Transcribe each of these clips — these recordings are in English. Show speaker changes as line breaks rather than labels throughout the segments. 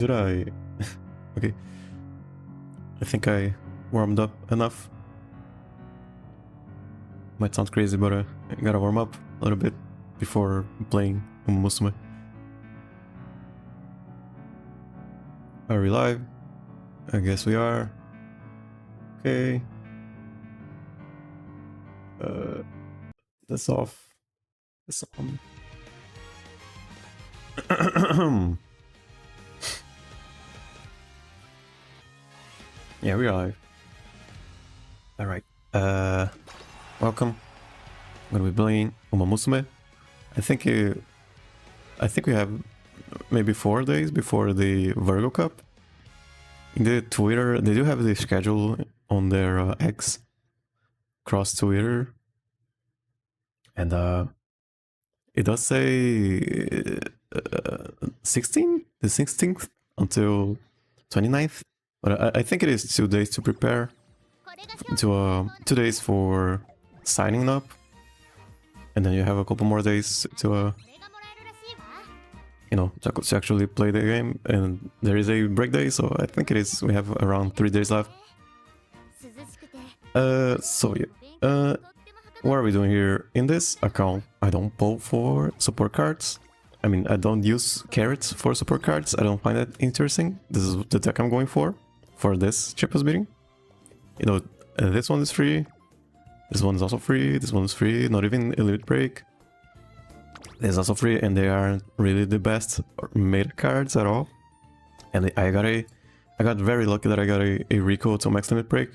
Did I? Okay. I think I warmed up enough. Might sound crazy, but I gotta warm up a little bit before playing Umamusume. Are we live? I guess we are. Okay. That's off. That's on. Yeah, we're live. Alright. Welcome. I'm gonna be playing Umamusume. I think we have maybe 4 days before the Virgo Cup. In the Twitter, they do have the schedule on their X cross Twitter, and it does say 16, the 16th until 29th. But I think it is 2 days to prepare, to 2 days for signing up, and then you have a couple more days to you know, to actually play the game. And there is a break day, so I think it is. We have around 3 days left. So yeah. What are we doing here? In this account, I don't pull for support cards. I mean, I don't use carats for support cards. I don't find that interesting. This is the deck I'm going for this Champions meeting. You know, this one is free. This one is also free. This one is free. Not even a limit break. This is also free, and they aren't really the best meta cards at all. And I got very lucky that I got a Rico to max limit break.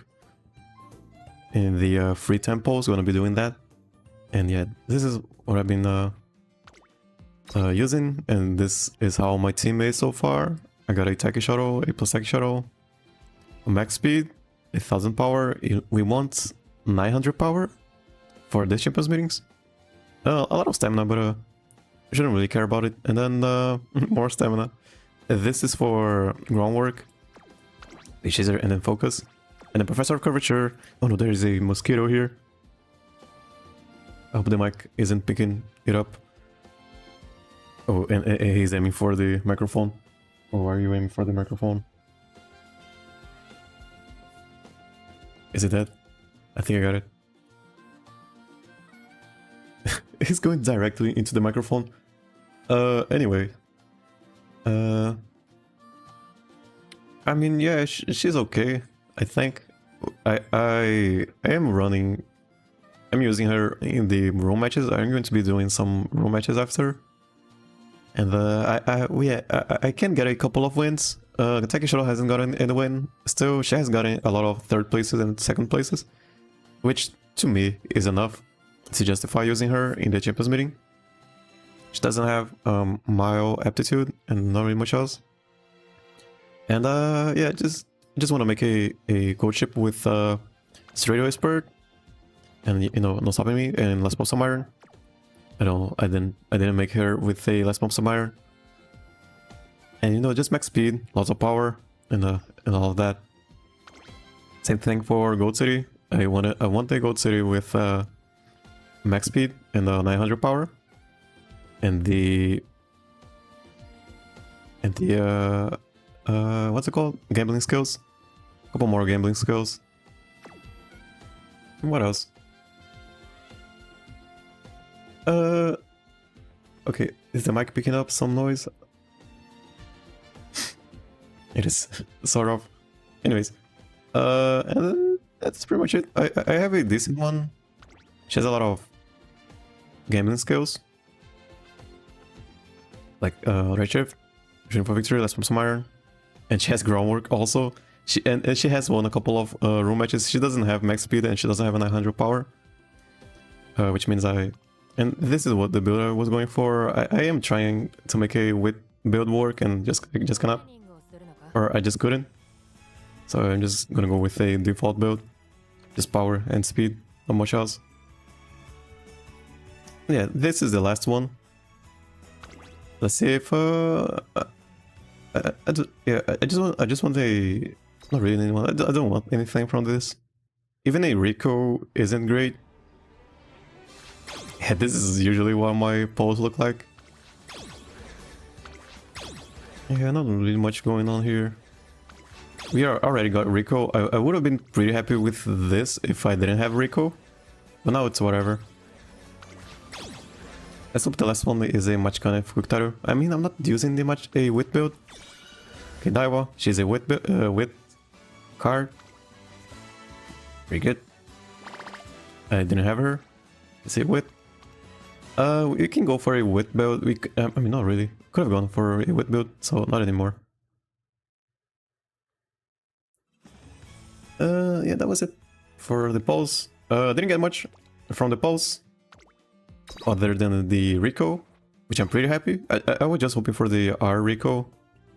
In the free tempos, gonna be doing that. And yeah, this is what I've been using, and this is how my team is so far. I got a Taki Shuttle, a plus Taki Shuttle, a max speed, 1000 power. We want 900 power for this Champions meetings. A lot of stamina, but I shouldn't really care about it. And then more stamina. This is for groundwork, a chaser, and then focus. And then Professor of Curvature. Oh no, there is a mosquito here. I hope the mic isn't picking it up. Oh, and he's aiming for the microphone. Or are you aiming for the microphone? Is it that? I think I got it. He's going directly into the microphone. Anyway. I mean, yeah, she's okay, I think. I am running... I'm using her in the room matches. I'm going to be doing some room matches after. And I can get a couple of wins. Taki Shuttle hasn't gotten any win. Still, she has gotten a lot of third places and second places, which to me is enough to justify using her in the Champions meeting. She doesn't have mile aptitude and not really much else. And yeah, just want to make a gold ship with straight away spurt, and you know, no stopping me, and less pump some iron. I didn't make her with a less pump some iron. And you know, just max speed, lots of power, and all of that. Same thing for Gold City. I want a Gold City with max speed and 900 power, and the what's it called? Gambling skills. A couple more gambling skills. And what else? Okay, is the mic picking up some noise? It is, sort of. Anyways, and then that's pretty much it. I have a decent one. She has a lot of gambling skills, like Redshift, Vision for Victory, Let's Pump Some Iron, and she has groundwork also. She has won a couple of room matches. She doesn't have max speed and she doesn't have a 900 power, which means and this is what the build I was going for. I am trying to make a wit build work and just cannot, or I just couldn't. So I'm just gonna go with a default build, just power and speed, not much else. Yeah, this is the last one. Let's see if I just want a, not really anyone. I don't want anything from this. Even a Rico isn't great. Yeah, this is usually what my polls look like. Yeah, not really much going on here. We are already got Rico. I would have been pretty happy with this if I didn't have Rico. But now it's whatever. Let's hope the last one is a Machikane Fukutaru. I mean, I'm not using a wit build. Okay, Daiwa, she's a wit card. Pretty good. I didn't have her. Is it wit? We can go for a wit build. I mean, not really. Could have gone for a wit build, so not anymore. Yeah, that was it for the polls. Didn't get much from the polls, other than the Rico, which I'm pretty happy. I was just hoping for the R Rico,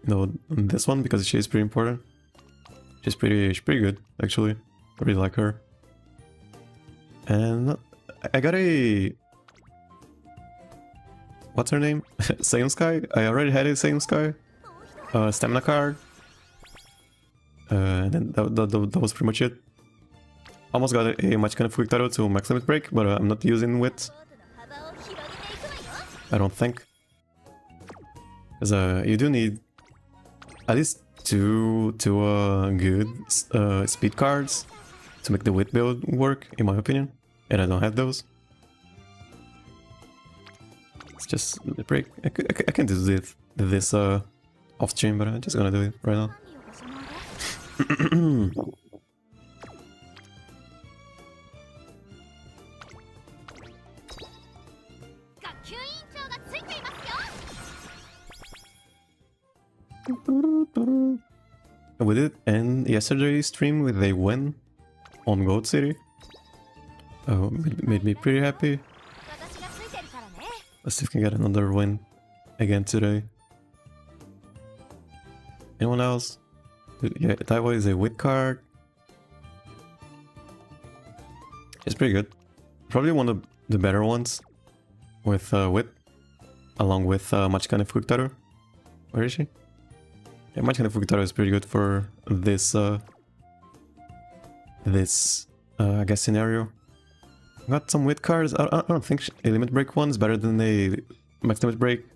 you know, this one, because she's pretty important. She's pretty good, actually. I really like her. And I got a... What's her name? Same Sky? I already had a Same Sky. Stamina card. And then that was pretty much it. Almost got a Machikane Fukutaru to max limit break, but I'm not using wit. I don't think. Because you do need at least two good speed cards to make the wit build work, in my opinion. And I don't have those. It's just the break. I can do this off stream, but I'm just gonna do it right now. We did end yesterday's stream with a win on Gold City. Made me pretty happy. Let's see if we can get another win again today. Anyone else? Yeah, Taiwan is a wit card. It's pretty good. Probably one of the better ones with wit, along with Machikane Fukutaru. Where is she? Yeah, Machikane Fukutaru is pretty good for this I guess scenario. Got some wit cards. I don't think a limit break one's better than a max limit break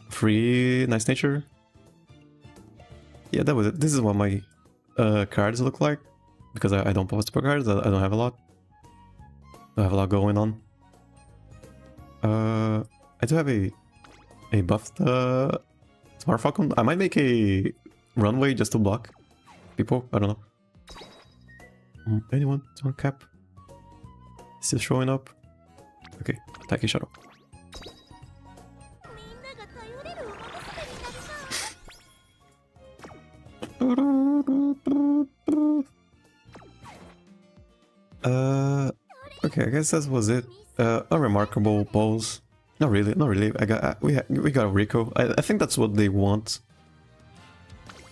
free nice nature. Yeah, that was it. This is what my cards look like, because I don't post super cards. I don't have a lot. I have a lot going on. I do have a buffed Smart Falcon. I might make a runway just to block people. I don't know. Anyone? Someone cap? Still showing up? Okay, attack his shadow. Okay, I guess that was it. Unremarkable polls. Not really. We got a Rico. I think that's what they want.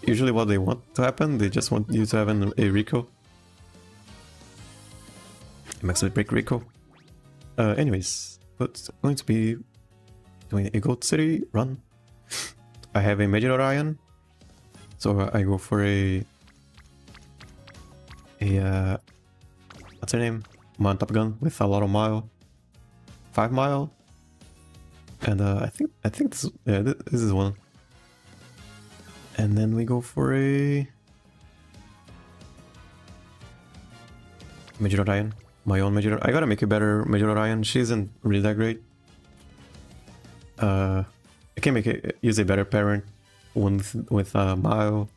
Usually what they want to happen, they just want you to have a Rico. Max break Rico. Anyways, but going to be doing a Gold City run. I have a Major Orion, so I go for a what's her name? Mount Top Gun with a lot of mile, 5 mile, and I think this, yeah, this is one. And then we go for a Major Orion. My own Major. I gotta make a better Major Orion. She isn't really that great. I can use a better parent one with Mile,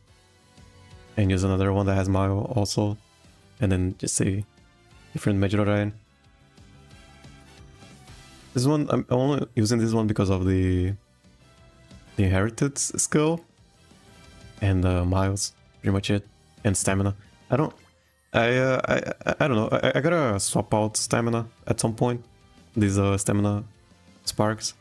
and use another one that has Mile also, and then just a different Major Orion. This one I'm only using this one because of the inherited skill and Miles. Pretty much it, and stamina. I don't know. I gotta swap out stamina at some point. These stamina sparks.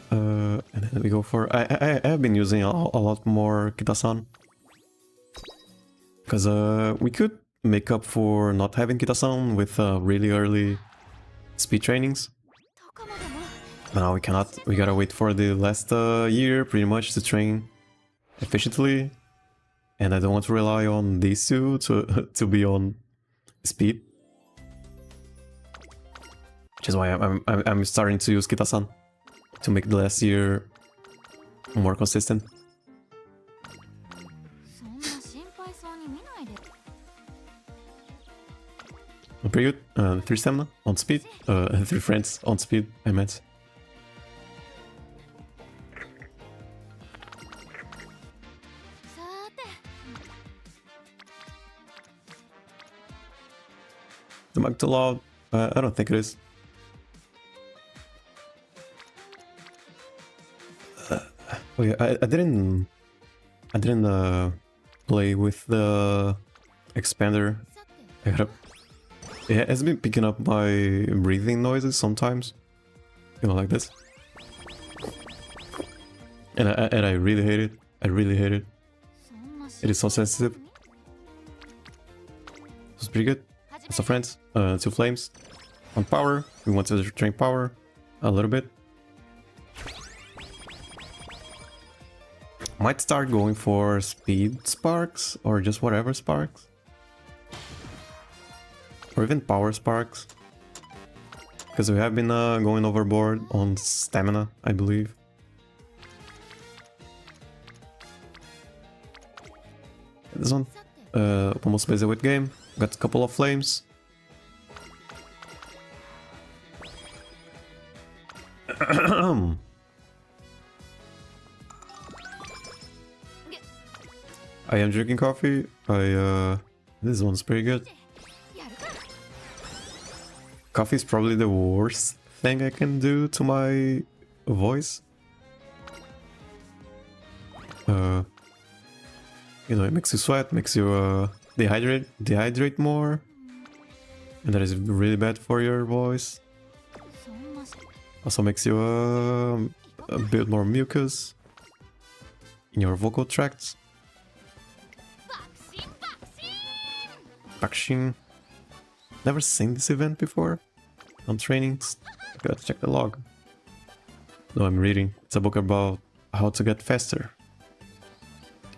And then we go for... I have been using a lot more Kita-san. Because we could make up for not having Kita-san with really early speed trainings. But now we cannot. We gotta wait for the last year pretty much to train efficiently. And I don't want to rely on these two to be on speed, which is why I'm starting to use Kita-san to make the last year more consistent. Pretty good. 3 stamina on speed. 3 friends on speed, I meant. The mic too loud? I don't think it is. Oh yeah, I didn't play with the expander. It has been picking up my breathing noises sometimes, you know, like this. And I really hate it. I really hate it. It is so sensitive. It's pretty good. So friends, 2 flames. On power, we want to drain power a little bit. Might start going for speed sparks or just whatever sparks. Or even power sparks. Because we have been going overboard on stamina, I believe. This one, almost basic with game. Got a couple of flames. I am drinking coffee. This one's pretty good. Coffee is probably the worst thing I can do to my voice. You know, it makes you sweat, makes you dehydrate more, and that is really bad for your voice. Also makes you a bit more mucus in your vocal tracts. Vaccine. Never seen this event before. On trainings, gotta check the log. No, I'm reading. It's a book about how to get faster.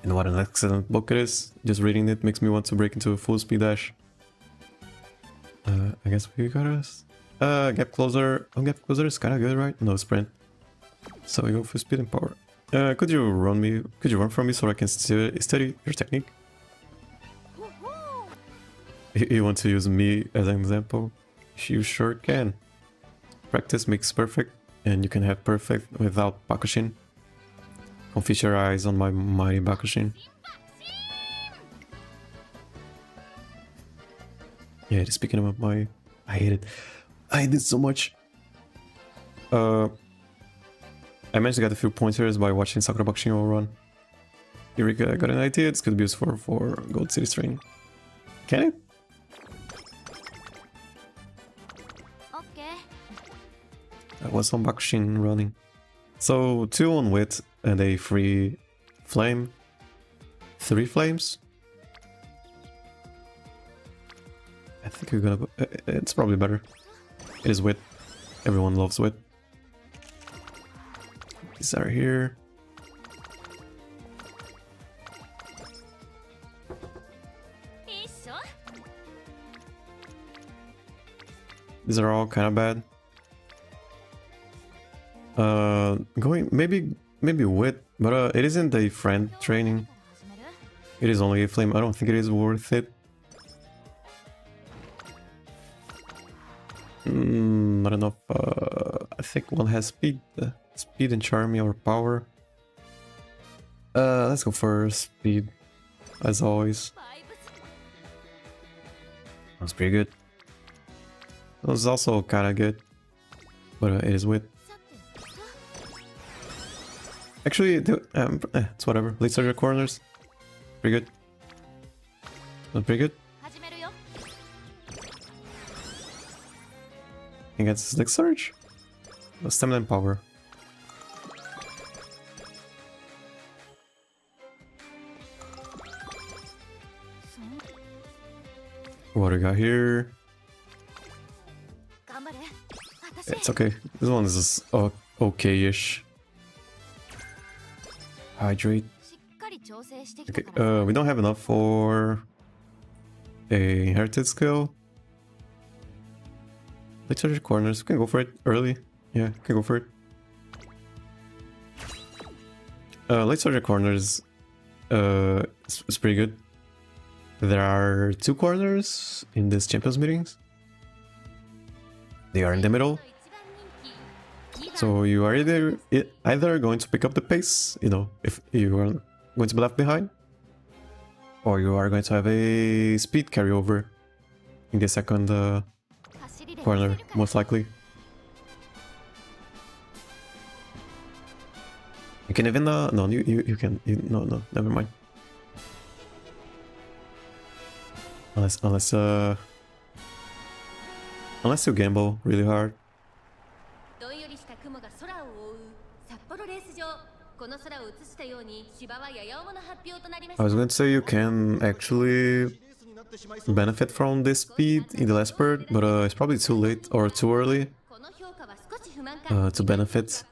And what an excellent book it is. Just reading it makes me want to break into a full speed dash. I guess we got us. Gap closer. Oh, gap closer is kinda good, right? No sprint. So we go for speed and power. Could you run from me so I can study your technique? You want to use me as an example? You sure can. Practice makes perfect, and you can have perfect without Bakushin. Don't feast your eyes on my mighty Bakushin. Yeah, speaking about my... I hate it. I hate it so much. I managed to get a few pointers by watching Sakura Bakushin run. Eureka, I got an idea. This could be useful for Gold City training. Can it? That was some Bakushin running. So 2 on wit and a free flame. 3 flames. I think we're gonna... it's probably better. It is wit. Everyone loves wit. These are here. These are all kind of bad. Going maybe wit, but it isn't a friend training. It is only a flame. I don't think it is worth it. Not enough. I think one has speed, speed and charming or power. Let's go for speed, as always. That's pretty good. That was also kind of good, but it is wit. Actually, it's whatever. Late surge corners. Pretty good. Not pretty good. He gets Slick Surge. Stamina and power. What do we got here? It's okay. This one is okay-ish. Hydrate. Okay, we don't have enough for a inherited skill. Let's search corners. We can go for it early. Yeah, can go for it. Late surgery corners, it's pretty good. There are 2 corners in these champions meetings. They are in the middle. So you are either going to pick up the pace, you know, if you are going to be left behind, or you are going to have a speed carryover in the second corner, most likely. You can even no, you can no, never mind. Unless you gamble really hard. I was going to say you can actually benefit from this speed in the last spurt, but it's probably too late or too early to benefit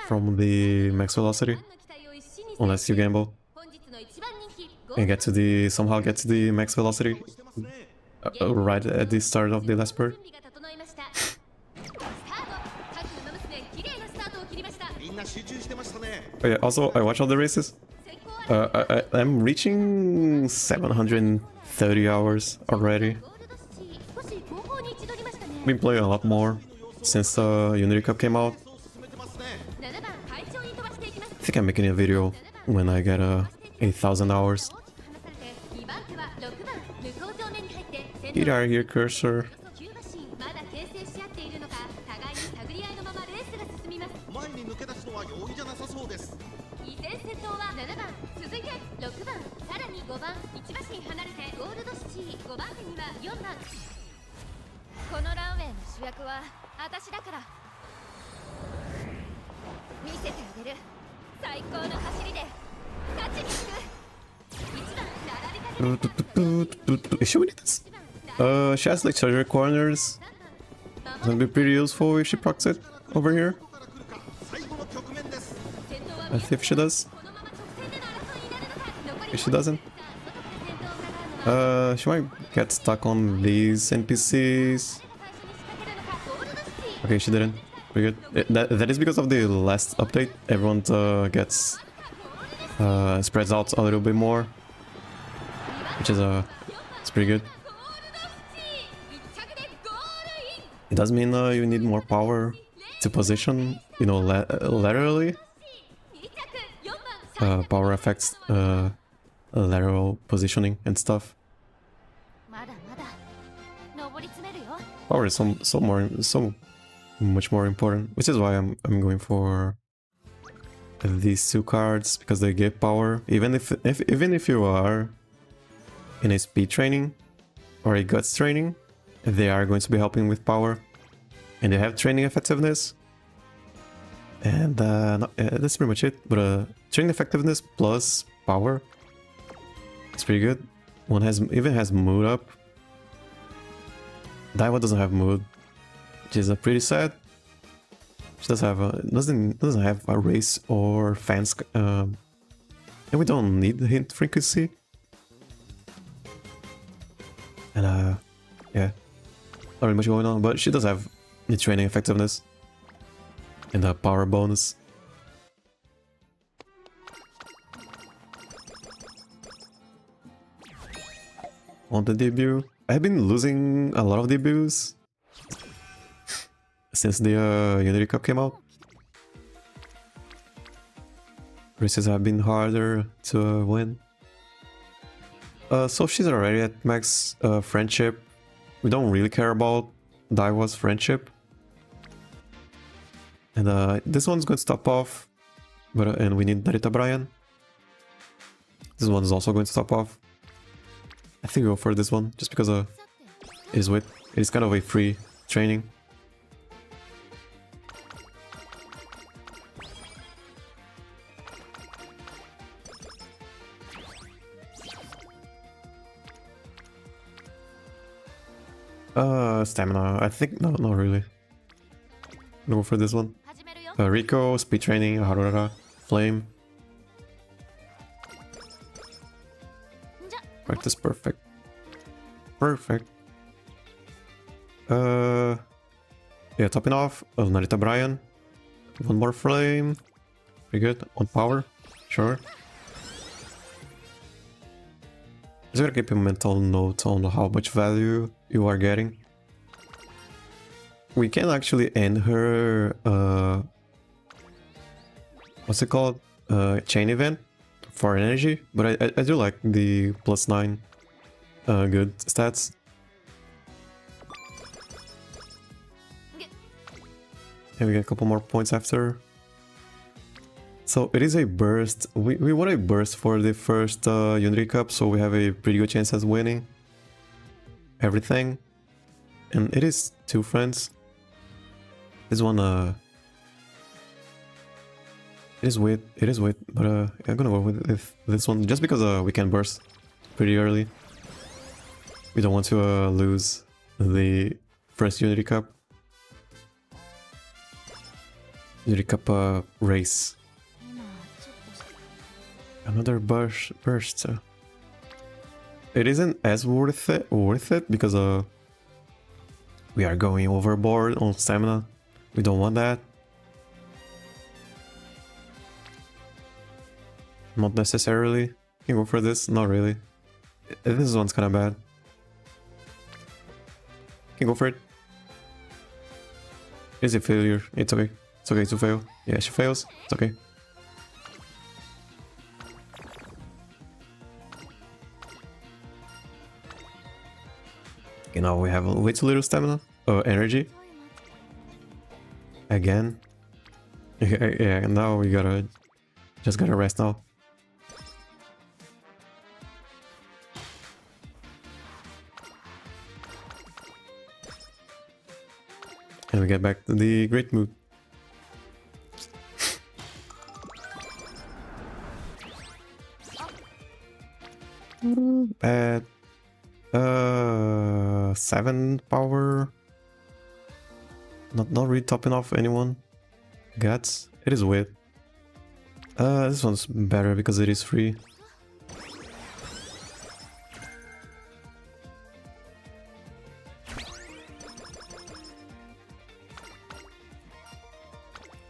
from the max velocity, unless you gamble and somehow get to the max velocity right at the start of the last spurt. Oh yeah, also I watch all the races. I'm reaching 730 hours already. Been playing a lot more since the Unity Cup came out. I think I'm making a video when I get 8,000 hours. Here, cursor. Should we need this? She has like surgery corners. It's gonna be pretty useful if she procs it over here. Let's see if she does. If she doesn't, she might get stuck on these NPCs. Okay, she didn't. Pretty good. That is because of the last update. Everyone gets spreads out a little bit more, which is it's pretty good. It does mean you need more power to position, you know, laterally. Power affects lateral positioning and stuff. Power is so much more important, which is why I'm going for these 2 cards, because they give power. Even if you are in a speed training or a guts training, they are going to be helping with power, and they have training effectiveness. And that's pretty much it. But training effectiveness plus power, it's pretty good. One even has mood up. Daiwa doesn't have mood, which is pretty sad. She does have doesn't have a race or fans, and we don't need the hint frequency. And yeah, not really much going on, but she does have the training effectiveness and the power bonus. On the debut, I've been losing a lot of debuts since the Unity Cup came out. Races have been harder to win. So she's already at max friendship. We don't really care about Daiwa's friendship. And this one's going to stop off, and we need Narita Brian. This one's also going to stop off. I think we'll go for this one, just because it is kind of a free training. Stamina. I think not really. I'll go for this one. Rico, speed training, Harura, flame. Practice perfect. Perfect. Yeah, topping off of Narita Brian. One more flame. Pretty good. On power. Sure. Just gotta keep a mental note on how much value you are getting. We can actually end her, what's it called? Chain event for energy, but I do like the +9 good stats. And we get a couple more points after. So it is a burst. We want a burst for the first Unity Cup, so we have a pretty good chance at winning everything. And it is 2 friends. This one, it is with, but I'm gonna go with this one just because we can burst pretty early. We don't want to lose the first Unity Cup. Unity Cup race. Another burst. It isn't as worth it because we are going overboard on stamina. We don't want that. Not necessarily. Can go for this? Not really. This one's kind of bad. Can go for it. It's a failure. It's okay. It's okay to fail. Yeah, she fails. It's okay. Okay, now we have way too little stamina. Energy. Again. Yeah, now we just gotta rest now. And we get back to the great mood. Bad. 7 power. Not really topping off anyone. Guts. It is weird. This one's better because it is free.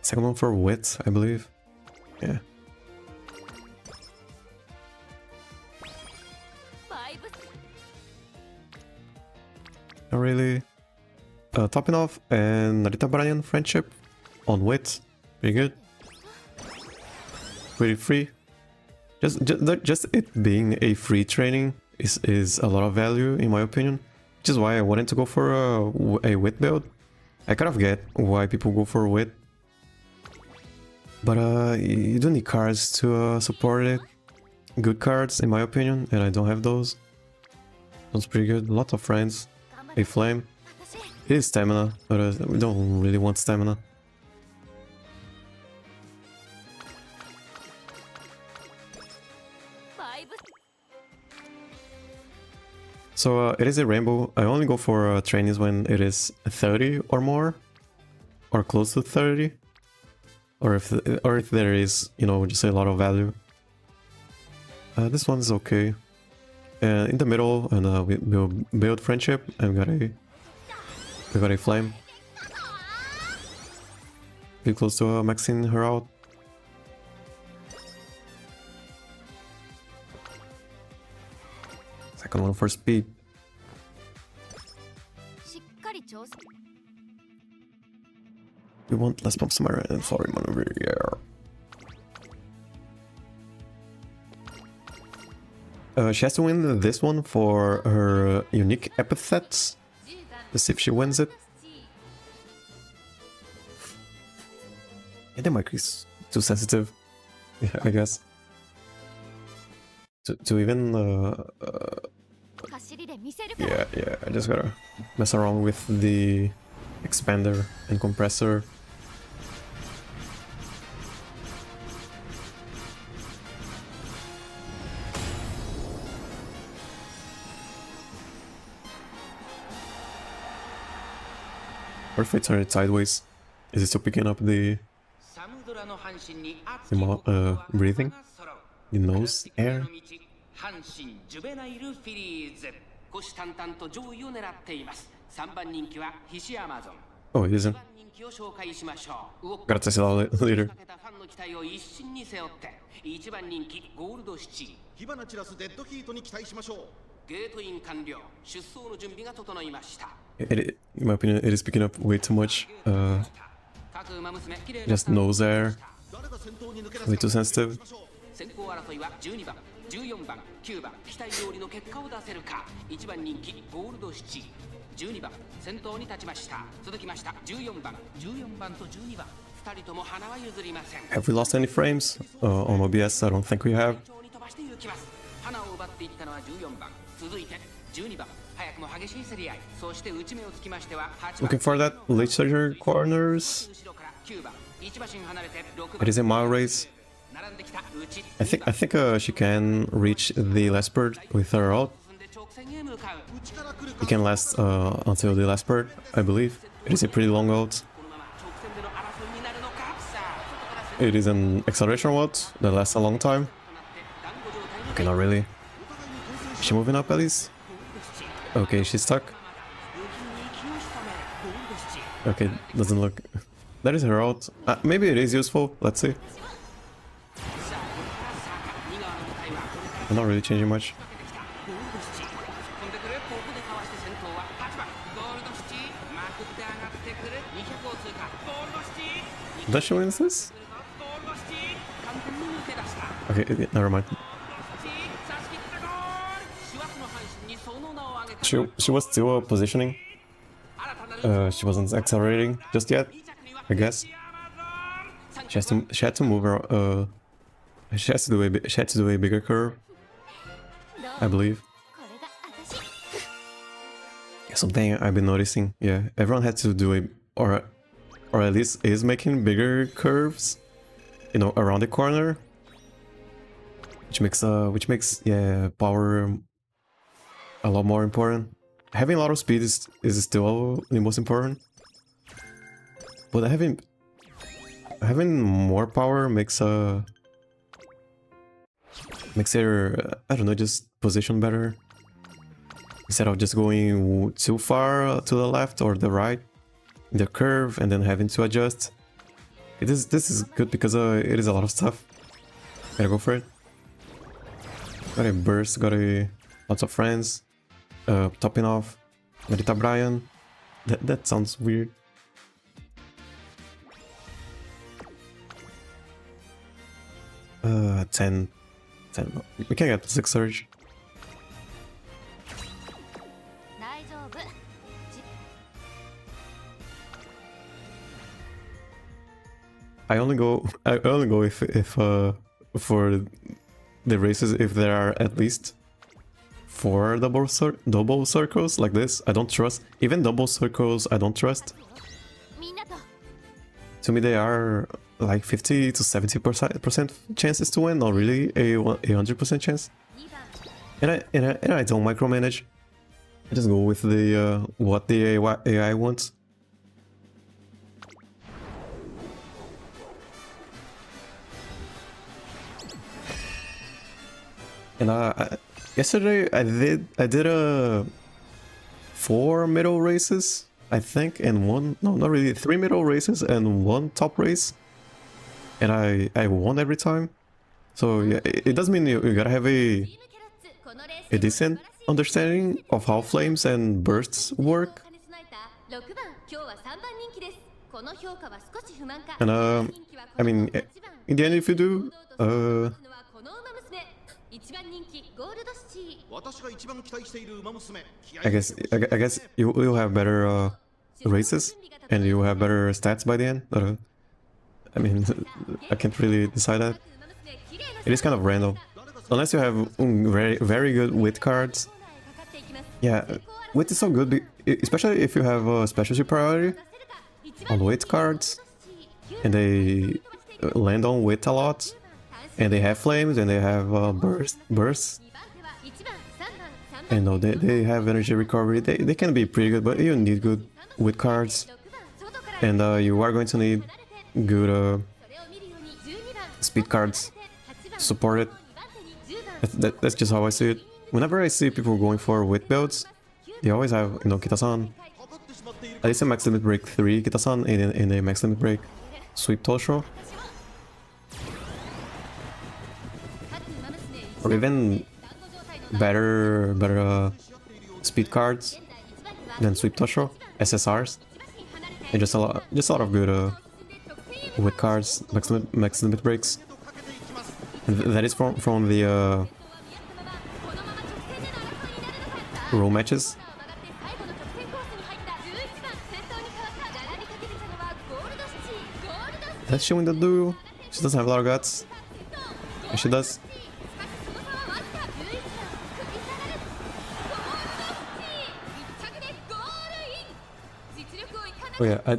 Second one for wit, I believe. Yeah. Not really. Topping off and Narita Brian friendship on wit. Pretty good. Pretty free. Just it being a free training is a lot of value in my opinion. Which is why I wanted to go for a wit build. I kind of get why people go for wit. But you do need cards to support it. Good cards in my opinion, and I don't have those. That's pretty good. Lots of friends. A flame. It is stamina, but we don't really want stamina. So it is a rainbow. I only go for trainings when it is 30 or more, or close to 30, or if there is, you know, just a lot of value. This one's okay. In the middle, and we build friendship, and we got a flame. Be close to maxing her out. Second one for speed. We want less pump Samara and Flory maneuver, yeah. She has to win this one for her unique epithets. Let's see if she wins it. Yeah, the mic is too sensitive. Yeah, I guess. To even yeah, I just gotta mess around with the expander and compressor. Or if I turn it sideways, is it still picking up the breathing? The nose air? Oh, it isn't. Gotta test it out later.
1番人気ゴールドシチ火花散らすデッドヒートに期待しましょう。ゲートイン完了。出走の準備が整いました。
In my opinion, it is picking up way too much. Just nose air. Way too sensitive.
先行争いは12番、14番、9番、期待通りの結果を出せるか。1番人気ゴールドシチ12番先頭に立ちました。続きました14番、14番と12番。
Have we lost any frames on OBS? I don't think we have. Looking for that late surgery corners. It is a mile race. I think she can reach the last bird with her ult. It can last until the last bird, I believe. It is a pretty long ult. It is an acceleration ult that lasts a long time. Okay, not really. Is she moving up at least? Okay, she's stuck. Okay, doesn't look... That is her ult. Maybe it is useful, let's see. I'm not really changing much. Does she win this? Okay, never mind. She was still positioning. She wasn't accelerating just yet, I guess. She had to move her. She had to do a bigger curve, I believe. Something I've been noticing. Yeah, everyone had to do or at least is making bigger curves, you know, around the corner. Which makes yeah, power a lot more important. Having a lot of speed is still the most important, but having more power makes her I don't know, just position better instead of just going too far to the left or the right in the curve and then having to adjust. This is good because it is a lot of stuff. Gotta go for it. Got a burst, got a lots of friends, topping off, Medita Brian. That sounds weird. Uh, 10. We can get 6 surge. I only go if for the races if there are at least 4 double circles like this. I don't trust. Even double circles I don't trust. To me they are like 50 to 70% chances to win, not really a 100% chance. And I don't micromanage. I just go with the what the AI wants. And yesterday I did 4 middle races, I think, and 1, no, not really, 3 middle races and 1 top race, and I won every time. So yeah, it does mean you gotta have a decent understanding of how flames and bursts work. And I mean, in the end, if you do, I guess you'll have better races and you'll have better stats by the end. I mean, I can't really decide that. It is kind of random, unless you have very good wit cards. Yeah, wit is so good, especially if you have a specialty priority on wit cards, and they land on wit a lot, and they have flames, and they have bursts. And no, they have energy recovery. They can be pretty good, but you need good wit cards, and you are going to need good speed cards to support it. That's just how I see it. Whenever I see people going for wit builds, they always have, you know, Kitasan, At least in Max Limit Break 3, Kita-san, in a Max Limit Break Sweep Tosho. Or even better speed cards than Sweep Tosho, SSRs. And just a lot of good with cards, max limit breaks. And that is from the roll matches. That's she win the duel. She doesn't have a lot of guts. And she does. Oh yeah, I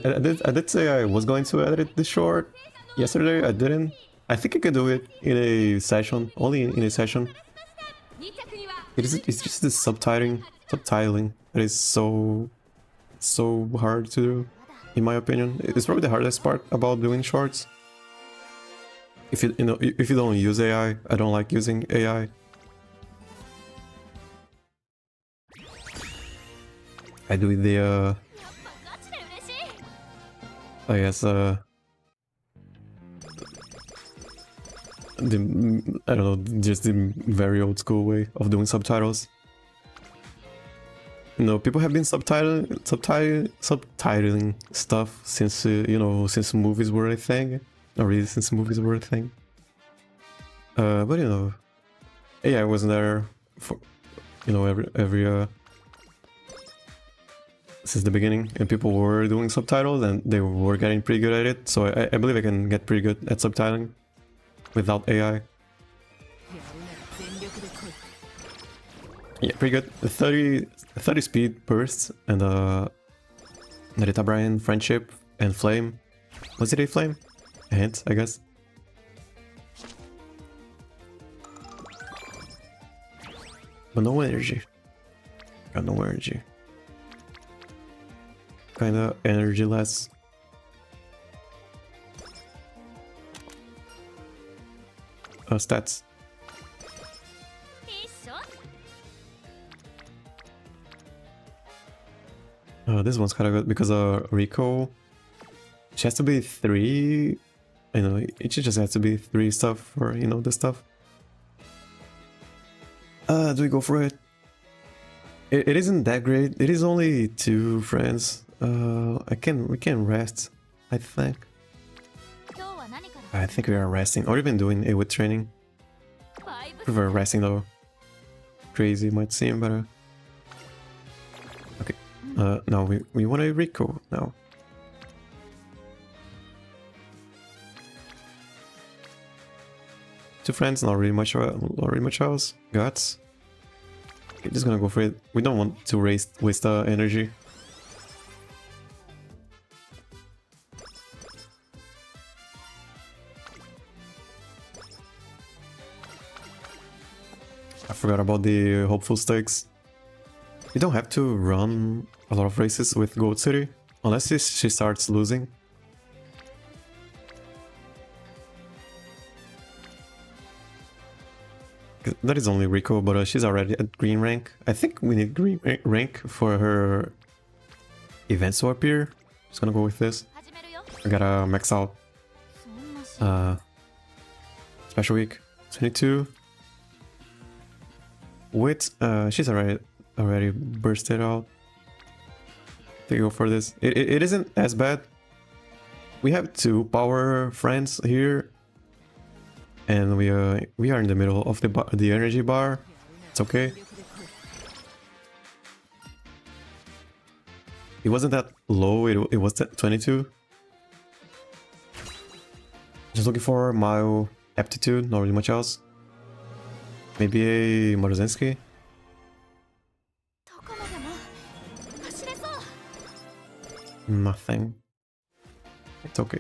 did say I was going to edit this short yesterday. I didn't. I think I could do it in a session, only in a session. It's just the subtitling that is so hard to do, in my opinion. It's probably the hardest part about doing shorts. If you don't use AI, I don't like using AI. I do the I guess I don't know, just the very old school way of doing subtitles. You know, people have been subtitling stuff since since movies were a thing, or really since movies were a thing. But you know, AI wasn't there for every since the beginning, and people were doing subtitles and they were getting pretty good at it, so I believe I can get pretty good at subtitling without AI. Yeah, pretty good. 30 speed bursts and Narita Brian, Friendship, and Flame. Was it a Flame? A hint, I guess. But no energy. Got no energy. Kinda energy-less. Stats. This one's kinda good because Rico, she has to be 3. You know, it just has to be 3 stuff for this stuff. Do we go for it? It isn't that great. It is only 2 friends. We can rest, I think. I think we are resting, or even doing a with training. Prefer resting though. Crazy might seem, but okay. Now we want a Rico now. Two friends, not really much else. Guts. Okay, just gonna go for it. We don't want to waste energy. I forgot about the hopeful stakes. You don't have to run a lot of races with Gold City, unless she starts losing. That is only Rico, but she's already at green rank. I think we need green rank for her events to appear. Just gonna go with this. I gotta max out special week 22. With she's already bursted out. To go for this. It isn't as bad. We have 2 power friends here. And we are in the middle of the energy bar. It's okay. It wasn't that low. It was at 22. Just looking for Mile aptitude. Not really much else. Maybe a Morozinski. Nothing. It's okay.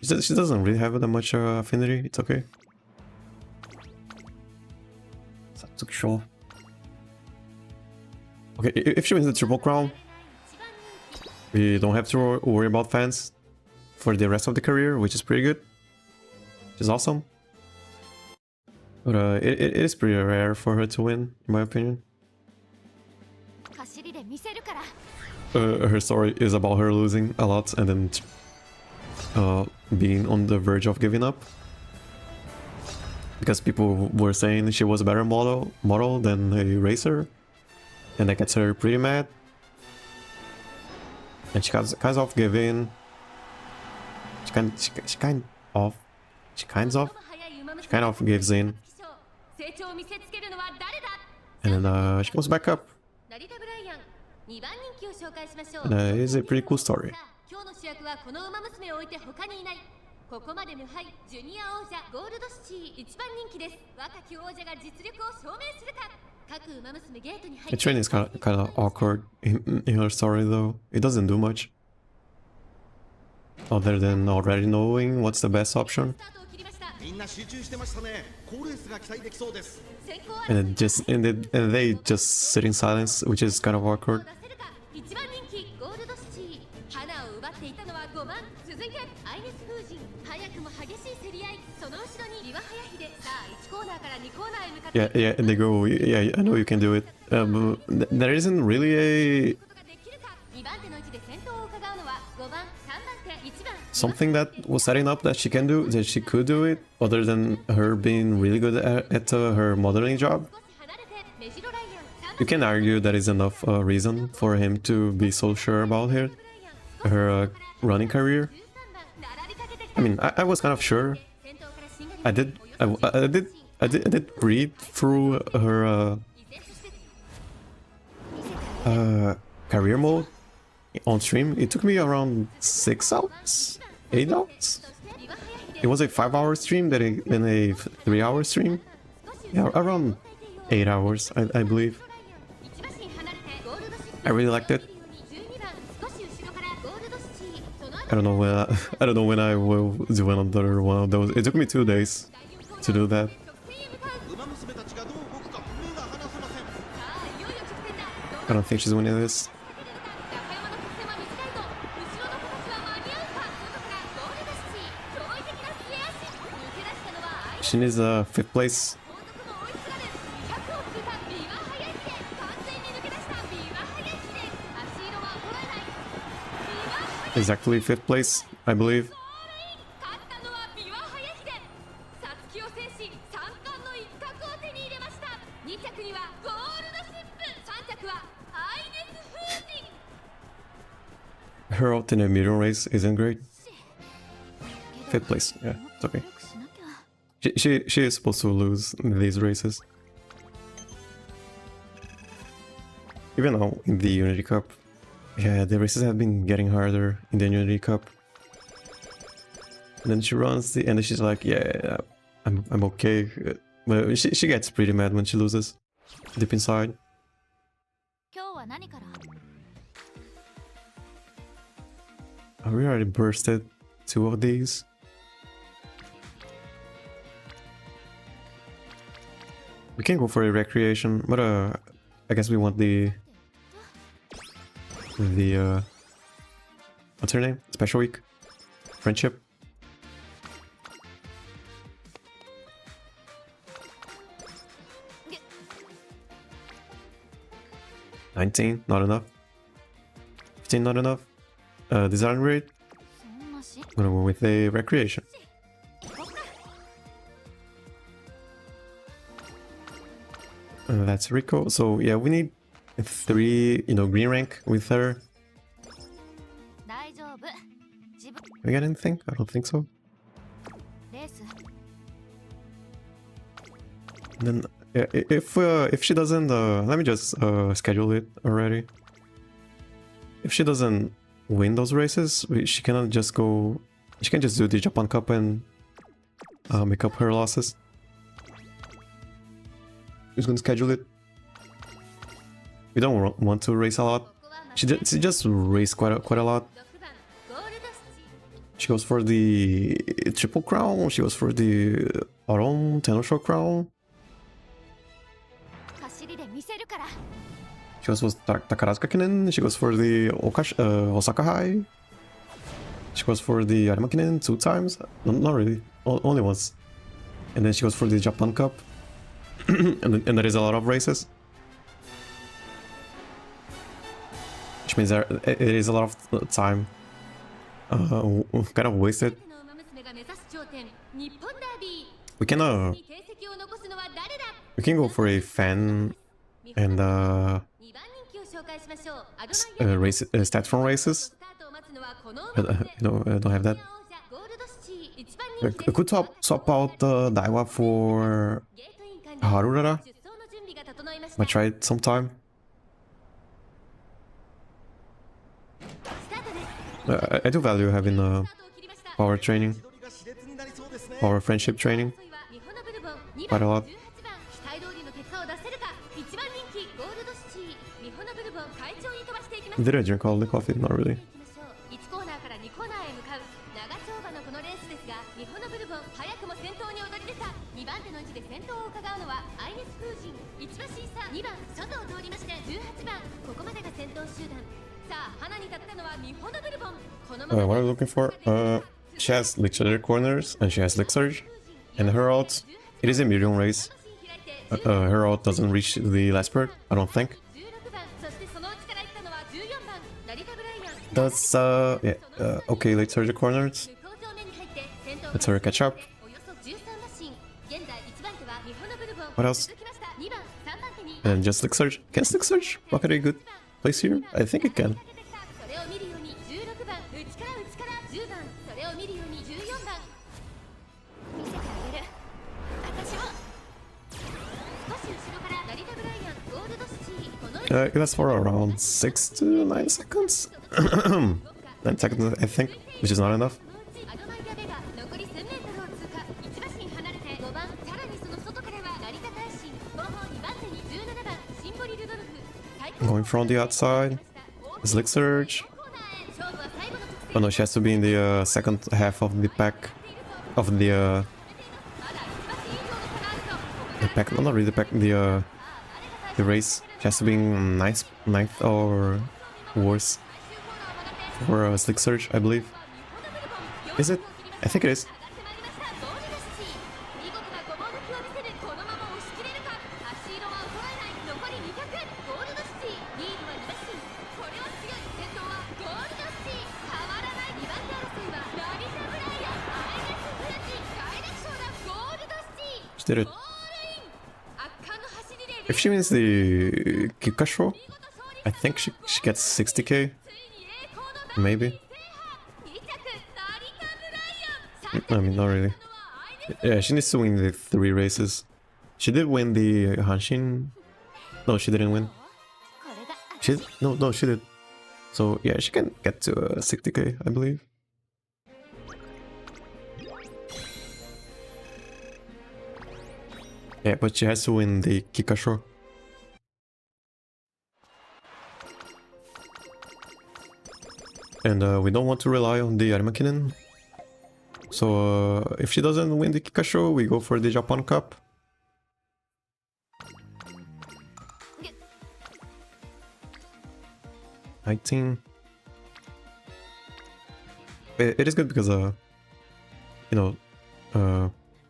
She doesn't really have that much affinity. It's okay. Sure. Okay, if she wins the Triple Crown, we don't have to worry about fans for the rest of the career, which is pretty good. Which is awesome. But it is pretty rare for her to win, in my opinion. her story is about her losing a lot and then being on the verge of giving up. Because people were saying she was a better model than a racer, and that gets her pretty mad. And she kind of gave in. She kind of gives in. And then she goes back up. And it's a pretty cool story. ここまで無敗ジュニア王者ゴールドシティ一番人気です若き王者が実力を証明するか各馬娘ゲートに入って The training is kind of awkward in her story though. It doesn't do much other than already knowing what's the best option. And they just sit in silence, which is kind of awkward. Yeah, and they go, yeah, I know you can do it. There isn't really a... something that was setting up that she can do, that she could do it, other than her being really good at her modeling job. You can argue that is enough reason for him to be so sure about her running career. I mean, I was kind of sure. I did read through her career mode on stream. It took me around 6 hours, 8 hours. It was a 5-hour stream, then a 3-hour stream. Yeah, around 8 hours, I believe. I really liked it. I don't know when I will do another one of those. It took me 2 days to do that. I don't think she's winning this. She needs a 5th place. Exactly 5th place, I believe. Her alternate medium race isn't great. 5th place, yeah, it's okay. She is supposed to lose these races. Even though in the Unity Cup, yeah, the races have been getting harder in the Unity Cup. And then she runs and then she's like, yeah, I'm okay. But she gets pretty mad when she loses, deep inside. We already bursted 2 of these. We can go for a recreation, but I guess we want the what's her name? Special week? Friendship? $19, not enough. $15, not enough. Design rate? I'm gonna go with a recreation. That's Rico. So yeah, we need 3, green rank with her. We got anything? I don't think so. And then if she doesn't, let me just schedule it already. If she doesn't win those races, she cannot just go. She can just do the Japan Cup and make up her losses. Who's gonna schedule it? We don't want to race a lot. She just raced quite a lot. She goes for the Triple Crown. She goes for the Aron Tenosho Crown. She goes for Takarazuka Kinen. She goes for the Osaka High. She goes for the Arima Kinen 2 times. No, not really. Only once. And then she goes for the Japan Cup. and there is a lot of races. She means it is a lot of time kind of wasted. We can go for a fan and race stats from races. No, I don't have that. I could swap out Daiwa for Harurara. Might try it sometime. I do value having power training, power friendship training quite a lot. Did I drink all the coffee? Not really. What are we looking for? She has Legendary Corners and she has Lick Surge. And her ult, it is a medium race. Her ult doesn't reach the last perk, I don't think. That's yeah, okay, Lick Surge Corners. Let's her catch up. What else? And just Lick Surge. Can Lick Surge rocket a good place here? I think it can. It lasts for around 6 to 9 seconds. 9 seconds, I think, which is not enough. Going from the outside. Is Lick Surge. Oh no, she has to be in the second half of the pack. Of the pack, no, not really the pack, the race. She has to be in ninth or worse for a Lick Surge, I believe. Is it? I think it is. She did it. If she wins the Kikasho, I think she gets 60k. Maybe. I mean, not really. Yeah, she needs to win the 3 races. She did win the Hanshin. No, she didn't win. No, she did. So yeah, she can get to 60k, I believe. Yeah, but she has to win the Kikasho. And we don't want to rely on the Armakinen. So if she doesn't win the Kikasho, we go for the Japan Cup. I think it is good because you know,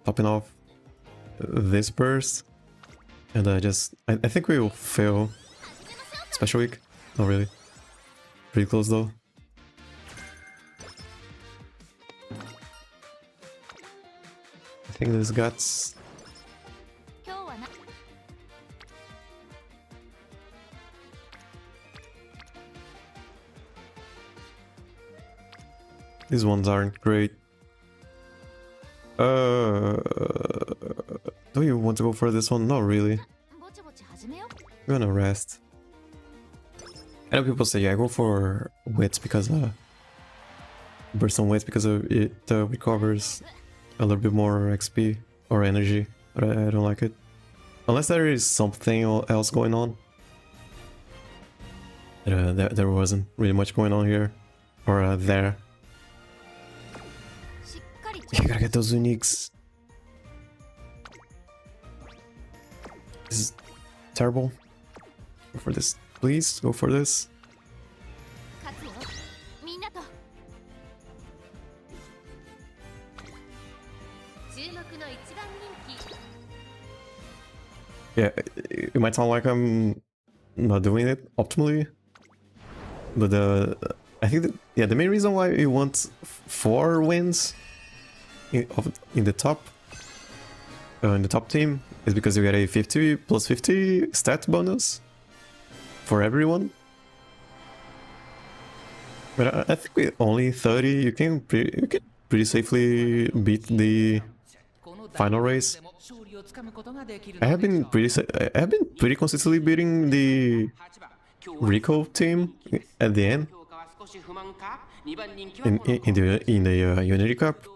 topping off this burst, and I think we will fail special week. Not really. Pretty close though. I think this guts. These ones aren't great. Do you want to go for this one? Not really. I'm gonna rest. I know people say, yeah, go for wits because burst on wits because it recovers a little bit more XP or energy, but I don't like it. Unless there is something else going on. There wasn't really much going on here or there. You gotta get those uniques. This is terrible. Go for this, please. Go for this. Yeah, it might sound like I'm not doing it optimally, But I think that, yeah, the main reason why we want 4 wins in the top team is because you get a 50 plus 50 stat bonus for everyone. But I think with only 30 you can pretty safely beat the final race. I have been pretty consistently beating the Rico team at the end in the Unity Cup.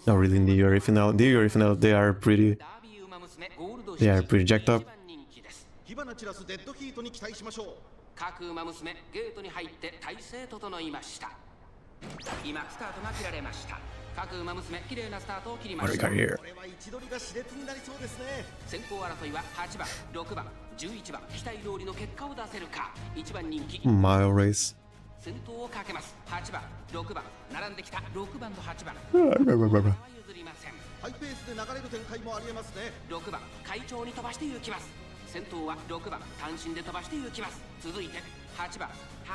Not really in the Yuri final. The Yuri final they are pretty jacked up.
火花散らすデッドヒートに期待しましょう。
各馬娘ゲートに入って体勢整いました。今スタートが切られました。各馬娘綺麗なスタートを切りました。
これは位置取りが熾烈になりそうですね。
先行争いは8番、6番、11番期待通りの結果を出せるか。1番人気
Mile race.
先頭をかけます。8番、6番並んできた6番と8番。譲りません。
ハイペースで流れる展開もありえますね。
6番会長に飛ばして行きます。先頭は6番単身で飛ばして行きます。続いて8番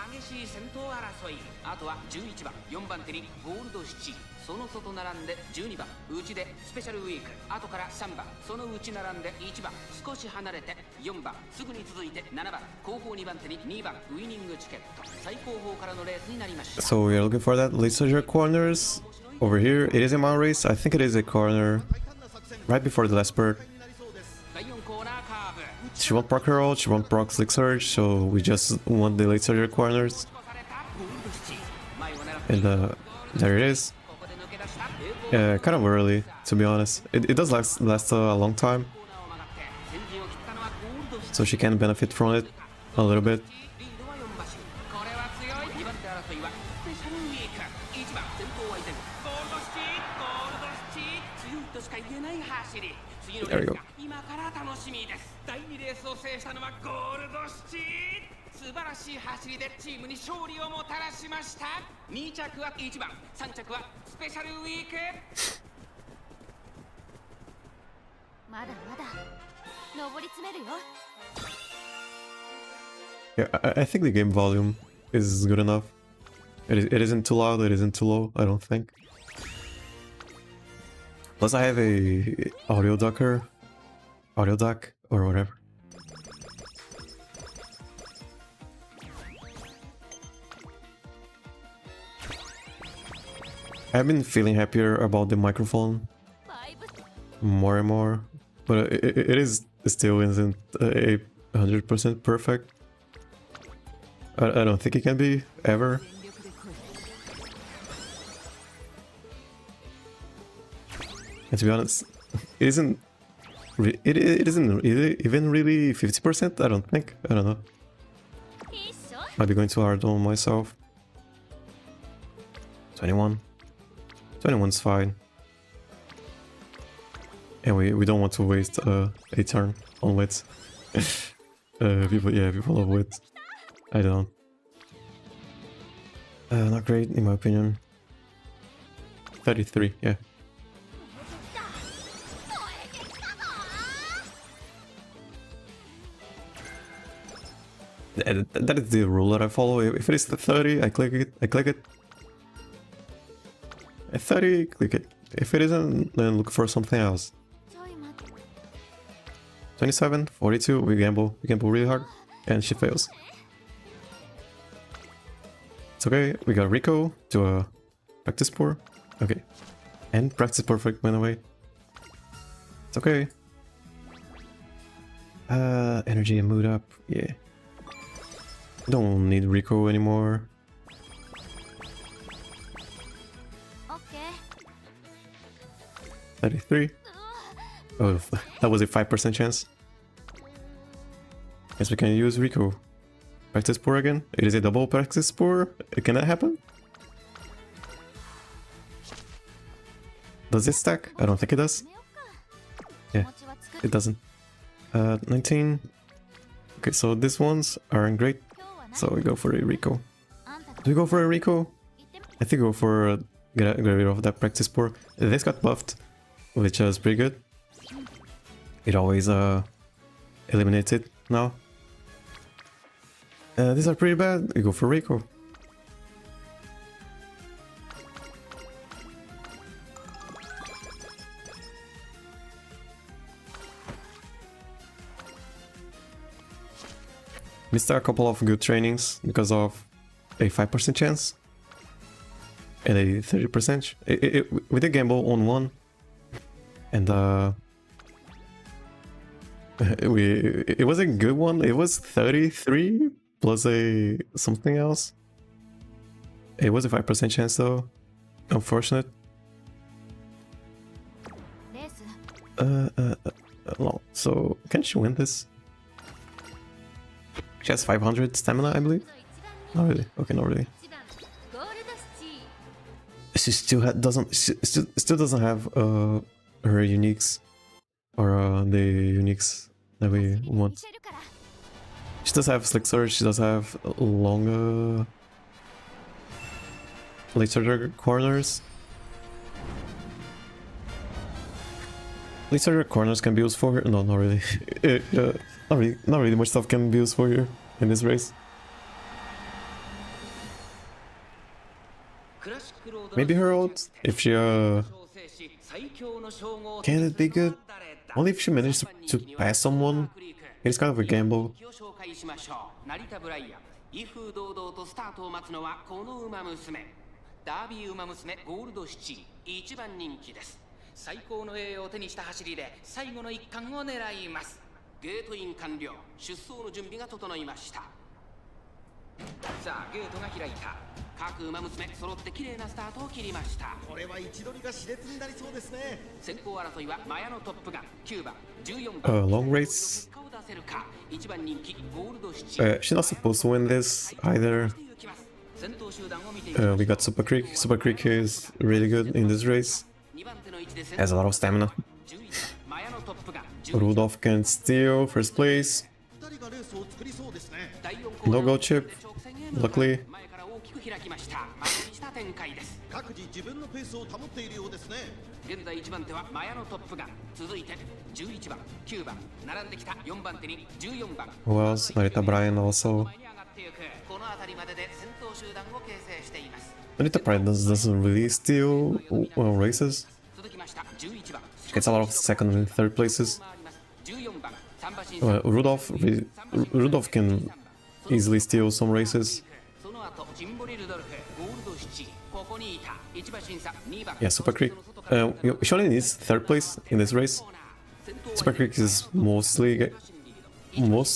激しい先頭争い。あとは11番4番手にゴールド7、その外並んで12番内でスペシャルウィーク、あとから3番その内並んで1番少し離れて4番、すぐに続いて7番後方2番手に2番ウイニングチケット。最後方からのレースになりました。
So we are looking for that Lociu corners over here. It is a mile race. I think it is a corner right before the last spurt. She won't proc her ult, she won't proc Slick Surge, so we just want the late surge corners. And there it is. Kind of early, to be honest. It does last a long time, so she can benefit from it a little bit. There we go.
第2レースを制したのはゴールドシチー。素晴らしい走りでチームに勝利をもたらしました。2着は1番、3着はスペシャルウィーク。
まだまだ上り詰めるよ。
Yeah, I think the game volume is good enough. It isn't too loud, it isn't too low, I don't think. Plus I have a audio duck or whatever. I've been feeling happier about the microphone more and more, but it is still isn't 100% perfect. I don't think it can be ever. And to be honest, it isn't even really 50%. I don't think. I don't know. Might be going too hard on myself. 21. 21's fine. And we don't want to waste a turn on wits. People love wits. I don't. Not great in my opinion. 33, yeah. That is the rule that I follow. If it is the 30, I click it. At 30, click it. If it isn't, then look for something else. 27, 42, we gamble really hard, and she fails. It's okay, we got Rico to a practice pour. Okay. And practice perfect went away. It's okay. Energy and mood up, yeah. Don't need Rico anymore.
Okay.
33. Oh, that was a 5% chance. Guess we can use Rico. Practice pour again. It is a double practice pour. Can that happen? Does it stack? I don't think it does. Yeah, it doesn't. 19. Okay, so these ones aren't great. So we go for a Rico. Do we go for a Rico? I think we go for get rid of that practice pour. This got buffed, which is pretty good. It always eliminates it now. These are pretty bad. We go for Rico. Missed a couple of good trainings because of a 5% chance and a 30%. We did gamble on one, and it was a good one. It was 33 plus a something else. It was a 5% chance though. Unfortunate.
レース
Well, so can she win this? She has 500 stamina, I believe. Not really. Okay, not really.
1番ゴールドシティ
She still doesn't have her uniques or the uniques that we
見
want.
せるから
She does have Slick Sword. She does have long laser corners. Laser corners can be used for her. No, not really. Not really much stuff can be used for her in this race. Maybe her ult, if she can it be good? Only if she managed to pass someone. It's kind of a gamble.
成田ブライアン威風堂々とスタートを待つのはこの馬娘ダービー馬娘ゴールドシチー1番人気です最高の栄誉を手にした走りで最後の一冠を狙いますゲートイン完了出走の準備が整いましたさあゲートが開いた各馬娘揃って綺麗なスタートを切りました
これは位置取りが熾烈になりそうですね
先行争いはマヤのトップガン9番14
Long
番
race.
結果を出せるか1番人気ゴールドシチ
She's not supposed to win this either.
先頭集団を見ていきましょう
We got Super Creek. Super Creek is really good in this race.
2番手の位置で
Has a lot of stamina.
11番マヤのトップガン11
Rudolph can steal first place.
2人がレースを作りそうですね
第4コーナ
No
ー
go chip. Luckily.
前から大きく開きました負けにした展開です
各自自分のペースを保っているようですね
現在1番手はマヤのトップガン続いて11番9番並んできた4番手に14番
Who else? Narita Bryan also.
前に上がっていくこの辺りまでで先頭集団を形成しています
Narita Bryan doesn't really steal races.
続きました11番
She gets a lot of second and third places.
回ります14番3馬身
Rudolph can easily steal some races.
その後ジンボリルドルフゴールドシチここにいた1馬審査2番
Yeah, Super Creek. She only needs third place in this race. Super Creek is most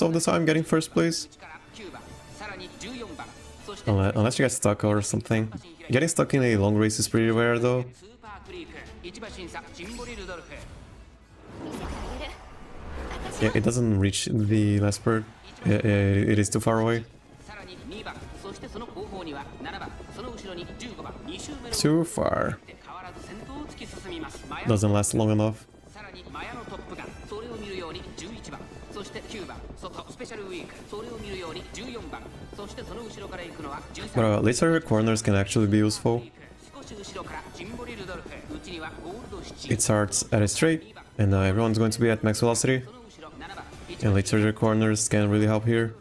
of the time getting first place.
9番さらに14番そして
Unless she gets stuck or something. Getting stuck in a long race is pretty rare though.
スーパークリーク1馬審査ジンボリルドルフ
見せてあげる
Yeah, it doesn't reach the last bird. It is too far away.
さらに2番そしてその後方には7番その後ろに15番2周目の
Too far.
変わらず先頭を突き進みますマヤ
Doesn't last long enough.
さらにマヤのトップガンそれを見るように11番そして9番外スペシャルウィークそれを見るように14番そしてその後ろから行くのは13
But
番
laser corners can actually be useful.
少し後ろからジンボリルドルフ内にはゴールドシチ
It starts at a straight, and everyone's going to be at max velocity.
その後ろ7番
And laser corners can really help here.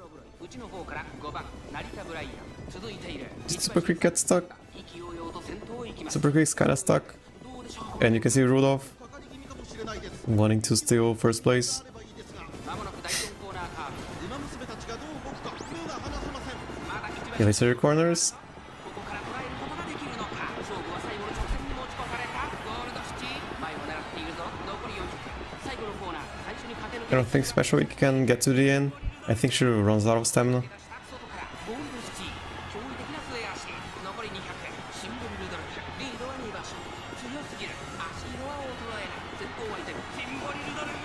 内の方から5番成田ブライアン続いている
Super Creek gets stuck.
意気揚々と先頭を行きます
Super Creek's kinda stuck.
どうでしょう
And you can see Rudolph
かかり気味かもしれないです
wanting to steal first place.
あればいいですが
まもなく第4コーナーカーブ
馬娘たちがどう動くか目が離せません
まだ1
Yeah,
番
laser corners.
ここから捉えることができるのか勝負は最後の直線に持ち越されたゴールドシティ前を狙っているぞ残り40分最後のコーナー最初に駆け抜
I
け
don't think Special Week can get to the end. I think she runs out of stamina.
外からゴールドシティ驚異的な末脚残り200シンボルルドルフリードは2馬身強すぎる足色は衰えない先頭は相手シンボリルドルフ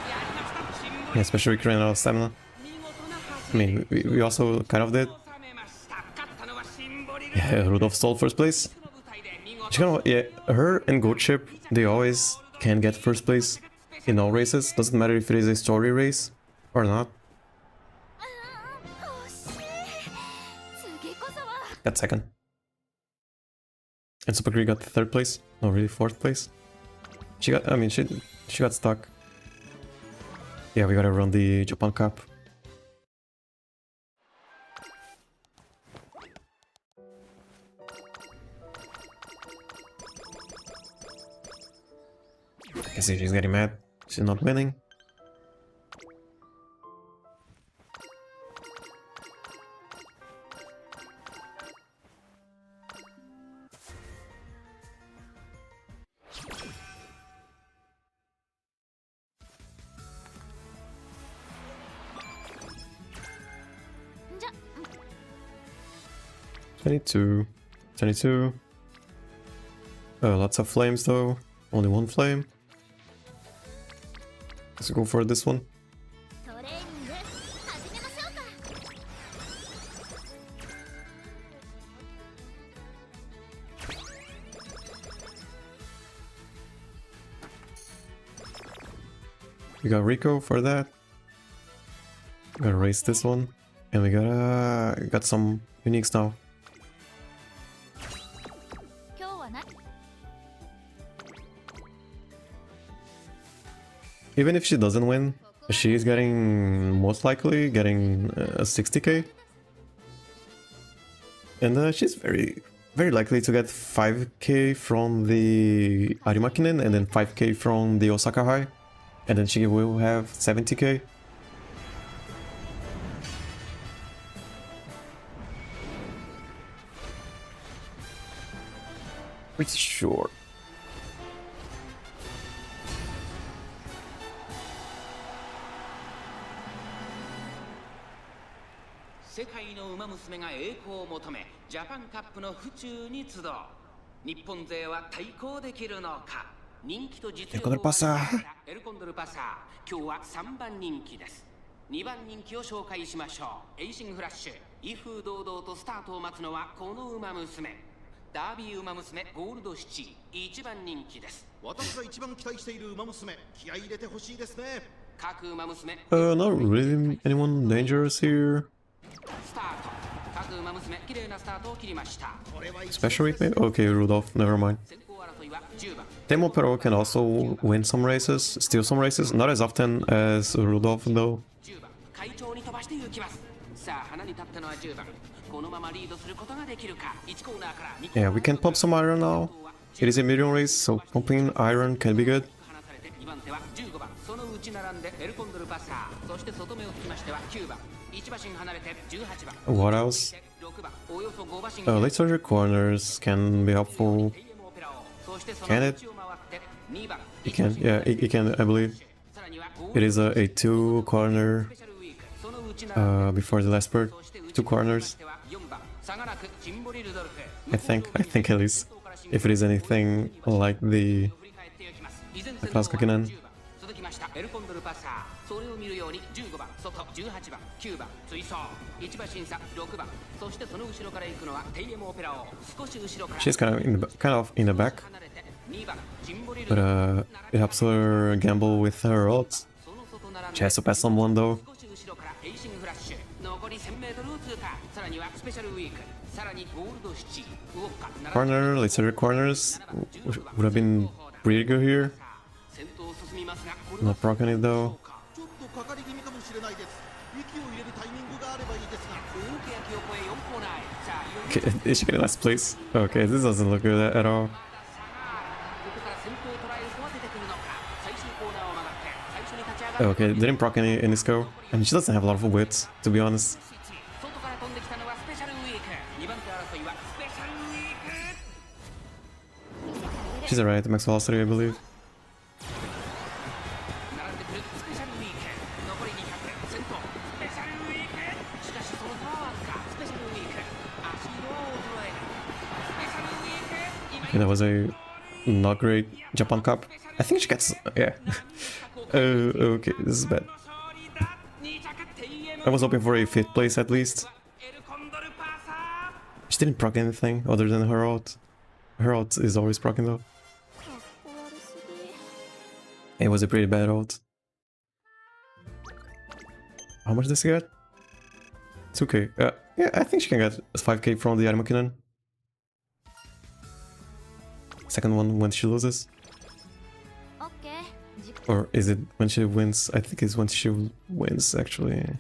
やりましたシンボリ
Yeah, Special Week ran out of stamina.
見事な
I
走り
mean, we also kind of did.
収めました勝ったのはシンボリルドルフ
Yeah, Rudolph stole first place.
この舞台で見事
She kind of, yeah, her and Goat Chip, they always can get first place in all races. Doesn't matter if it is a story race or not.
惜しい次こそは
Got second. And Super Creek got third place. No, really fourth place. She got stuck. Yeah, we gotta run the Japan Cup. I see she's getting mad. She's not winning. 22. 22. Lots of flames though. Only one flame. Let's go for this one.
トレーニング始めましょうか。
We got Rico for that. Gotta raise this one. And we got some uniques now.
今日はな。
Even if she doesn't win, she's getting, most likely, getting 60k. And she's very likely to get 5k from the Arimakinen and then 5k from the Osaka High. And then she will have 70k. Pretty sure.
世界の馬娘が栄光を求めジャパンカップの府中に集う。日本勢は対抗できるのか。人気と実力を発揮したエルコンドルパサー。今日は3番人気です。2番人気を紹介しましょう。エイシングフラッシュ。威風堂々とスタートを待つのはこの馬娘。ダービー馬娘ゴールドシチー1番人気です。
私が一番期待している馬娘、気合い入れてほしいですね。
各馬娘。
Not really anyone dangerous here.
スタート。各馬娘綺麗なスタートを切りました。
Special week maybe? Okay, Rudolph, never mind.
先行争いは10番。
Temo Pero can also win some races, steal some races, not as often as Rudolph though.
10番会長に飛ばして行きます。さあ花に立ったのは10番。このままリードすることができるか。1コーナーから2コーナー。
Yeah, we can pump some iron now. It is a medium race, so pumping iron can be good.
離されて2番手は15番。そのうち並んでエルコンドルパサー。そして外目をつきましては9番。1馬身離れて18番。
What else?
6番。およそ5馬身。
Late surgery corners can be helpful.
そしてそ
Can
の
it?
内を回って2番。
It can, yeah, it can, I believe. It is a 2 corner before the last bird. 2 corners. I think at least. If it is anything like the Classic Kinen.
続きましたエルコンドルパサー。それを見るように15番外18番9番追走1馬審査6番そしてその後ろから行くのはテイエムオペラ王少し後ろから
She's kind of in the back,
離れて2番ジンボリル
but it helps her gamble with her odds.
その外並んで
She has to pass someone though.
少し後ろからエイシングフラッシュ残り 1000m を通過さらにはスペシャルウィークさらにゴールドシチウォッカ
Corner, late surgery corners would have been pretty good here.
先頭を進みますがこれは
Not proccing it though.
ちょっとかかり気味かもしれないです。息を入れるタイミングがあればいいですが。
大けやきを超え4コーナーへさあいよいよ
Okay, is she getting last place? Okay, this doesn't look good at all.
ここから先頭を捉える人は出てくるのか最終コーナーを曲がって最初に立ち上がる
Okay, didn't proc any in this go. And she doesn't have a lot of wits, to be honest.
外から飛んできたのはスペシャルウィーク2番手争いはスペシャルウィーク
She's alright at max velocity, I believe.
並んでくるスペシャルウィーク残り200先頭スペシャルウィークしかしその差はわずかスペシャルウィーク足色は衰えないスペシャルウィーク
Yeah, that was a not great Japan Cup. I think she gets, yeah. Okay, this is bad. I was hoping for a 5th place at least. She didn't proc anything other than her ult. Her ult is always proccing though.
かっこ悪すぎ。
It was a pretty bad ult. How much does she get? 2k. Yeah, I think she can get 5k from the Arimakinen. Second one when she loses.
オッケー。じ
Or is it when she wins? I think it's when she wins, actually.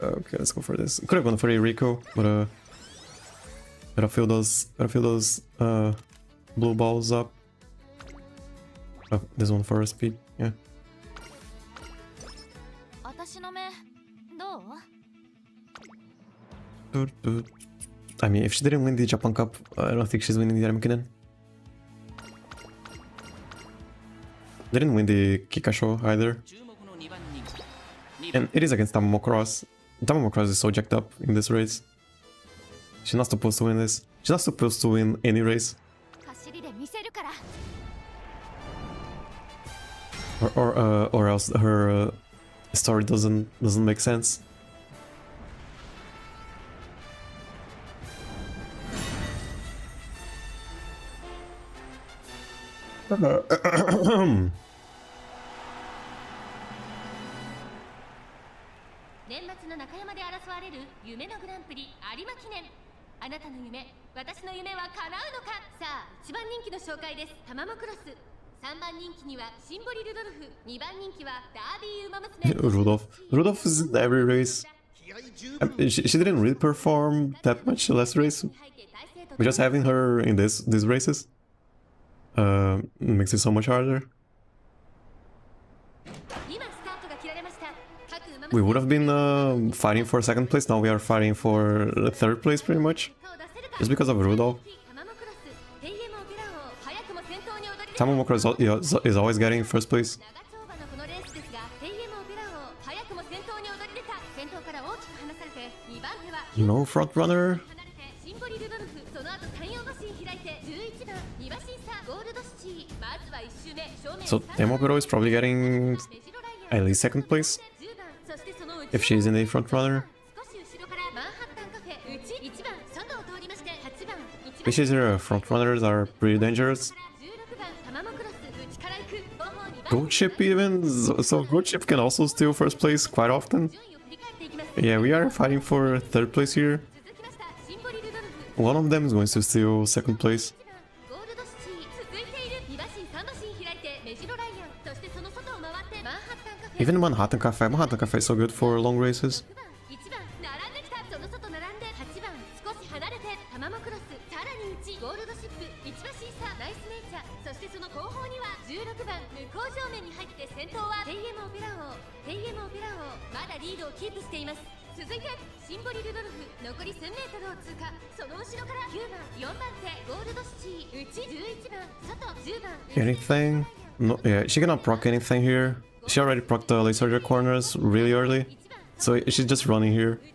Okay, let's go for this. Could have gone for a Rico, but gotta fill those blue balls up. Oh, this one for speed, yeah.
私の目どう？
I mean, if she didn't win the Japan Cup, I don't think she's winning the Arimakinen. Didn't win the Kikasho either.
注目の2番人気
And it is against Tamamo Cross. Tamamo Cross is so jacked up in this race. She's not supposed to win this. She's not supposed to win any race.
走りで見せるから。
Or else her story doesn't make sense. Uh,
年末の中山で争われる夢のグランプリ有馬記念。あなたの夢、私の夢は叶うのか。さあ、1番人気の紹介です。タマモクロス。3番人気にはシンボリルドルフ。2番人気はダービーウマ娘。
Rudolph is in every race.
気合十
I
分
mean, she didn't really perform that much last race. But just having her in these races makes it so much harder.
今スタートが切られました。各馬
We would have been fighting for second place. Now we are fighting for third place pretty much.
結果を出せるか。
Just because of Rudolph.
タマモクロス。テイエモオペラ王。早くも先頭に躍り出た。
Tamamokro is always getting first place.
長丁場のこのレースですが、テイエモオペラ王。早くも先頭に躍り出た。先頭から大きく離されて、2番手は
No front runner.
離れてシンボリルドルフ。その後3、4馬身開いて11番2馬身差ゴールドシチー。まずは1周目正面
So Tamamokro is probably getting
メジロライアン
at least second place
10番そしてその内
if she's in the front runner.
少し後ろからマンハッタンカフェ内1番外を通りまして8番1番
Because front runners are pretty dangerous.
16番タマモクロス内から行く後方2番
Goat Chip even, so Goat Chip can also steal first place quite often.
順位を振り返っていきます
Yeah, we are fighting for third place here.
続きましたシンボリルドルフ
One of them is going to steal second place.
1番ゴールドシチー続いている2馬身3馬身開いてメジロライアンそしてその外を回ってマンハッタンカフェ
Even Manhattan Cafe is so good for long races.
1番並んできたその外並んで8番少し離れてタマモクロスさらに内ゴールドシップ1馬身差ナイスネイチャーそしてその後方には16番向こう正面に入って先頭はテイエモオペラ王テイエモオペラ王まだリードをキープしています続いてシンボリルドルフ残り 1000m を通過その後ろから9番4番手ゴールドシチー内11番外10番
Anything? No, yeah, she cannot proc anything here. She already procced the laser corners really early. So she's just running here.
内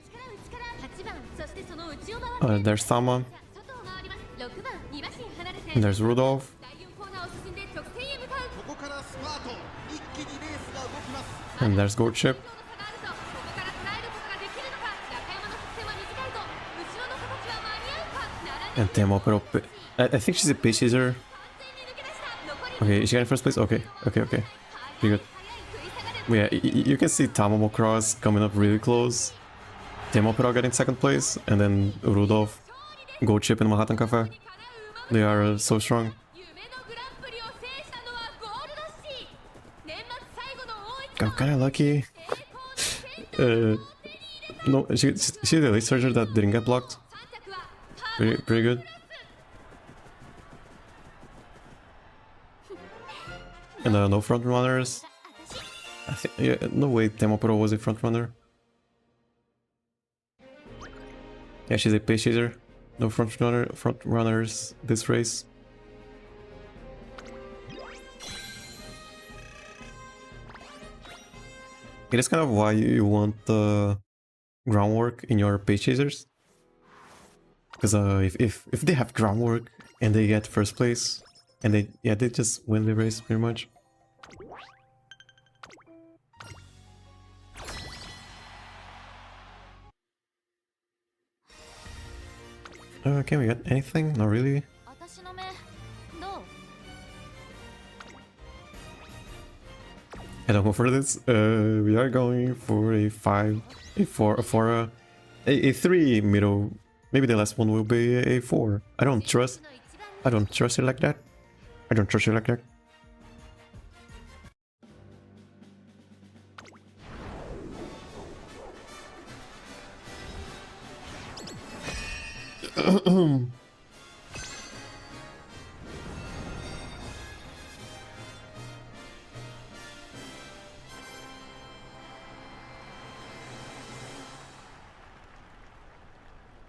から8番そしてその内を回って
There's Tama.
外を回ります6番2馬身離れて
And there's Rudolph.
第4コーナーを進んで直線へ向かう
ここからスパート一気にレースが動きます
And there's Goat Chip.
ここから捉えることができるのか中山の直線は短いぞ後ろの子たちは間に合うか並んで
And Tamamokro. I think she's a pitch chaser.
完全に抜け出した残り
Okay, is she getting first place? Okay. Pretty good.
速い食い下がる
But yeah, you can see Tamamokro is coming up really close. Tamamokro getting second place. And then Rudolph, Goat Chip, and Manhattan Cafe. They are so strong.
夢のグランプリを制したのはゴールドシティ年末最後の大一
Got kinda lucky. No, she's the late surger that didn't get blocked.
3着は
Pretty good. And no front runners. I think, yeah, no way Tamamokro was a front runner. Yeah, she's a pace chaser. No front runners this race. It is kind of why you want the groundwork in your pace chasers. Because if they have groundwork and they get first place, and they just win the race pretty much. Can we get anything? Not really.
私の目どう？
I don't go for this. We are going for a 5, a 4, a 3 middle. Maybe the last one will be a 4. I don't trust it like that. I don't trust it like that.
「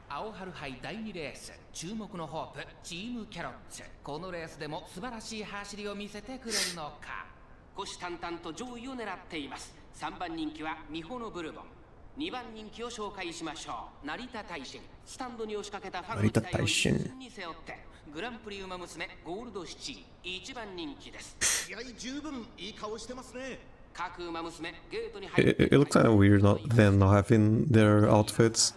青春杯第2レース注目のホープチームキャロッツ」このレースでも素晴らしい走りを見せてくれるのか虎視眈々と上位を狙っています。3番人気はミホのブルボン、2番人気を紹介しましょう。成田大臣、スタンドに押しかけたファンの期待を一身に背負ってグランプリウマ娘ゴールドシチー1番人気です。
気合十分いい顔してますね。
各馬娘ゲートに入って
It looks kind of weird not them not having their outfits.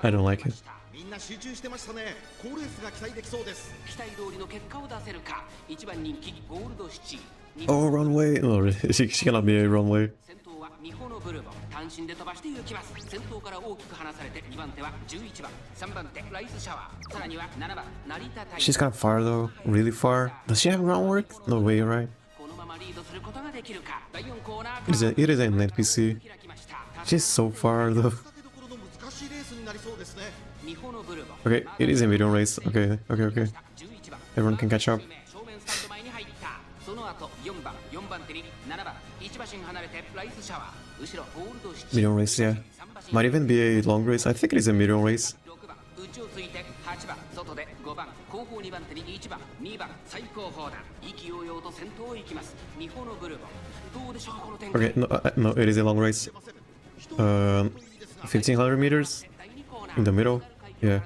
I don't like it.
みんな集中してましたね。好レースが期待できそうです。
期待通りの結果を出せるか。1番人気ゴールドシチー。
Oh, runway! No, she cannot be a runway.
先頭はミホノブルボ。単身で飛ばして行きます。先頭から大きく離されて2番手は11番、3番手ライスシャワー、さらには7番成田大
She's kind of far though, really far. Does she have groundwork? No way, right?
このままリードすることができるか。第4コーナー
It is an NPC. She's so far though.
立てどころの難しいレースになりそうですね。
ミホノブルボ。
Okay, it is a medium race. Okay. Everyone can catch up.
正面スタンド前に入った。その後4番、4番手に7番、1馬身離れてライスシャワー、後ろゴールドシチー
Medium race, yeah. Might even be a long race. I think it is a medium race.
6番、内をついて8番、外で5番、後方2番手に1番、2番、最後方だ。意気揚々と先頭を行きます。ミホノブルボ。どうでしょうこの展開。
Okay, no, it is a long race. 1500 meters in the middle. Yeah.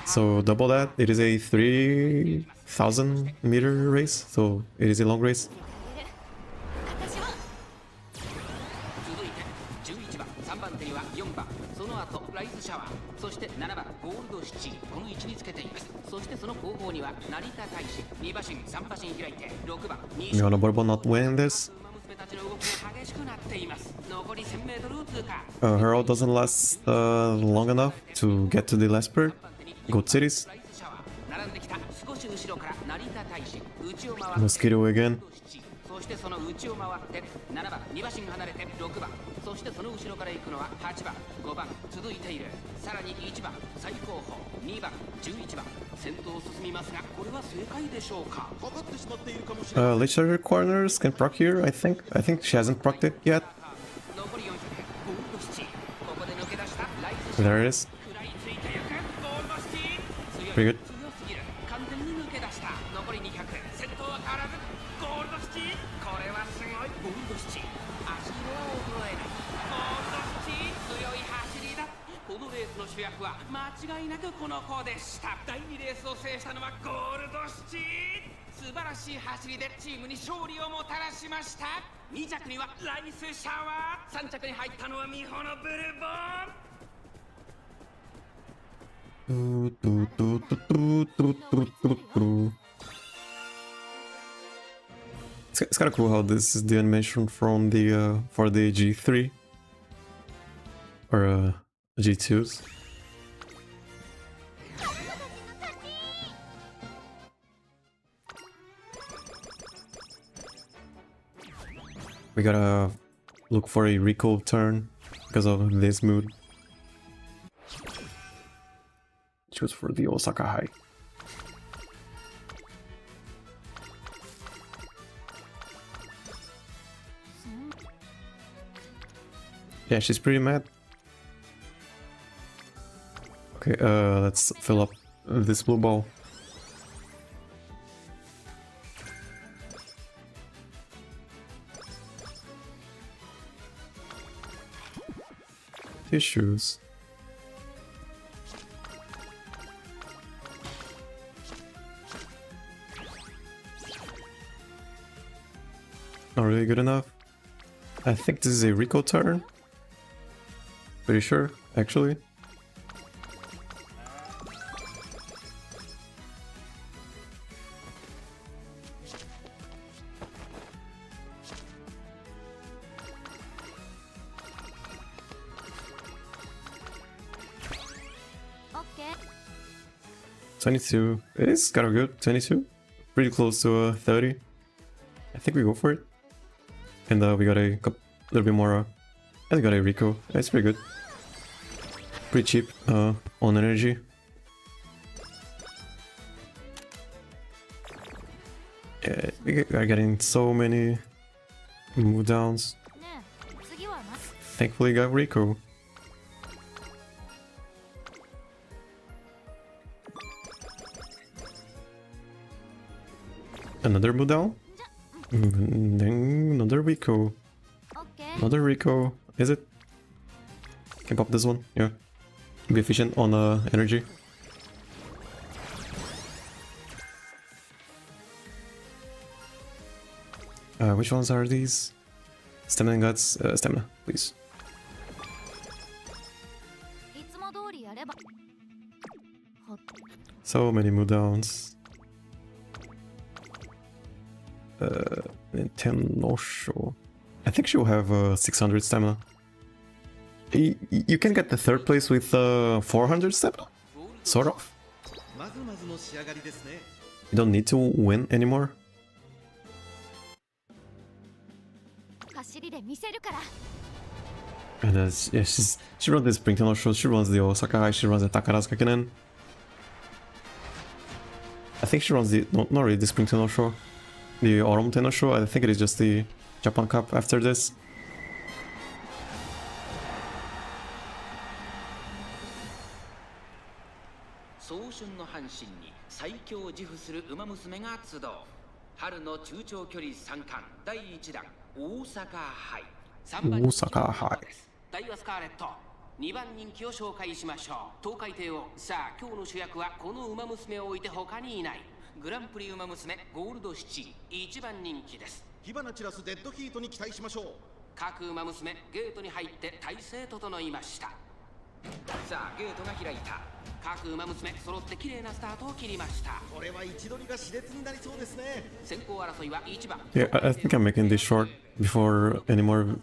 So double that. It is a 3000 meter race. So it is a long race.
続いて11番、3番手には4番、その後ライスシャワー、そして7番ゴールドシチー、この位置につけています。そしてその後方には成田大使、2馬身3馬身開いて6番、
Mihano Borbo not winning this.
馬娘たちの動きが激しくなっています。残り 1000m を通過。
Her ult doesn't last long enough to get to the last bird. Goat cities.
ライスシャワー、並んできた。少し後ろから成田大使、内を回って
Mosquito again.
そしてその内を回って7番、2馬身離れて6番、そしてその後ろから行くのは8番、5番続いている。さらに1番、最後方2番、11番、先頭を進みますが、これは正解でしょうか。
かかってしまっているかもしれない。
Liciu corners can proc here, I think. I think she hasn't procced it yet.
残り400、ゴールドシチー、ここで抜け出したライス。
There it is.
食らいついていくゴールドシチー。
Pretty good.
強すぎる。完全に抜け出した。残り200、先頭は変わらずゴールドシチー。これはすごい。ゴールドシチー、足色は衰えない。ゴールドシチー、強い走りだ。このレースの主役は間違いなくこの子でした。第2レースを制したのはゴールドシチー。素晴らしい走りでチームに勝利をもたらしました。2着にはライスシャワー、3着に入ったのはミホノブルボー。
It's kind of cool how this is the animation from the for the G3 or G2s. We gotta look for a recall turn because of this mood. Choose for the Osaka High. Yeah, she's pretty mad. Okay, let's fill up this blue ball. Tissues. Not really good enough. I think this is a Rico turn. Pretty sure, actually.
Okay.
22. It is kind of good. 22. Pretty close to 30. I think we go for it. And we got a little bit more. And we got a Rico. It's pretty good. Pretty cheap on energy. Yeah, we are getting so many move downs.
ねえ、次はな。
Thankfully got Rico. Another move down. Then another Rico.
オッケー。
Another Rico. Is it? Can pop this one. Yeah. Be efficient on energy. Which ones are these? Stamina and guts. Stamina, please.
いつも通りやればほっ
So many mood downs. Nintendo show. I think she'll have 600 stamina. You can get the third place with 400 stamina? Sort of.
まずまずの仕上がりですね。
You don't need to win anymore.
走りで見せるから
And yeah, she runs the Spring Tenno show, she runs the Osaka High, she runs the Takara's Kakinen. I think she runs the, not really the Spring Tenno show, the Autumn Tenno show. I think it is just the Japan Cup after this.
早春の阪神に最強を自負する馬娘が集う春の中長距離三冠第1弾大阪杯3番人気のスタートです。ダイワスカーレット2番人気を紹介しましょう。東海帝王さあ今日の主役はこの馬娘を置いて他にいないグランプリ馬娘ゴールドシチ1番人気です。
火花散らすデッドヒートに期待しましょう。
各馬娘ゲートに入って体勢整いました。さあゲートが開いた。各馬娘揃って綺麗なスタートを切りました。
これは位置取りが熾烈になりそうですね。
先行争いは1番。
Yeah, I think I'm making this short before any more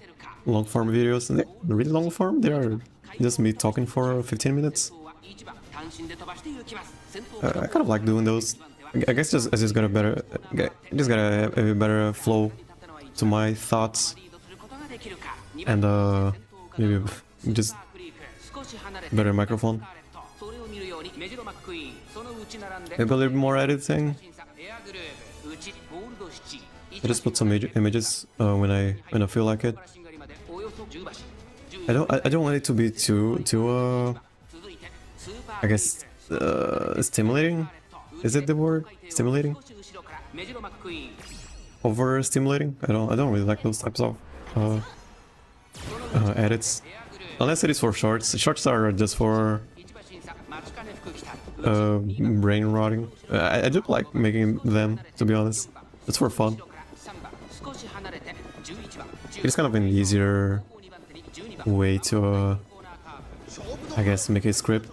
long form videos. And they're really long form? They are just me talking for 15 minutes. I kind of like doing those. I guess I just got a better, just got a better flow to my thoughts, and maybe just better microphone. Maybe a little bit more editing. I just put some images when I feel like it. I don't want it to be too I guess stimulating. Is it the word? Stimulating? Over stimulating? I don't really like those types of edits. Unless it is for shorts. Shorts are just for brain rotting. I do like making them, to be honest. It's for fun. It's kind of an easier way to I guess make a script.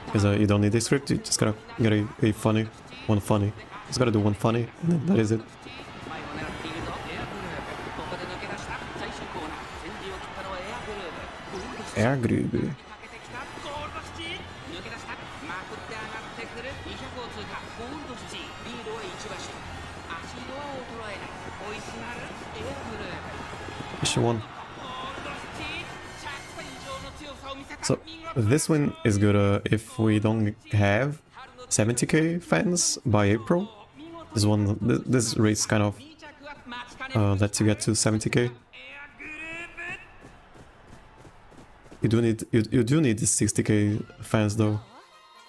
Because you don't need a script, you just gotta get a funny, one funny. Just gotta do one funny, and then that is it. Air groove. Issue 1. So this win is good if we don't have 70k fans by April. This race kind of lets you get to 70k. You do need the 60k fans though.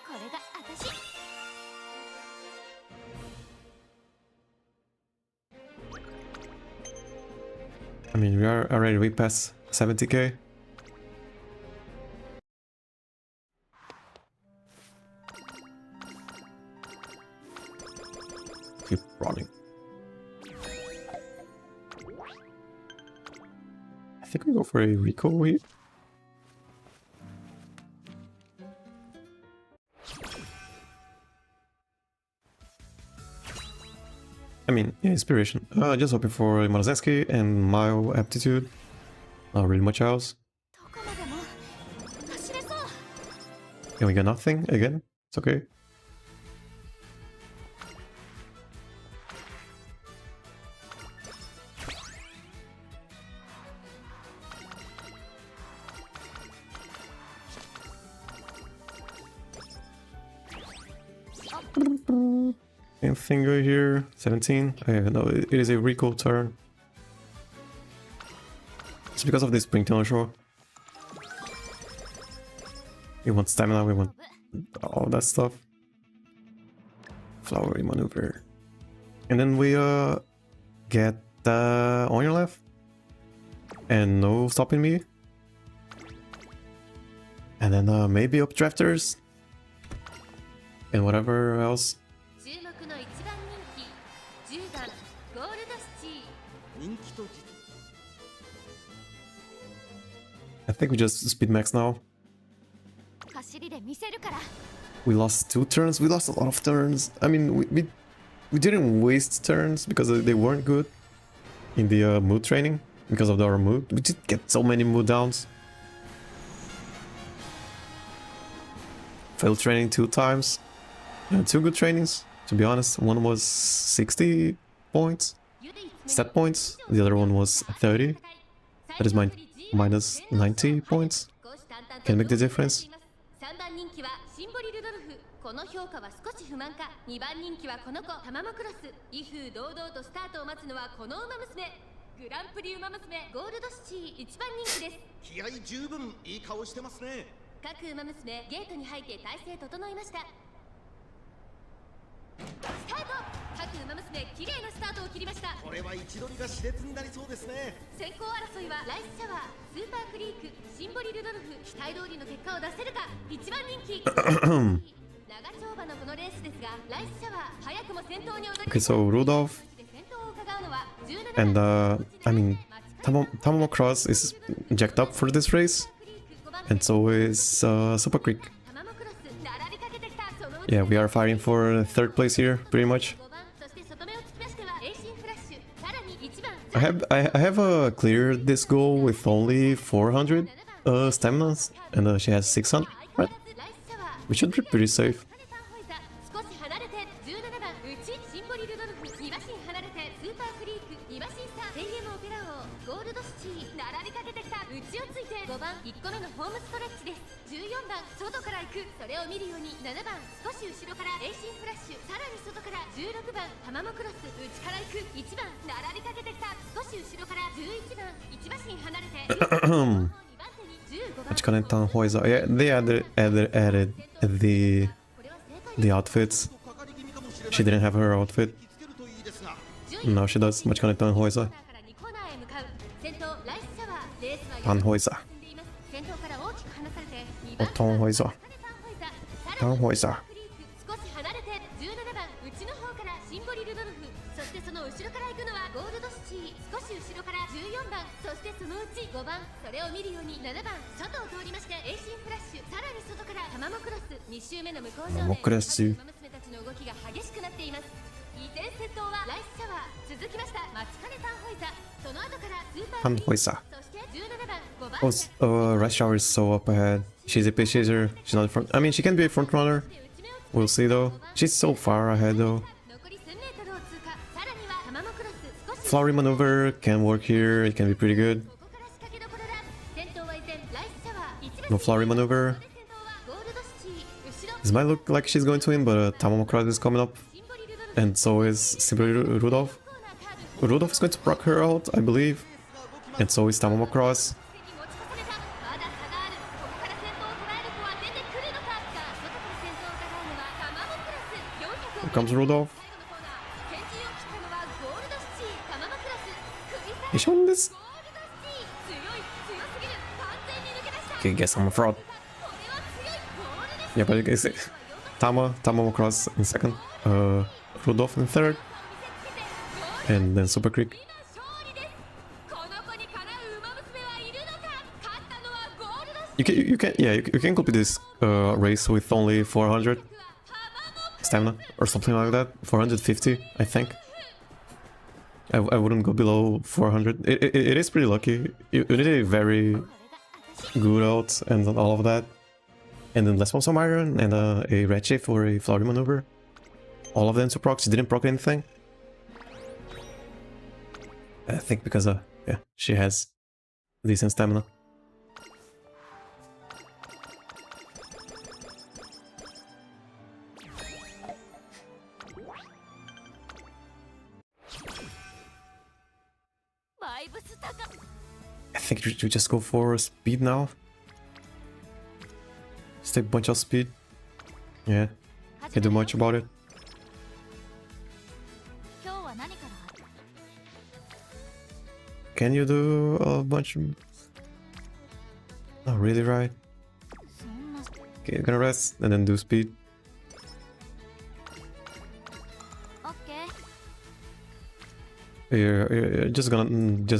これが私
I mean, we are already way past 70k. Keep running. I think we go for a Rico here. I mean, yeah, inspiration. Just hoping for Morozeski and Mile aptitude. Not really much else.
どこまでも走れそう
And we got nothing again. It's okay. Anything good here? 17? No, it is a Rico turn. It's because of this Spring Tenno show. We want stamina, we want all that stuff. Flowery maneuver. And then we get on your left. And no stopping me. And then maybe updrafters. And whatever else.
注目の一番人気10番ゴールドシティ
人気と実
I think we just speed max now.
走りで見せるから。
We lost 2 turns. We lost a lot of turns. I mean, we didn't waste turns because they weren't good in the mood training because of our mood. We did get so many mood downs. Failed training 2 times. 2 good trainings, to be honest. One was 60 points, stat points. The other one was 30. That is minus 90 points. Can make the difference.
3番人気はシンボリルドルフ。この評価は少し不満か。2番人気はこの子タマモクロス。威風堂々とスタートを待つのはこのウマ娘。グランプリウマ娘ゴールドシティ1番人気です。
気合十分いい顔してますね。
各ウマ娘ゲートに入って体勢整いました。スタート。各ウマ娘綺麗なスタートを切りました。
これは位置取りが熾烈になりそうですね。
先行争いはライスシャワー、スーパークリーク、シンボリルドルフ。期待通りの結果を出せるか。1番人気長丁場のこのレースですが、ライスシャワー早くも先頭に躍り
Okay, so Rudolph
先頭を伺うのは17
and
番
I mean, Tamamo Cross is jacked up for this race, and so is Super Creek.
タマモクロス並びかけてきた。そのうち
Yeah, we are fighting for 3rd place here, pretty much.
5番、そして外目をつきましてはエイシンフラッシュ、さらに1番
I have cleared this goal with only 400 stamina, and she has 600. Right?
ライスシャワー
We should be pretty safe.
少し離れて17番内シンボリルドルフ。2馬身離れてスーパークリーク。2馬身差テイエムオペラ王ゴールドシティ並びかけてきた。内をついて5番1個目のホームストレッチです。14番外から行く。それを見るように7番少し後ろからエイシンフラッシュ。さらに外から16番タマモクロス。内から行く。1番並びかけてきた。少し後ろから11番1馬身離れて2番手に15番
Machikane Tanhoiza. Yeah, they added the outfits. She didn't have her outfit.
つけるといいですが
Now she does. Machikane Tanhoiza.
から2コーナーへ向かう。先頭ライスシャワー。レースは
Tanhoiza.
進んでいます。先頭から大きく離されて2
Oh,
番
Tanhoiza.
タンホイザ
Tanhoiza.
少し離れて17番内の方からシンボリルドルフ。そしてその後ろから行くのはゴールドシティ。少し後ろから14番そしてそのうち5番それを見るように7番外を通りましてエイシンフラッシュ。さらに外からタマモクロス。2周目の向こう上面
タマモクロス
各馬娘たちの動きが激しくなっています。依然先頭はライスシャワー。続きましたマチカネタンホイザ。その後からスーパークリーク。
Tanhoiza.
そして17番5番
Oh, Rush Hour is so up ahead. She's a pace chaser. She's not in front. I mean, she can be a front runner. We'll see though. She's so far ahead though.
残り 1000m を通過。さらにはタマモクロス少し
Flowery maneuver can work here. It can be pretty good.
ここから仕掛けどころだ。先頭は依然ライスシャワー1番
No flowery maneuver.
先頭はゴールドシティ。後ろ
This might look like she's going to win, but Tamamo Cross is coming up,
シンボリルドルフ
and so is simply Rudolph.
コーナーカーブ
Rudolph is going to proc her out, I believe, and so is Tamamo Cross.
に持ち越された。まだ差がある。ここから先頭を捉える子は出てくるのか。が外から先頭を伺うのはタマモクロス。400
Here comes Rudolph.
最後のコーナー先陣を切ったのはゴールドシティ。タマモクロス首差
He's showing this.
ゴールドシティ強い強すぎる。完全に抜け出した。
Okay, guess I'm a fraud.
これは強いゴールドシティ
Yeah, but it's Tamamo Cross in second, Rudolph in third, and then Super Creek.
今勝利です。この子にかなうウマ娘はいるのか。勝ったのはゴールドシ
You can, yeah, you can complete this race with only 400
ティはタマモクロス
stamina or something like that. 450, I think. I wouldn't go below 400. It is pretty lucky. You need a very good out and all of that. And then less some iron and a redshift or a flowery maneuver. All of them to proc. She didn't proc anything. I think because yeah, she has decent stamina. I think you just go for speed now. Just take a bunch of speed. Yeah, can't do much about it.
今日は何から
can you do a bunch of... Not really, right? Okay, I'm gonna rest and then do speed.
Okay.
You're just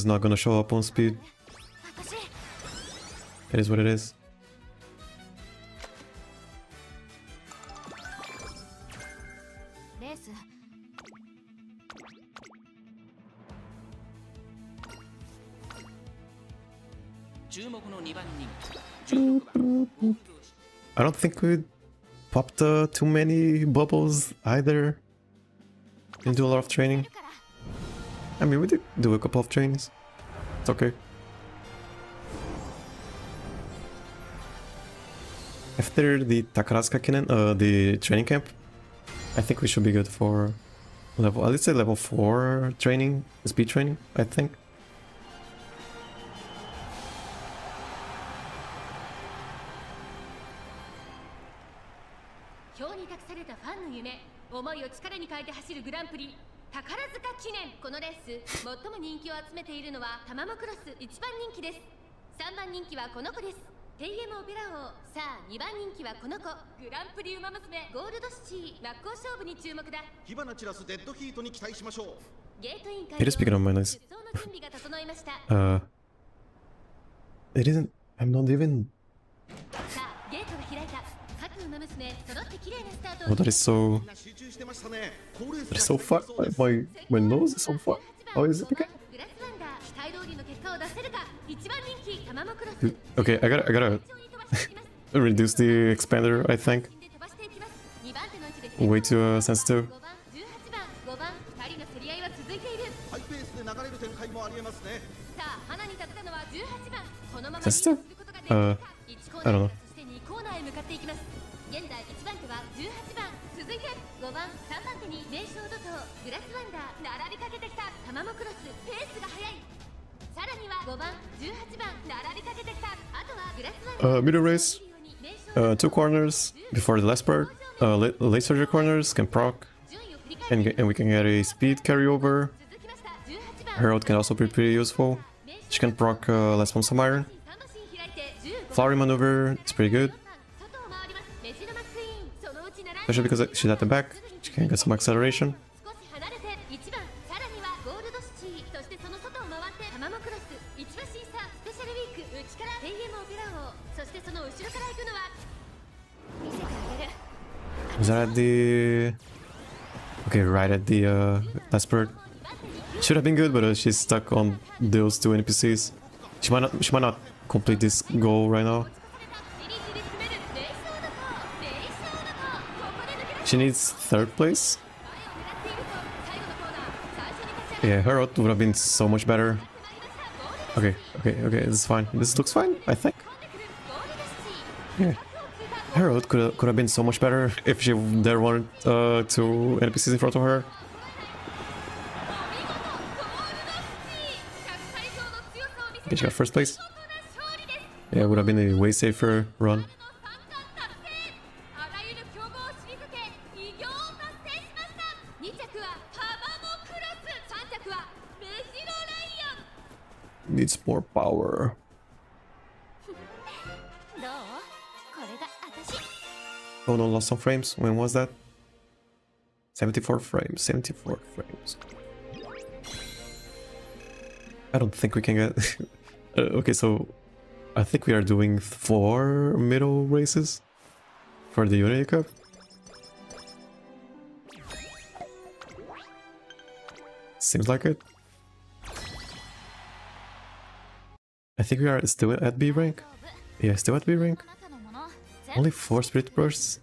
not gonna show up on speed. It is what it is.
Race.
注目の2番人気16番ゴールドシ
I don't think we popped too many bubbles either. Didn't do a lot of training. I mean, we did do a couple of trainings. It's okay. After the Takarazuka Kinen, the training camp, I think we should be good for level, at least say level 4 training, speed training, I think.
表に託されたファンの夢思いを力に変えて走るグランプリ宝塚記念このレース最も人気を集めているのはタマモクロス1番人気です3番人気はこの子ですテイエムオペラ王さあ2番人気はこの子グランプリウマ娘ゴールドシチー真っ向勝負に注目だ
火花散らすデッドヒートに期待しましょう。
ゲートイン会
It is speaking of my nice.
出走の準備が整いました
It isn't. I'm not even.
さあゲートが開いた各ウマ娘揃って綺麗なスタートを
Oh, that is so.
みんな集中してましたね。高レース
That
が
is so
期
far.
待できそうです
My nose is so far. How is it again?
グラスワンダー期待通りの結果を出せるか1番人気タマモクロス
Dude, okay, I gotta reduce the expander. I think
2番手の位置で
way too sensitive.
5番18番5番2人の競り合いは続いている
ハイペースで流れる展開もありえますね。
さあ花に立てたのは18番このままリード
Sensitive?
することができるか1コー
I
ナ
don't
ー
know.
そして2コーナーへ向かっていきます現在1番手は18番続いて5番3番手に名将怒涛グラスワンダー並びかけてきたタマモクロスペースが速いさらには5番18番並びかけてきたあとはグラスワンダー
Middle race. 2 corners before the last part. Late surgery corners can proc,
順位を振り返って
and we can get a speed carryover.
続きました18番
Herald can also be pretty useful. She can proc last one some iron.
3馬身開いて15
Flowery maneuver is pretty good,
外を回りますメジロマクイーンそのうち並んで
especially because she's at the back. She can get some acceleration.
少し離れて1番さらにはゴールドシチーそしてその外を回ってタマモクロス1馬審査スペシャルウィーク内からテイエムオペラ王そしてその後ろから行くのは見せてあげる
Was that at the... Okay, right at the last bird. Should have been good, but she's stuck on those 2 NPCs. She might not complete this goal right now.
リリージで詰めるレイショードコーレイショードコーここで抜け出す
She needs 3rd place.
前を狙っていると最後のコーナー最初に立ち上が
Yeah, her out would have been so much better.
ってまいりましたゴールド
Okay, this is fine. This looks fine, I think.
飛んでくるゴールドシチー
Yeah. Her out could have been so much better if there weren't 2 NPCs in front of her.
見事ゴールドシチー100回以上の強さを見せ
Okay, she got 1st place.
見事な勝利です
Yeah, it would have been a way safer run.
の三冠達成あらゆる強豪を退け偉業を達成しました2着はタマモクロス3着はメジロライオン
Needs more power.
どうこれが私
Oh no, lost some frames. When was that? 74 frames. 74 frames. I don't think we can get... okay, so... I think we are doing 4 middle races for the Unity Cup. Seems like it. I think we are still at B rank. Yeah, still at B rank.
中のもの
Only 4 spirit bursts.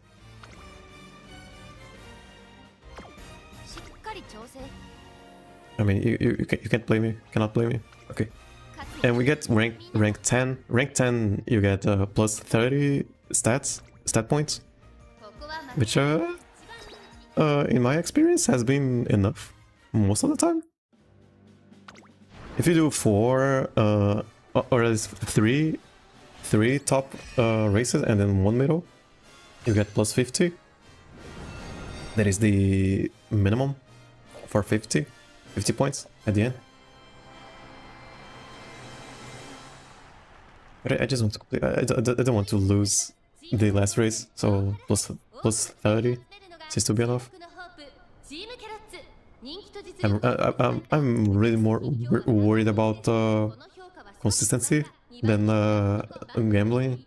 しっかり調整
I mean, you can't blame me. Cannot blame me. Okay. And we get rank 10. Rank 10, you get plus 30 stat points,
ここは
which in my experience has been enough most of the time. If you do 4 or at least 3 top races and then 1 middle, you get plus 50. That is the minimum for 50 points at the end. But I just want to complete. I don't want to lose the last race, so plus 30 seems to be enough. I'm really more worried about consistency than gambling.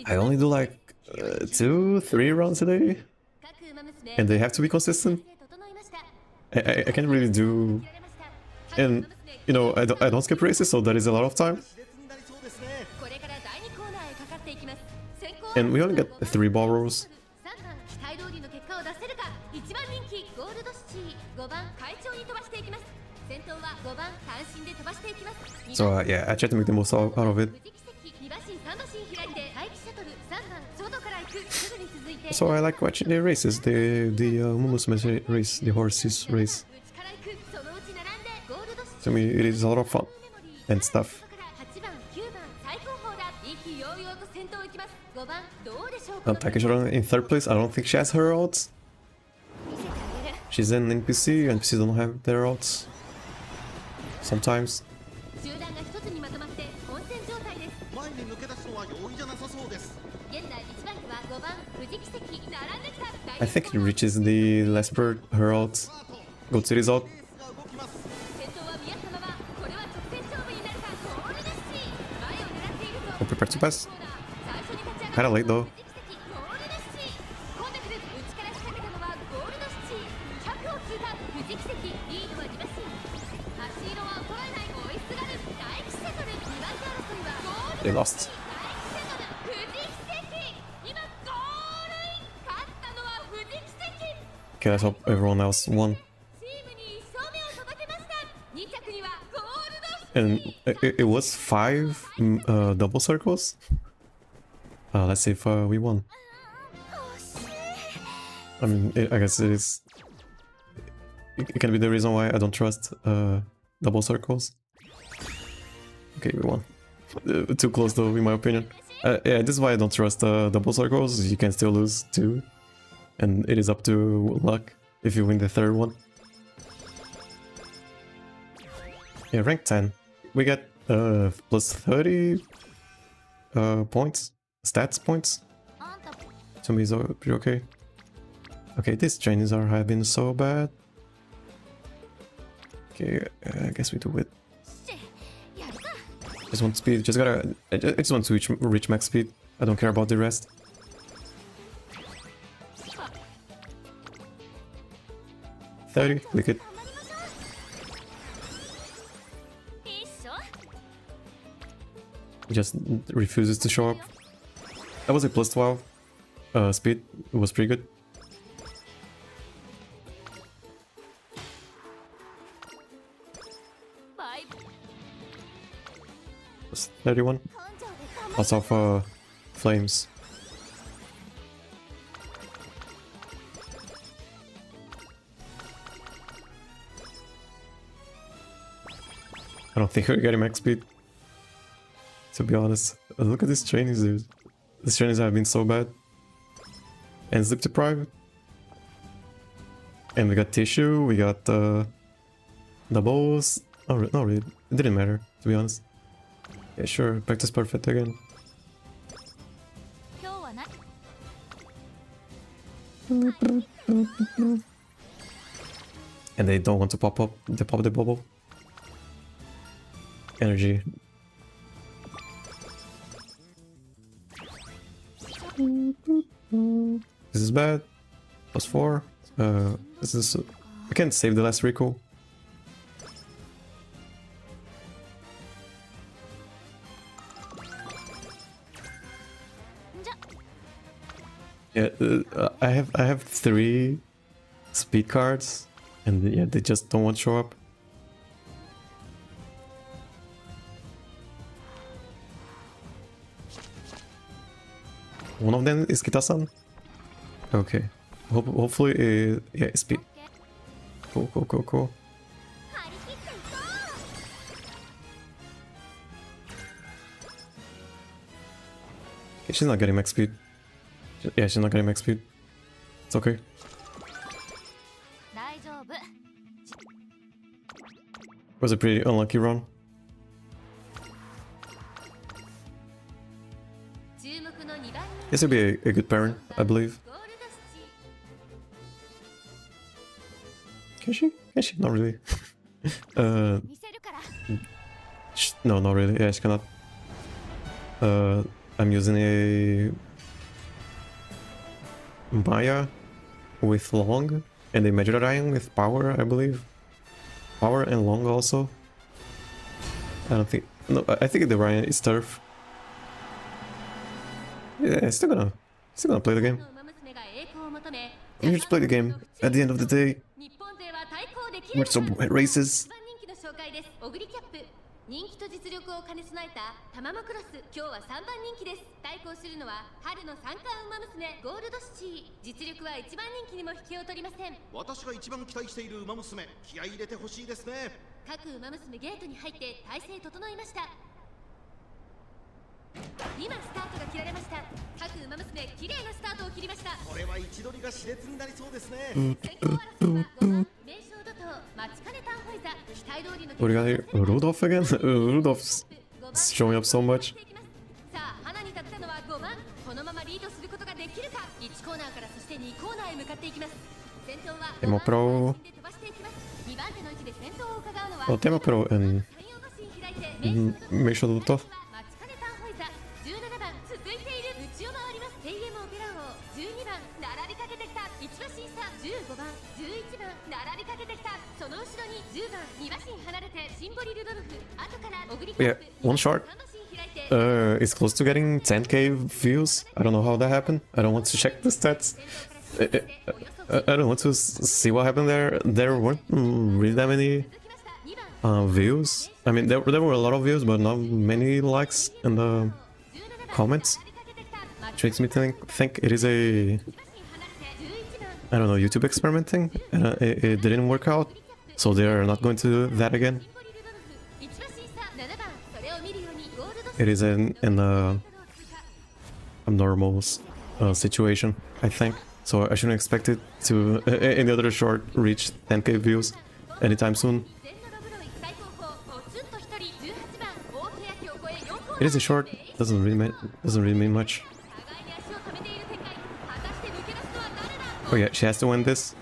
I only do like 2-3 rounds a day, and they have to be consistent. I can't really do, and you know I don't skip races, so that is a lot of time. And we only get 3 ball rolls. So yeah, I try to make the most out of it. So I like watching the races, the Umamusume race, the horses race. To me, it is a lot of fun and stuff. Takeshiro in 3rd place. I don't think she has her odds. She's an NPC. NPCs don't have their odds. Sometimes. I think it reaches the last bird, her odds. Go to result. I'm prepared to pass. Kinda late though. They lost. Okay, let's hope everyone else won. And it was 5 double circles. Let's see if we won. I mean, I guess it is. It can be the reason why I don't trust double circles. Okay, we won. Too close though, in my opinion. Yeah, this is why I don't trust double circles. You can still lose 2. And it is up to luck if you win the 3rd one. Yeah, rank 10. We get plus 30 points. Stats points. To me is pretty okay. Okay, these trainings have been so bad. Okay, I guess we do it. Just want speed, I just want to reach max speed. I don't care about the rest. $30, click it. It just refuses to show up. That was a plus 12 speed. It was pretty good. Plus 31. Lots of flames. I don't think we're getting max speed, to be honest. Look at these trainings, dude. These trainings have been so bad. And sleep deprived. And we got tissue, we got doubles. Oh, no, really, it didn't matter, to be honest. Yeah, sure, practice perfect again. And they don't want to pop the bubble. Energy. This is bad. Plus 4. This is. I can't save the last recall. Yeah, I have 3 speed cards, and yeah, they just don't want to show up. One of them is Kita-san. Okay. Hopefully, yeah, speed. Cool. Okay, she's not getting max speed. Yeah, she's not getting max speed. It's okay. Was a pretty unlucky run.
注目の2番
This would be a good parent, I believe.
ゴールドシチ
Can she? Can she? Not really.
見せるから
No, not really. Yeah, she cannot. I'm using a Maya with long and a Magic Iron with power, I believe. Power and long also. I don't think. No, I think the Ryan is turf. Yeah, still gonna play the game.
の馬娘が栄光を求め
I'm here to play the game. At the end of the day,
日本勢は対抗でき
we're
る
some races.
一番人気の紹介です。オグリキャップ。人気と実力を兼ね備えたタマモクロス。今日は3番人気です。対抗するのは春の三冠馬娘ゴールドシチー。実力は一番人気にも引けを取りません。
私が一番期待している馬娘、気合い入れてほしいですね。
各馬娘ゲートに入って体勢整いました。今スタートが切られました。各馬娘綺麗なスタートを切りました。
これは位置取りが熾烈になりそうですね。
先行争いは5番名将怒涛待ちかねたンホイザ期待通りの
What do we got here? Rudolph again? Rudolph's showing up so much.
さあ花に立ったのは5番。このままリードすることができるか。1コーナーからそして2コーナーへ向かっていきます。先頭は5
Temo
番
Pro.
で飛ばしていきます。2番手の位置で先頭を伺うのは
Oh, Tema Pro and
山陽馬身開いて
Meisho Duto.
待ちかねたンホイザ17番続いている内を回ります。テイエモオペラ王12番並びかけてきた1馬身差15番11番並びかけてきた。その後ろに10番2馬身離れてシンボリルドルフ後からオグリキャップ
Yeah, one short.
3馬身開いて
It's close to getting 10k views. I don't know how that happened. I don't want to check the stats. I don't want to see what happened there. There weren't really that many views. I mean, there were a lot of views, but not many likes in the comments. Which makes me think it is a, I don't know, YouTube experimenting. And it didn't work out, so they are not going to do that again. It is an abnormal situation, I think. So I shouldn't expect it to any other short reach 10k views anytime soon. It is a short, doesn't really mean much. Oh yeah, she has to win this.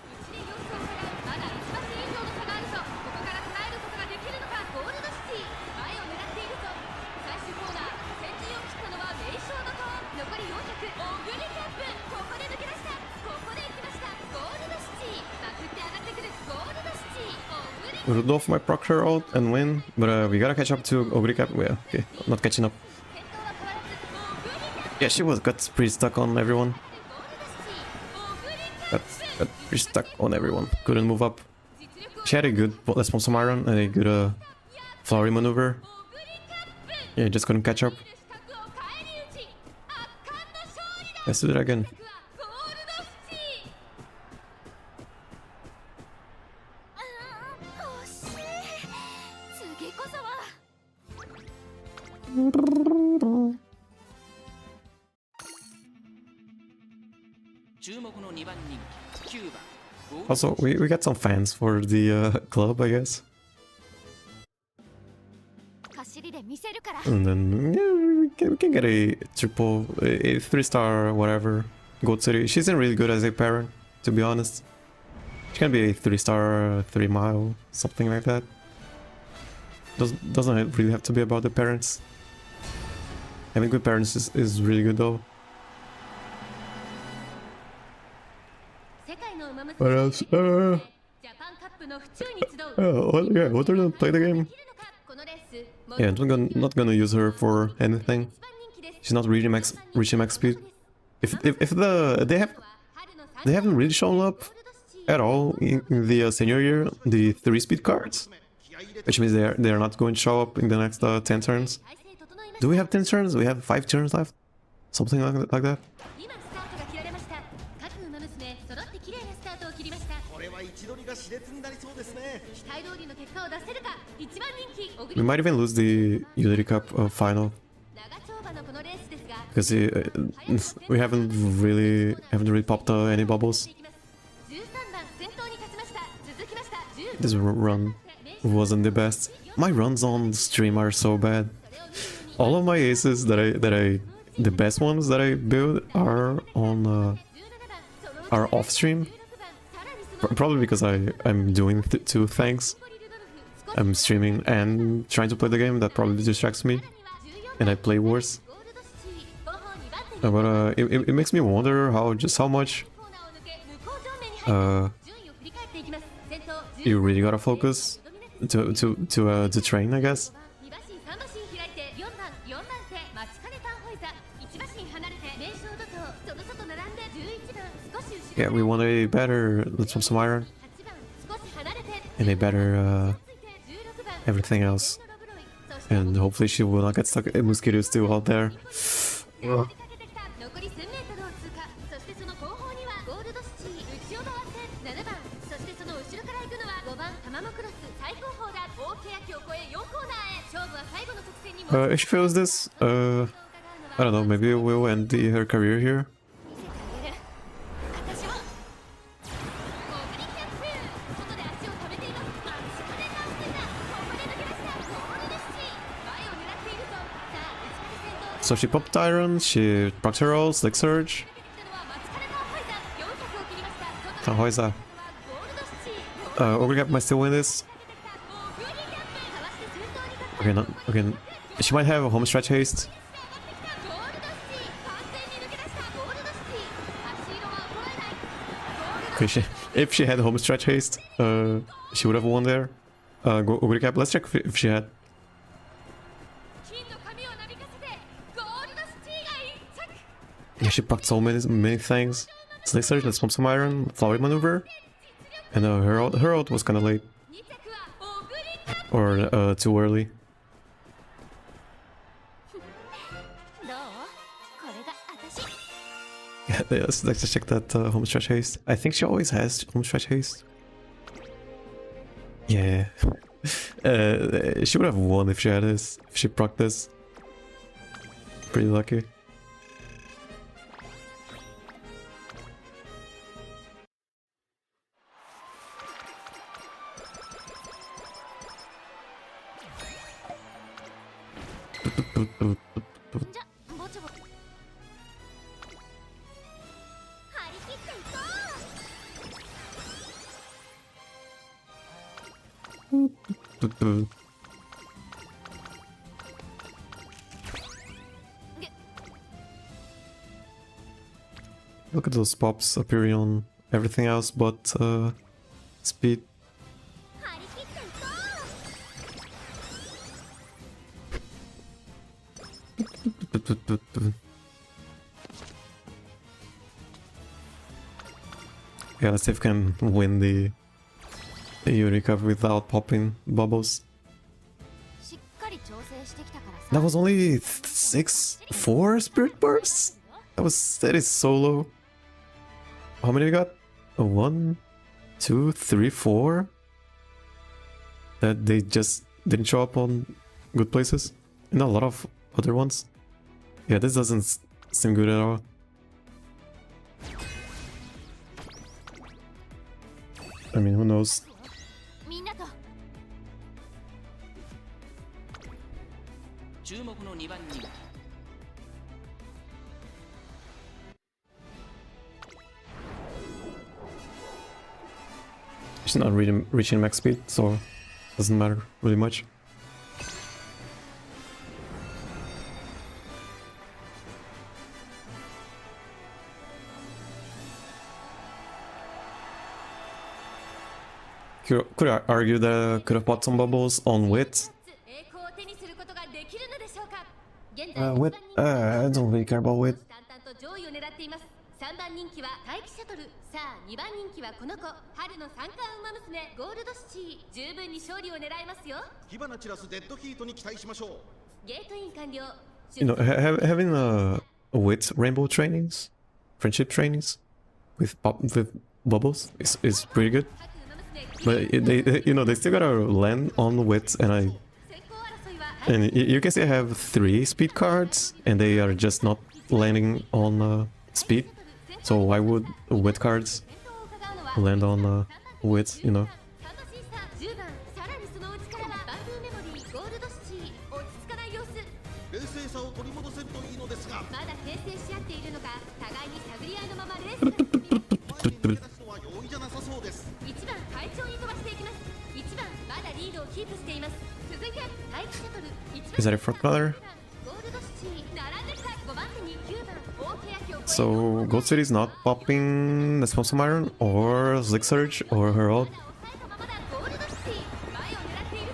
Rudolph might proc her ult and win, but we gotta catch up to Ogricap. Yeah, okay, not catching up. Yeah, she got pretty stuck on everyone. Got pretty stuck on everyone. Couldn't move up. She had a good response iron and a good flowery maneuver. Yeah, just couldn't catch up. Let's do that again. Also, we got some fans for the club, I guess. And then yeah, we can get a triple, a 3-star, whatever. Gold City. She isn't really good as a parent, to be honest. She can be a 3-star, 3 mile, something like that. Doesn't really have to be about the parents. Having good parents is really good though. What else? Yeah, what are they play the game? Yeah, not gonna use her for anything. She's not reaching max speed. If they haven't really shown up at all in the senior year, the 3-speed cards, which means they are not going to show up in the next 10 turns. Do we have 10 turns? We have 5 turns left, something like that. We might even lose the Unity Cup final because we haven't really popped any bubbles. This run wasn't the best. My runs on stream are so bad. All of my aces the best ones that I build are on are off stream. Probably because I'm doing two things. I'm streaming and trying to play the game. That probably distracts me, and I play worse. But it makes me wonder how much you really gotta focus to train, I guess. Yeah, we want a better Let's Pump Some Iron and a better everything else, and hopefully she will not get stuck in mosquitoes too out there. Ugh. If she fails this, I don't know, maybe we'll end her career here. So she popped Iron, she procs her rolls, Slick Surge. Tanhoiza. Ogre Cap might still win this. Okay, not okay. She might have a home stretch haste. Okay, if she had home stretch haste, she would have won there. Ogre Cap, let's check if she had. Yeah, she procced so many things. Slick Surge, let's pump some iron, flowery maneuver. And her ult was kinda late. Or too early. Yeah, let's just check that home stretch haste. I think she always has home stretch haste. Yeah. She would have won if she had this, if she procced this. Pretty lucky. Look at those pops appearing on everything else but speed. Yeah, let's see if we can win the Eureka without popping bubbles. That was only 4 Spirit Bursts? That is so low. How many we got? 1, 2, 3, 4? That they just didn't show up on good places? And a lot of other ones. Yeah, this doesn't seem good at all. I mean, who knows? She's not really reaching max speed, so it doesn't matter really much. Could I argue that I could have bought some bubbles on wit? Wit? I don't really care about wit.
3番人気は待機シャトル。さあ2番人気はこの子、春の三冠ウマ娘ゴールドシチー。十分に勝利を狙えますよ。
火花散らすデッドヒートに期待しましょう。
ゲートイン完了。
You know, having wit rainbow trainings, friendship trainings with bubbles is pretty good. But they you know, they still gotta land on wit, and you can see I have 3 speed cards and they are just not landing on speed. So why would wit cards land on wits, you know.
10番さらにその内からはバンブーメモリーゴールドシチー落ち着かない様子。
冷静さを取り戻せるといいのですが
まだ牽制し合っているのか互いに探り合いのままレースが進み
前に抜け出すのは容易じゃなさそうです
1番快調に飛ばしていきます。1番まだリードをキープしています。続いて待機シャトル1番
Is that a front runner?
ゴールドシチー並んできた5番手に9番大欅を越え
So Gold City is not popping the Sponsum Iron or Slick Surge or Herald.
抑えたままだゴールドシティ前を狙っているぞ。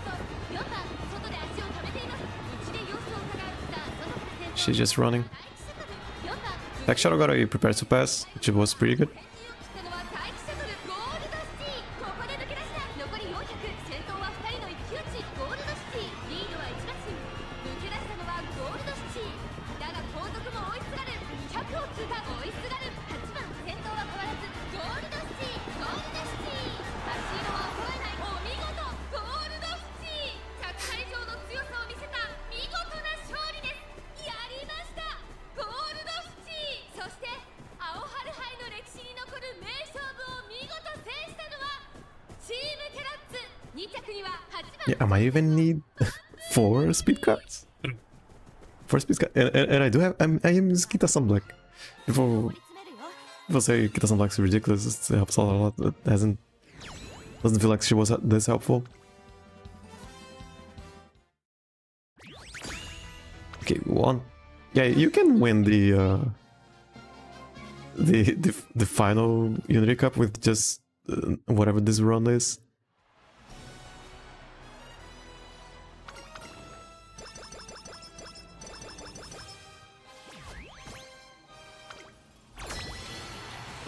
4番外で足を止めています。内で様子を伺う。さあ外から先頭
She's just running.
待機シャトル4番
Tech Shadow got a prepared to pass, which was pretty good.
先陣を切ったのは待機シャトルゴールドシティここで抜け出した。残り400先頭は2人の一騎打ちゴールドシティリードは1打進抜け出したのはゴールドシティだが後続も追いすがる100を通過追いすがる8番先頭は変わらずゴールドシティゴールドシティ足色は衰えないお見事ゴールドシティ100回以上の強さを見せた見事な勝利です。やりましたゴールドシティそして青春杯の歴史に残る名勝負を見事制したのはチームテラッツ2着には8番
Yeah, I might even need 4 speed cards. 4 speed cards. And I do have. I am using Kita-san Black. People say Kita-san Black is ridiculous. It helps out a lot. It doesn't feel like she was this helpful. Okay, one. Yeah, you can win the final Unity Cup with just whatever this run is.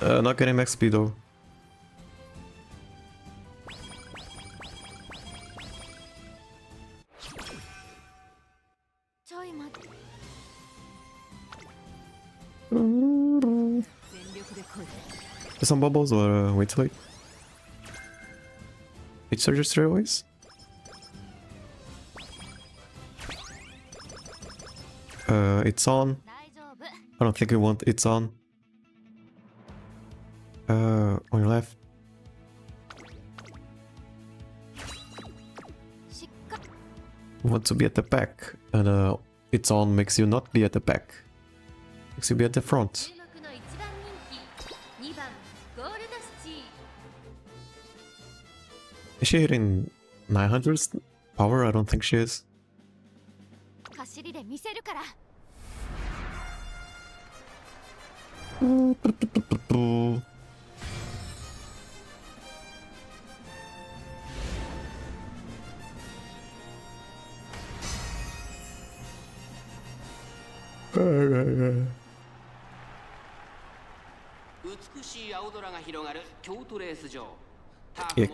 Not getting max speed though.
ちょい待って
Some bubbles or wait till late? It surges straight away? It's on.
大丈夫
I don't think we want it's on. On your left.
しっか
You want to be at the back. And it's on makes you not be at the back. Makes you be at the front.
注目の1番人気2番ゴールドシティ
Is she hitting 900's power? I don't think she is.
走りで見せるから
美しい青空が広がる京都レース場
Yeah,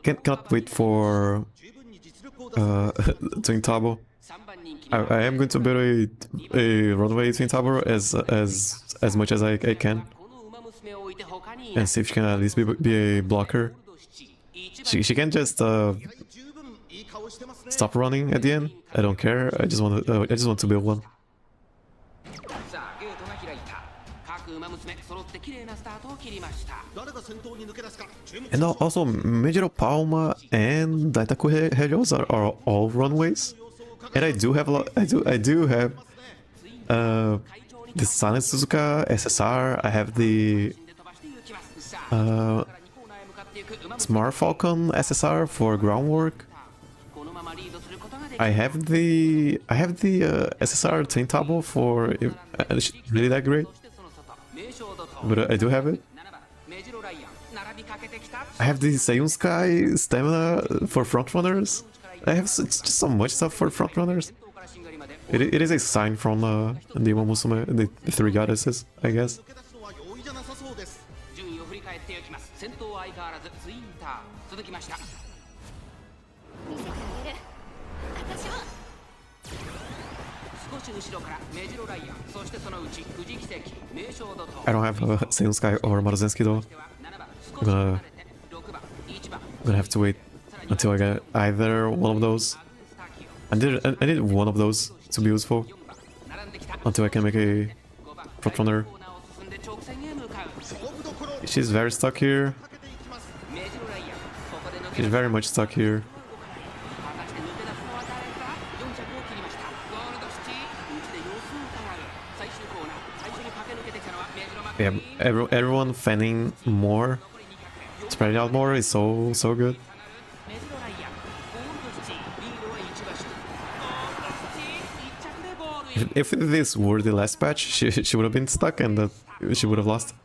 cannot wait for
十分に実力を出す
Twin Tabo.
3番人気
I am going to build a runway Twin Tabo as much as I can
この馬娘を置いて他に
and see if she can at least be a blocker. She can just
十分いい顔してますね
stop running at the end. I don't care. I just want to build one.
さあゲートが開いた各馬娘揃って綺麗なスタートを切りました
誰が先頭に抜け出すか注目
And also, Major Palma and Daitaku Helios are all runways. And I do have a lot. I do have the Silent Suzuka SSR. I have the
で飛ばして行きますさあから2コーナーへ向かっていく馬娘
Smart Falcon SSR for groundwork.
このままリードすることができ
I have the SSR Twin Tabo for really that great,
そしてその外名称怒涛
but I do have it.
7番メジロライアン並びかけてきた
I have the Seiyun Sky stamina for frontrunners. I have just so much stuff for frontrunners.
先頭からしんがりまで
It is a sign from the Umamusume, the 3 goddesses, I guess.
抜け出すのは容易じゃなさそうです
順位を振り返っていきます先頭は相変わらずツインター続きました
見せてあげる私も
少し後ろからメジロライアンそしてそのうち富士奇跡名称怒涛
I don't have Seiyun Sky or Maruzensky though.
では7番少し離れて6番1番
I'm gonna have to wait until I get either one of those.
アグネスターキオ
I need one of those to be useful
4番並んできた
until I can make a
5番
frontrunner.
コーナーを進んで直線へ向かう
勝負どころ
She's very stuck here. She's very much stuck here.
果たして抜け出すのは誰か。4着を切りました。ゴールドシティ内で様子を伺う。最終コーナー最初に駆け抜けてきたのはメジロマック
Yeah, everyone fanning more, spreading out more is so good.
メジロライアンゴールドシティリードは1馬身。ゴールドシティ1着でゴールイン。
If this were the last patch, she would have been stuck and she would have lost.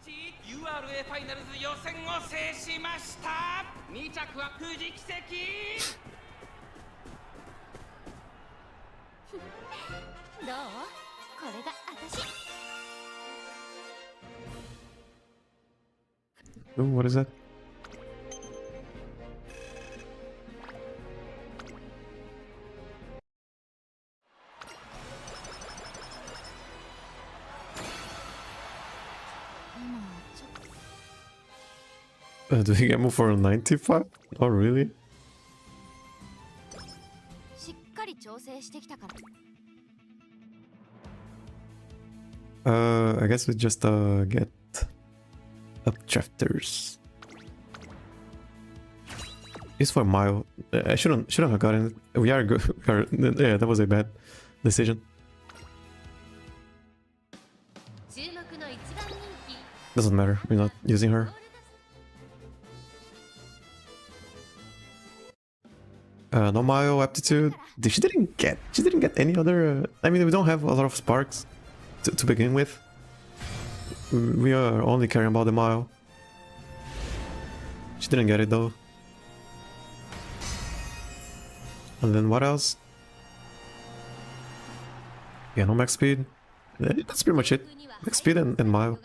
URA ファイナルズ予選を制しました。2着は富士奇跡。
どう？これが私。
Ooh, what is that? Do we get move for 95? Oh, really?
しっかり調整してきたから。
I guess we just get updrafters. It's for mile. I shouldn't have gotten it. We are good. Yeah, that was a bad decision.
注目の一番人気
Doesn't matter. We're not using her. No mile aptitude. She didn't get any other. I mean, we don't have a lot of sparks to begin with. We are only caring about the mile. She didn't get it though. And then what else? Yeah, no max speed. That's pretty much it. Max speed and mile.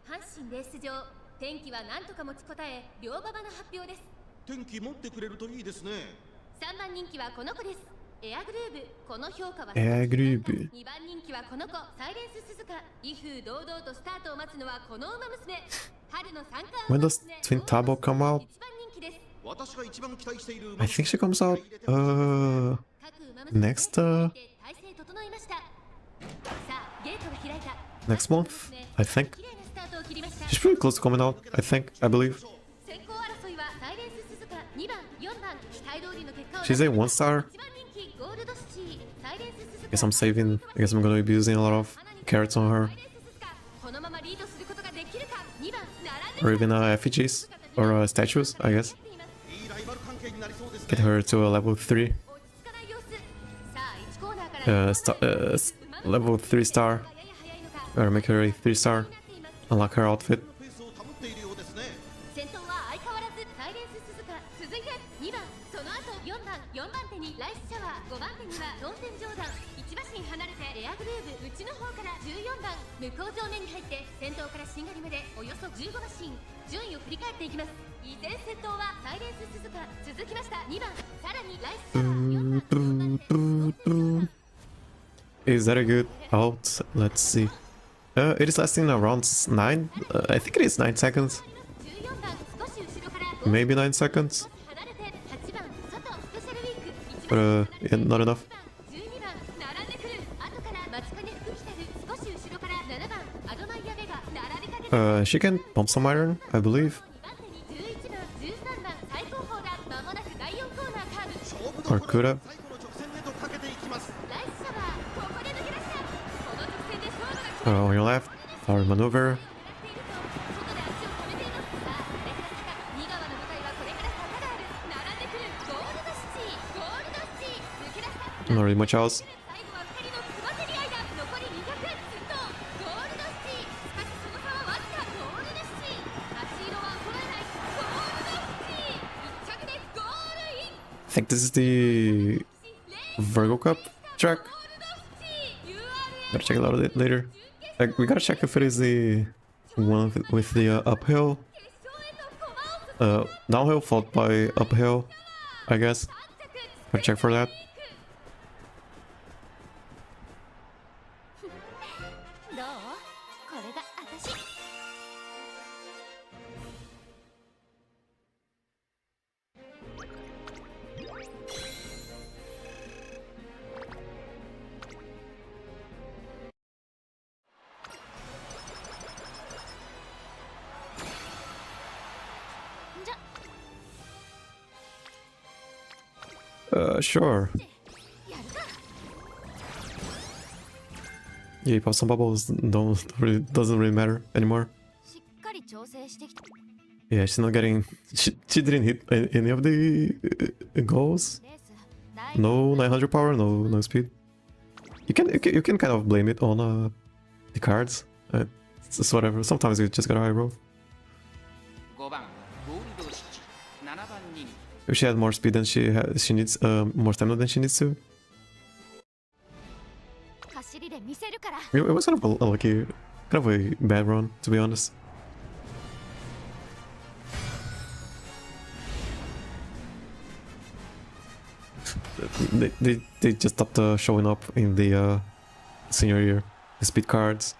阪神レース場天気は何とか持ちこたえ両馬場の発表です。
天気持ってくれるといいですね。
3番人気はこの子です。エアグルーブこの評価は
エアグルーブ
2番人気はこの子サイレンス鈴鹿威風堂々とスタートを待つのはこの馬娘春の三冠
When does Twin Turbo come out?
1番人気です。
私が一番期待している
I think she comes out
各馬娘
next
体勢整いました。さあゲートが開いた。
next month, I think.
綺麗なスタートを切りました。
She's pretty close to coming out, I believe.
先行争いはサイレンス鈴鹿2番4番期待通りの結果を
She's a 1-star.
1番人気ゴールドシティサイレンス鈴鹿
Guess I'm saving. I guess I'm gonna be using a lot of carats on her.
このままリードすることができるか2番
Or even effigies. Or statues, I guess.
いいライバル関係になりそうです
Get
ね。
her to a level 3.
落ち着かない様子。さあ1コーナーから
Level 3 star.
やや早いのか
Or make her a 3 star. Unlock her outfit.
ペースを保っているようですね。
先頭は相変わらずサイレンス鈴鹿続いて2番その後4番4番手にライスシャワー5番手には当選ジョーダン1馬身離れてエアグルーブ内の方から14番向こう上面に入って先頭からしんがりまでおよそ15馬身順位を振り返っていきます。依然先頭はサイレンス鈴鹿続きました2番さらにライスシャワー4番
Is that a good out? Let's see. It is lasting around 9. I think it is 9 seconds.
14番少し後ろから
Maybe 9 seconds.
離れて8番外スペシャルウィーク
But yeah, not enough.
12番並んでくる後から松金福来たる少し後ろから7番アドマイヤベが並びかけて
She can pump some iron, I believe.
2番手に11番13番最高峰だ間もなく第4コーナーカーブ
勝負
Or
どこ
could
ろ
have.
最後の直線へとかけていきます。
ライスシャワーここで抜け出したこの直線で勝負が決まる
On your left. Power maneuver.
狙っていると外で足を止めていますさあ誰から坂2側の舞台はこれから坂がある並んでくるゴールドシティゴールドシティ抜け出した
Not really much else.
最後は2人のつばぜり合いだ残り200ずっとゴールドシティしかしその差はわずかゴールドシティ足色は衰えないゴールドシティ1着でゴールイン
I think this is the Virgo Cup track.
ゴールドシティ URA
Gotta check it out later. Like, we gotta check if it is the one with the uphill.
決勝へと駒を進
Downhill followed by uphill, I guess.
3着
Gotta check for that.
どう？これが私。 じゃ
Sure.
やるか。
Yeah, pop some bubbles doesn't really matter anymore.
しっかり調整してきた。
Yeah, she's not getting. She didn't hit any of the goals.
レース大
No 900 power, no speed. You can kind of blame it on the cards. It's just whatever. Sometimes you just gotta high roll.
5番ゴールドシチ7番人気
If she had more speed than she needs, more stamina than she needs to.
走りで見せるから。
It was kind of a lucky, kind of a bad run, to be honest. They just stopped showing up in the senior year. The speed cards.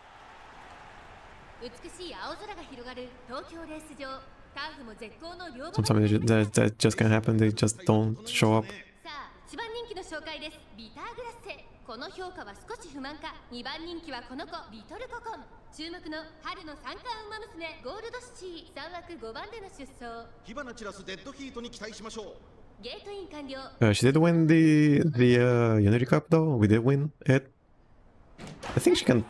美しい青空が広がる東京レース場ターフも絶好の両
Sometimes that just can't happen. They just don't show up.
さあ1番人気の紹介ですビターグラッセこの評価は少し不満か2番人気はこの子リトルココン注目の春の三冠ウマ娘ゴールドシチー3枠5番での出走
火花散らすデッドヒートに期待しましょう。
ゲートイン完了
She did win the Unity Cup though. We did win it. I think she can.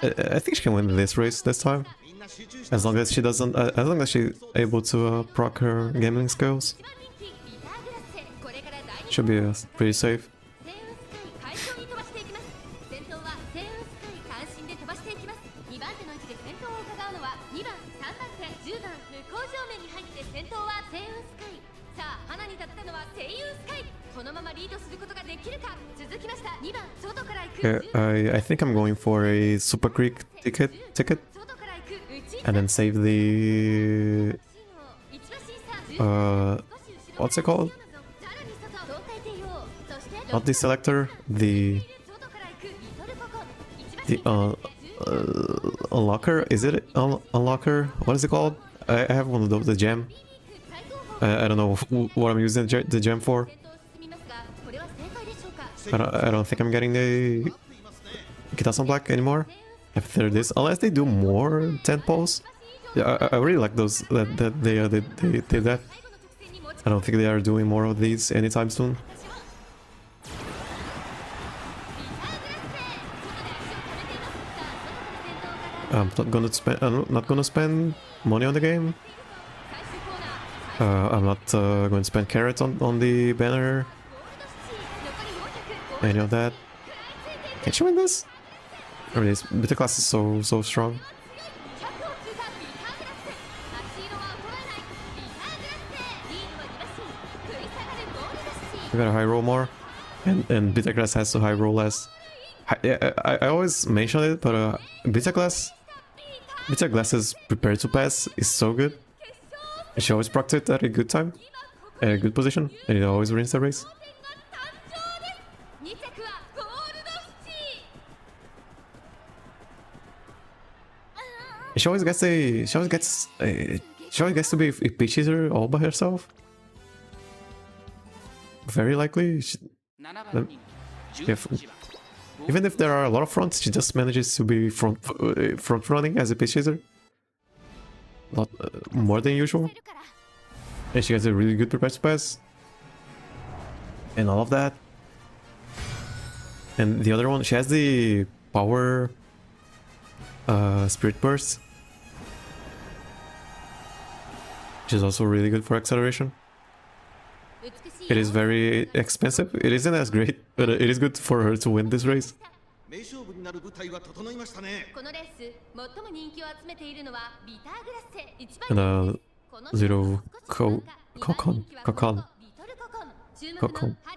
I think she can win this race this time.
みんな集中して
As long as she doesn't. As long as she's able to proc her gambling skills,
1番人気ビターグラッセこれから第2
should be pretty safe.
セウンスカイ快調に飛ばしていきます先頭はセウンスカイ単身で飛ばしていきます2番手の位置で先頭を伺うのは2番3番手10番向こう上面に入って先頭はセウンスカイさあ花に立ったのはセイユンスカイこのままリードすることができるか続きました2番外から行く
I think I'm going for a Super Creek ticket,
外から行く内
and then save the what's it called? Not the selector, the unlocker. Is it unlocker? What is it called? I have one of those, the gem. I don't know what I'm using the gem for. I don't think I'm getting the Kitasan Black anymore after this, unless they do more 10 pulls. Yeah, I really like those that they did that. I don't think they are doing more of these anytime soon. I'm not gonna spend money on the game. I'm not going to spend carats on the banner. Any of that. Can she win this? I mean, beta class is so strong. We gotta high roll more, and beta class has to high roll less. I always mention it, but beta class's prepared to pass is so good. And she always procs it at a good time, at a good position, and it always wins the race. And she always gets to be a pitch hitter all by herself. Very likely.
7番人気
If,
11番
even if there are a lot of fronts, she just manages to be front running as a pitch hitter. Not more than usual. And she has a really good prepared to pass. And all of that. And the other one, she has the power spirit burst. Which is also really good for acceleration. It is very expensive. It isn't as great, but it is good for her to win this race.
名勝負になる舞台は整いましたね。
このレース最も人気を集めているのはビターグラッセ一
And
番
little cocoon.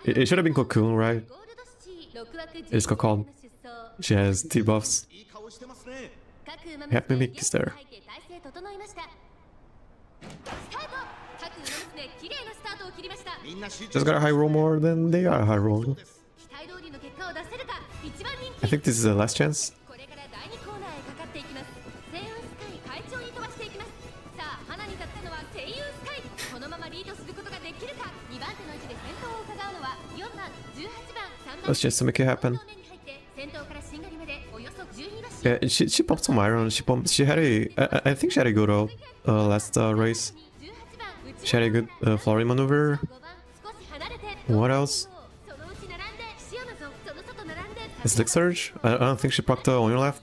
It should have been cocoon, right? It's cocoon. She has debuffs.
いい顔してますね。
Happy Mick is there. Just gotta high roll more than they are high roll. I think this is the last chance.
これから第2コーナーへかかっていきますセイウンスカイ快調に飛ばしていきますさあ花に立ったのはセイウンスカイこのままリードすることができるか2番手の位置で先頭を伺うのは4番18番3番
Let's just make it happen.
先頭からしんがりまでおよそ12馬
Yeah, she popped some iron. She had a. I think she had a good out last race. She had a good flurry maneuver. What else? Is Lick Surge? I don't think she procced on your left.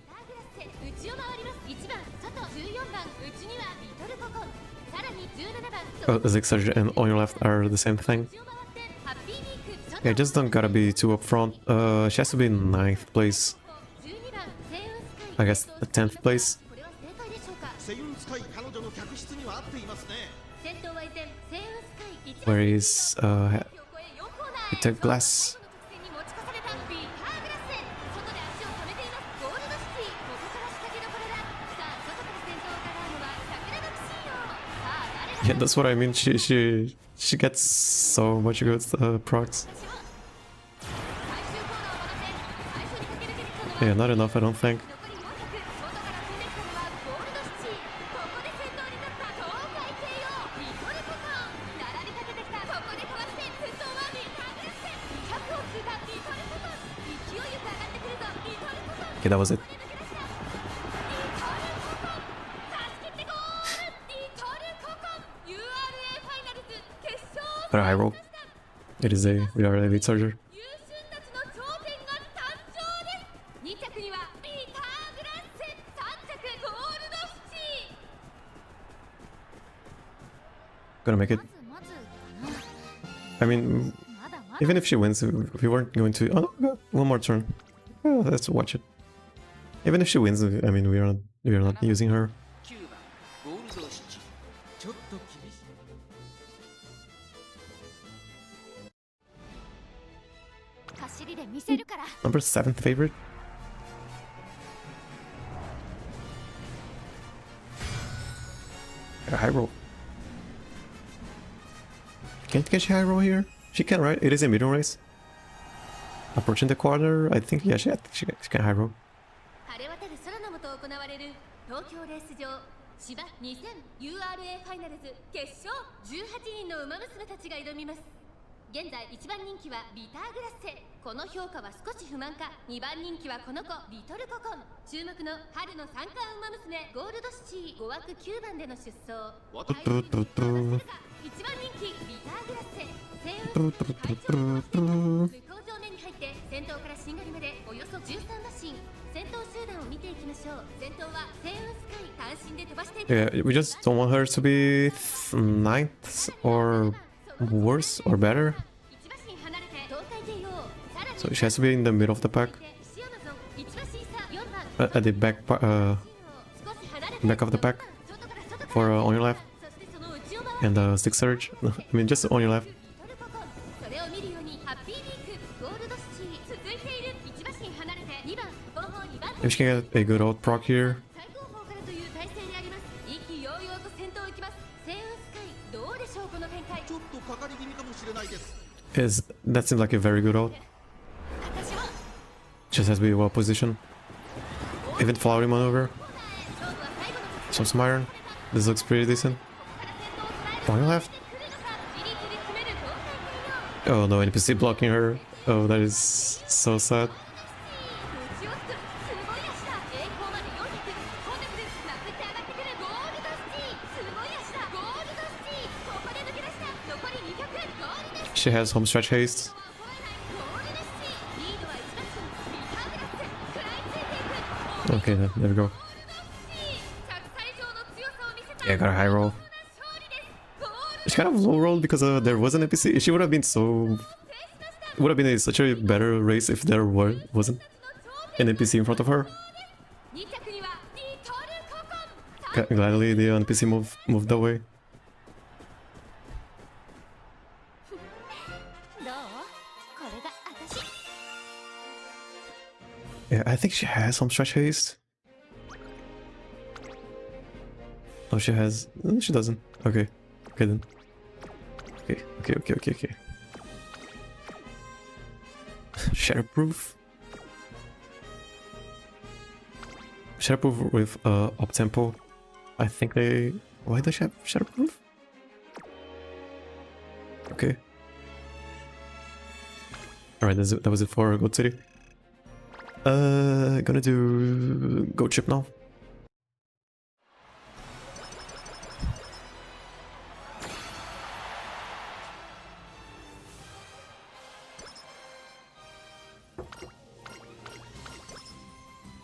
Lick Surge and on your left are the same thing. Yeah, just don't gotta be too up front. She has to be in 9th place. I guess the 10th place.
セイウンスカイ彼女の客室には合っていますね。
Where is Peter Glass? Yeah, that's what I mean. She gets so much good procs. Yeah, not enough, I don't think. Okay, that was it. Got a high roll. It is a VR elite charger. Gonna make it. I mean, even if she wins, we weren't going to. Oh, no, one more turn. Oh, let's watch it. Even if she wins, I mean, we are not using her.
9番ゴールドシチちょっと厳しい
Number 7th favorite. A high roll. Can she high roll here? She can, right? It is a middle race. Approaching the corner, I think, yeah, she can high roll.
晴れ渡る空の下行われる東京レース場芝 2000URA ファイナルズ決勝18人の馬娘たちが挑みます。現在1番人気はビターグラッセ。この評価は少し不満か。2番人気はこの子リトルココン。注目の春の三冠馬娘ゴールドシチー5枠9番での出走。1番人気ビターグラッセ。向上面に入って先頭からしんがりまでおよそ13馬身。先頭集団を見ていきましょう。先頭はセイウンスカイ単身で飛ばしていきます。
Yeah, we just don't want her to be 9th or worse or better. So she has to be in the middle of the pack. At the back of the pack. For on your left. And stick surge. I mean, just on your left. If she can get a good old proc here. That seems like a very good ult. Just has to be well positioned. Even flowery maneuver. Some Smiron. This looks pretty decent. On your left. Oh no, NPC blocking her. Oh, that is so sad. She has home stretch haste. Okay, there we go. Yeah, got a high roll. She kind of low rolled because there was an NPC. She would have been so... It would have been such a better race if there wasn't an NPC in front of her. Gladly the NPC moved away. Yeah, I think she has some stretch haste. Oh, she has... No, she doesn't. Okay. Okay then. Okay. Shatterproof? Shatterproof with up tempo. I think they... Why does she have Shatterproof? Okay. Alright, that was it for Goat City. Gonna do Goat Ship now.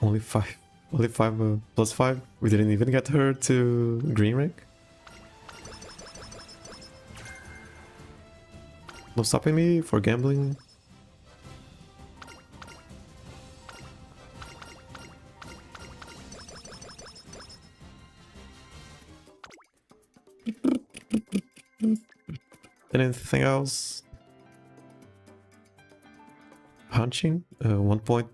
Only 5. Only 5 plus 5. We didn't even get her to green rank. No stopping me for gambling. Anything else? Hunching? 1 point.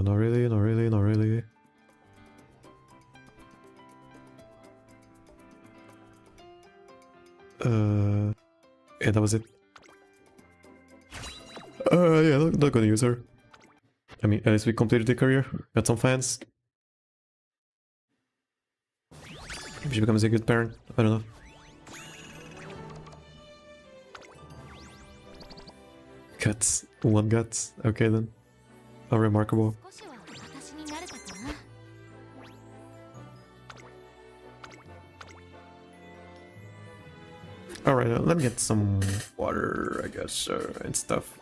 Not really, not really, not really. Yeah, that was it. Yeah, not gonna use her. I mean, at least we completed the career. Got some fans. Maybe she becomes a good parent. I don't know. Guts. 1 guts. Okay then. Unremarkable.
少しは私になれたかな。
Alright, let me get some water, I guess, and stuff.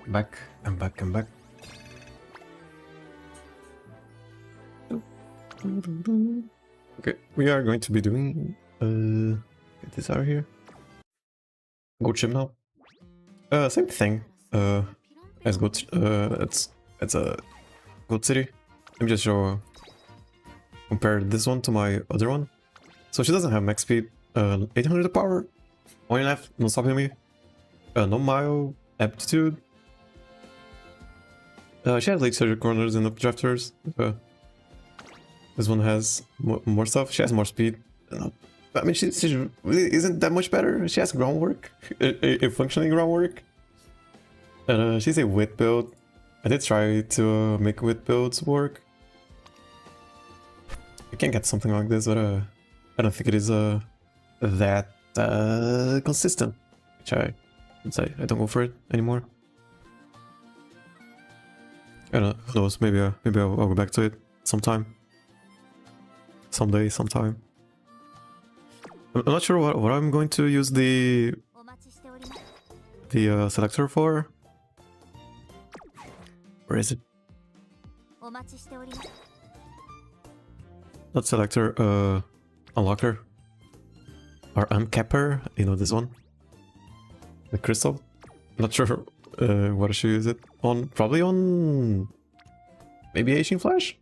Back, I'm back, I'm back. Okay, we are going to be doing get this out of here. Goat ship now. Same thing. As goat. It's a goat city. Let me just show. Compare this one to my other one. So she doesn't have max speed. 800 power. 1 left. No stopping me. No mile aptitude. She has late surgery corners and updrafters. This one has more stuff. She has more speed. I mean, she really isn't that much better. She has groundwork, a functioning groundwork. And she's a wit build. I did try to make wit builds work. I can get something like this, but I don't think it is that consistent. Which I would say I don't go for it anymore. I don't know, who knows, maybe I'll go back to it sometime. Someday, sometime. I'm not sure what I'm going to use the selector for. Where is it? Not selector, unlocker. or uncapper, you know, this one. The crystal. Not sure what I should use it on. Probably on maybe Aging Flash?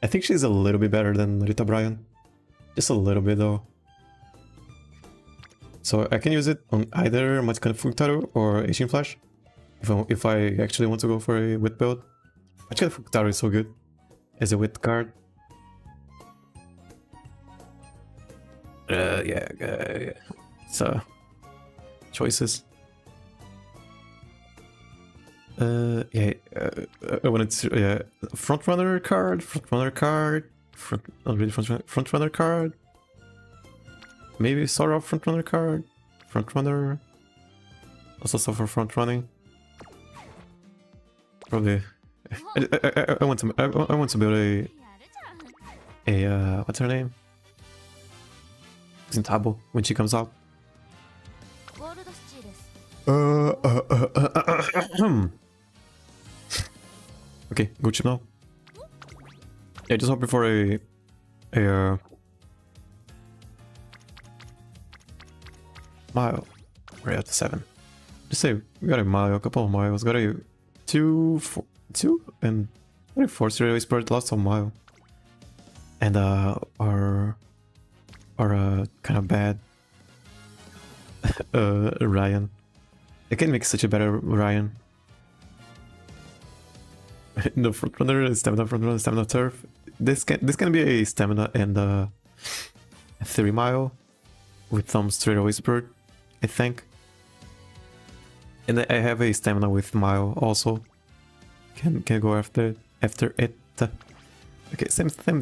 I think she's a little bit better than Rita Bryan. Just a little bit though. So I can use it on either Magicka Fukutaru or Aging Flash. If I actually want to go for a wit build. Magicka Fukutaru is so good as a wit card. Yeah. So choices. I wanted to frontrunner card. Maybe sort of frontrunner card. Frontrunner. Also suffer front running. Probably. I want to build a what's her name? Zintabo when she comes out. Okay, good to know. Yeah, just hoping for a mile. We're at 7. Just say we got a mile, a couple of miles. Got a 2 and 4 straight spirit, lost a mile. And our kind of bad Ryan. I can make such a better Ryan. No frontrunner, stamina turf. This can be a stamina and a 3 mile with some straight away spurt, I think. And I have a stamina with mile also. Can go after it. Okay, same thing.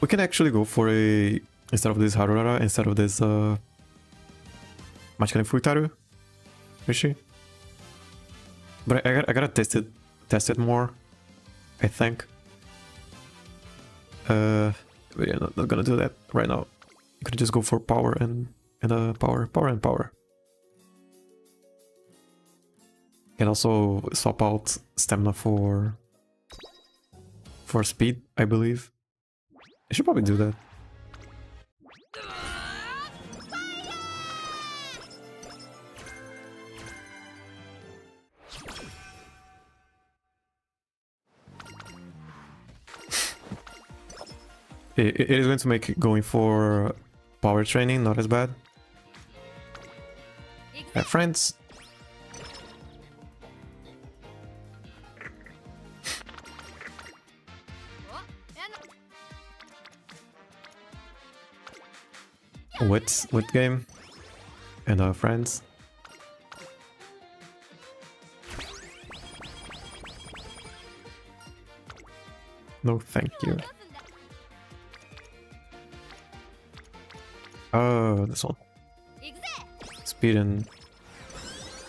We can actually go for a, instead of this Harurara, instead of this Magicka Fukutaru. Is she? But I gotta test it more, I think. But yeah, not gonna do that right now. I'm gonna just go for power and power. Can also swap out stamina for speed, I believe. I should probably do that. It is going to make going for power training not as bad. Friends. Wit game and friends. No, thank you. Oh, this one. Speed and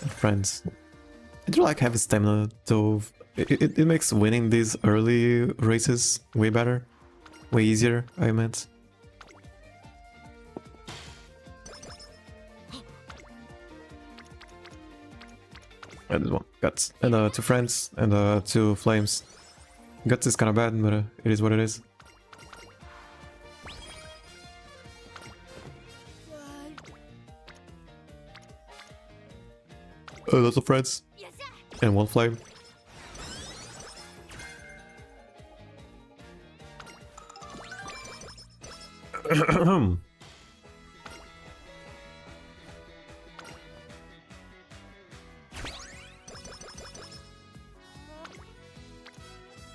friends. I do like having stamina though. It makes winning these early races way better. Way easier, I meant. And this one. Guts. And 2 friends and 2 flames. Guts is kinda bad, but it is what it is. Lots of friends. And 1 flame.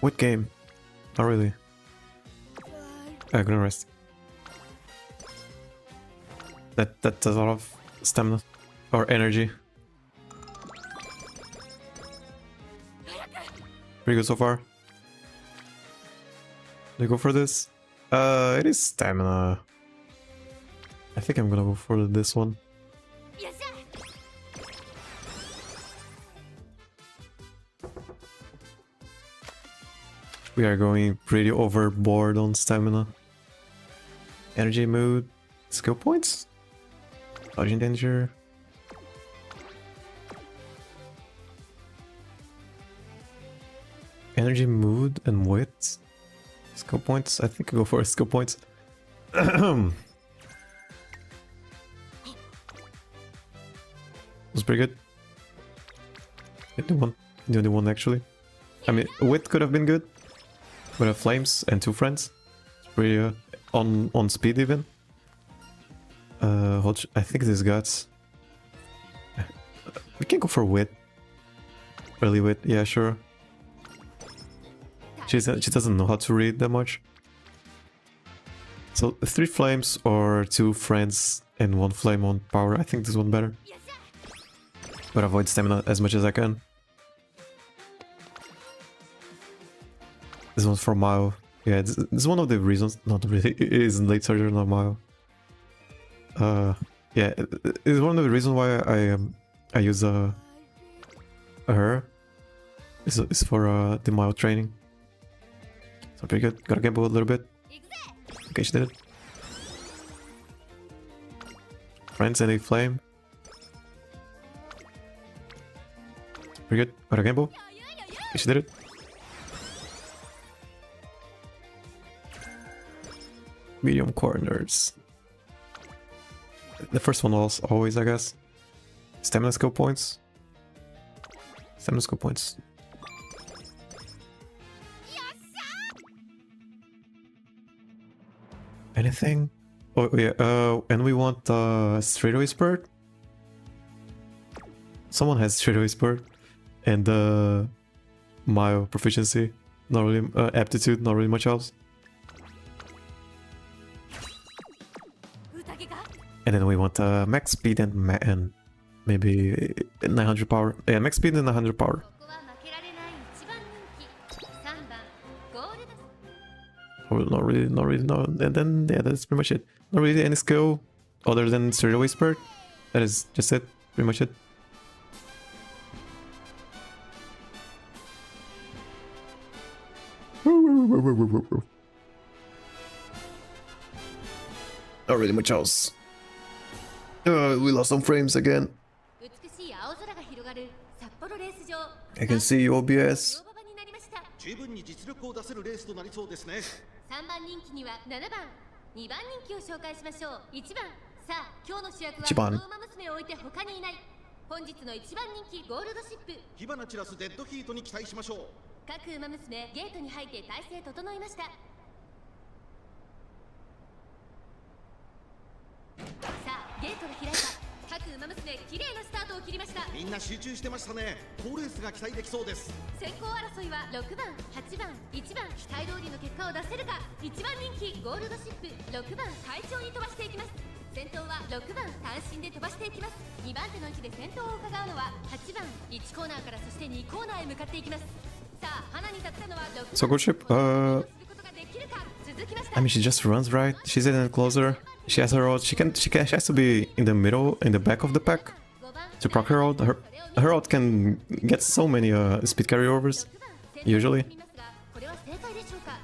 What game? Not really. I'm gonna rest. That does a lot of stamina or energy. Pretty good so far. Do you go for this? It is stamina. I think I'm gonna go for this one. We are going pretty overboard on stamina. Energy mood. Skill points? Dodging danger. Energy mood and wit. Skill points? I think I go for skill points. Was pretty good. The only one actually. I mean, wit could have been good. With flames and 2 friends. It's pretty on speed even. I think this guts. We can go for wit. Early wit, yeah, sure. She doesn't know how to read that much. So 3 flames or 2 friends and 1 flame on power. I think this one better. But avoid stamina as much as I can. This one's for Mao. Yeah, this is one of the reasons. Not really. It is late surgery, not Mao. Yeah, it's one of the reasons why I use her. It's for the Mao training. So pretty good. Gotta gamble a little bit. Okay, she did it. Friends and a flame. Pretty good. Gotta gamble. Okay, she did it. Medium corners. The first one was always, I guess. Stamina skill points. Stamina skill points. Anything? Oh yeah, and we want straightaway spurt. Someone has straightaway spurt. And Mile proficiency. Not really aptitude, not really much else. And then we want max speed and maybe 900 power. Yeah, max speed and 900 power. Oh, not really, no. And then, yeah, that's pretty much it. Not really any skill other than straightaway spurt. That is just it, pretty much it. Not really much else. We lost some frames again. I can see OBS.
十分に実力を出せるレースとなりそうですね。
3番人気には7番、2番人気を紹介しましょう。1番、さあ今日の主役はこの馬娘を置いて他にいない。本日の1番人気ゴールドシップ。
火花散らすデッドヒートに期待しましょう。
各馬娘ゲートに入って体勢整いました。さあゲートが開いた。各馬娘綺麗なスタートを切りました。
みんな集中してましたね。好レースが期待できそうです。
先行争いは6番、8番、1番期待通りの結果を出せるか。1番人気ゴールドシップ、6番快調に飛ばしていきます。先頭は6番単身で飛ばしていきます。2番手の位置で先頭を伺うのは8番、1コーナーからそして2コーナーへ向かっていきます。さあ花に立ったのは6番。
So good ship. I mean, she just runs right. She's in and closer. She has her ult. She has to be in the middle, in the back of the pack to proc her ult. Her ult can get so many speed carryovers, usually.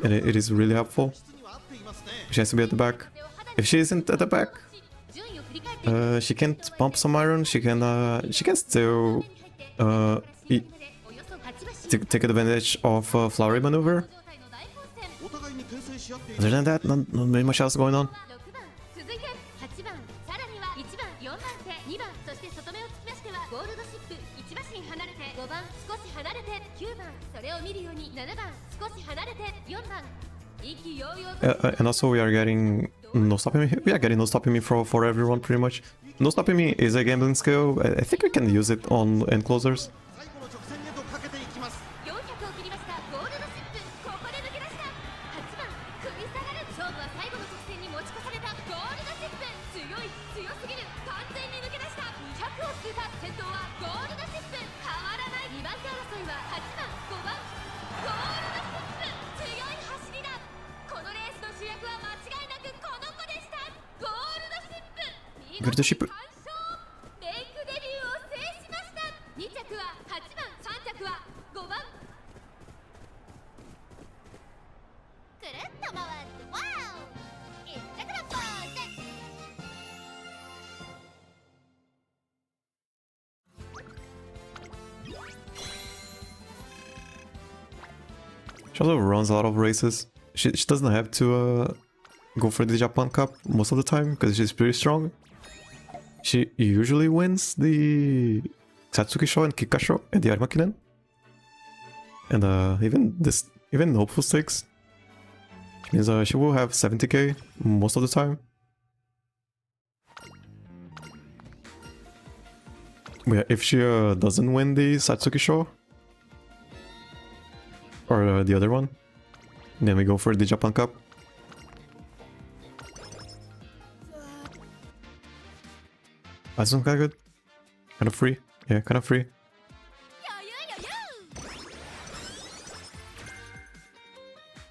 And it is really helpful. She has to be at the back. If she isn't at the back, she can't pump some iron. She can still take advantage of flowery maneuver. Other than that, not very much else going on. And also we are getting no stopping me. We are getting no stopping me for everyone pretty much. No stopping me is a gambling skill. I think we can use it on end closers. Go to the ship. She also runs a lot of races. she doesn't have to go for the Japan Cup most of the time because she's pretty strong. She usually wins the Satsuki Show and Kika Show and the Armakinen. And even Hopeful Stakes. Which means she will have 70k most of the time. But yeah, if she doesn't win the Satsuki Show or the other one, then we go for the Japan Cup. This one's kinda good. Kind of free. Yeah, kind of free.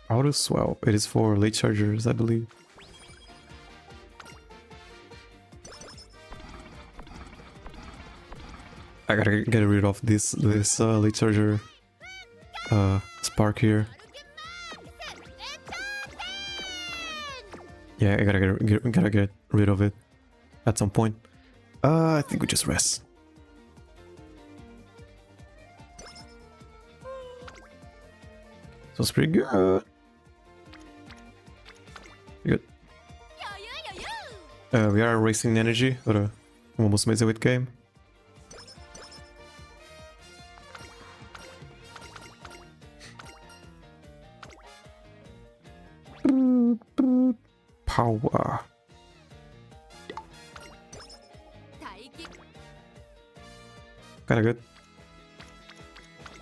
Taurus, well, it is for late chargers, I believe. I gotta get rid of this late charger spark here. Yeah, I gotta get rid of it at some point. I think we just rest. So it's pretty good. Good. We are wasting energy, but almost made a wit game. Power. Kinda good.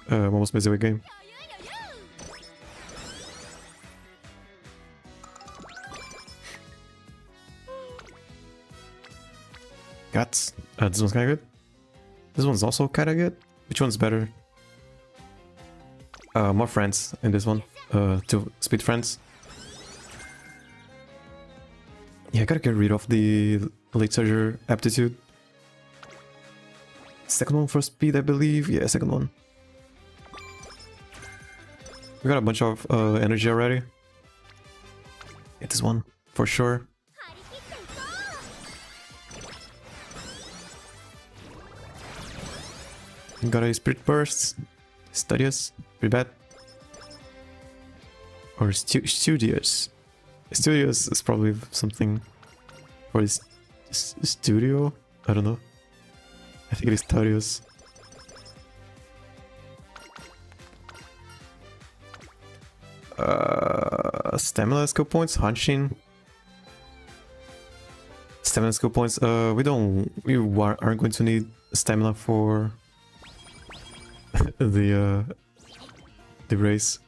Almost made a wit game. Guts. This one's kinda good. This one's also kinda good. Which one's better? More friends in this one. 2 speed friends. Yeah, I gotta get rid of the late surger aptitude. Second one for speed, I believe. Yeah, second one. We got a bunch of energy already. Get this one for sure. Got a Spirit Burst. Studious. Pretty bad. Or Studious. Studious is probably something for his studio. I don't know. I think it is Taurus. Stamina skill points. Hanshin. Stamina skill points. We aren't going to need stamina for the race.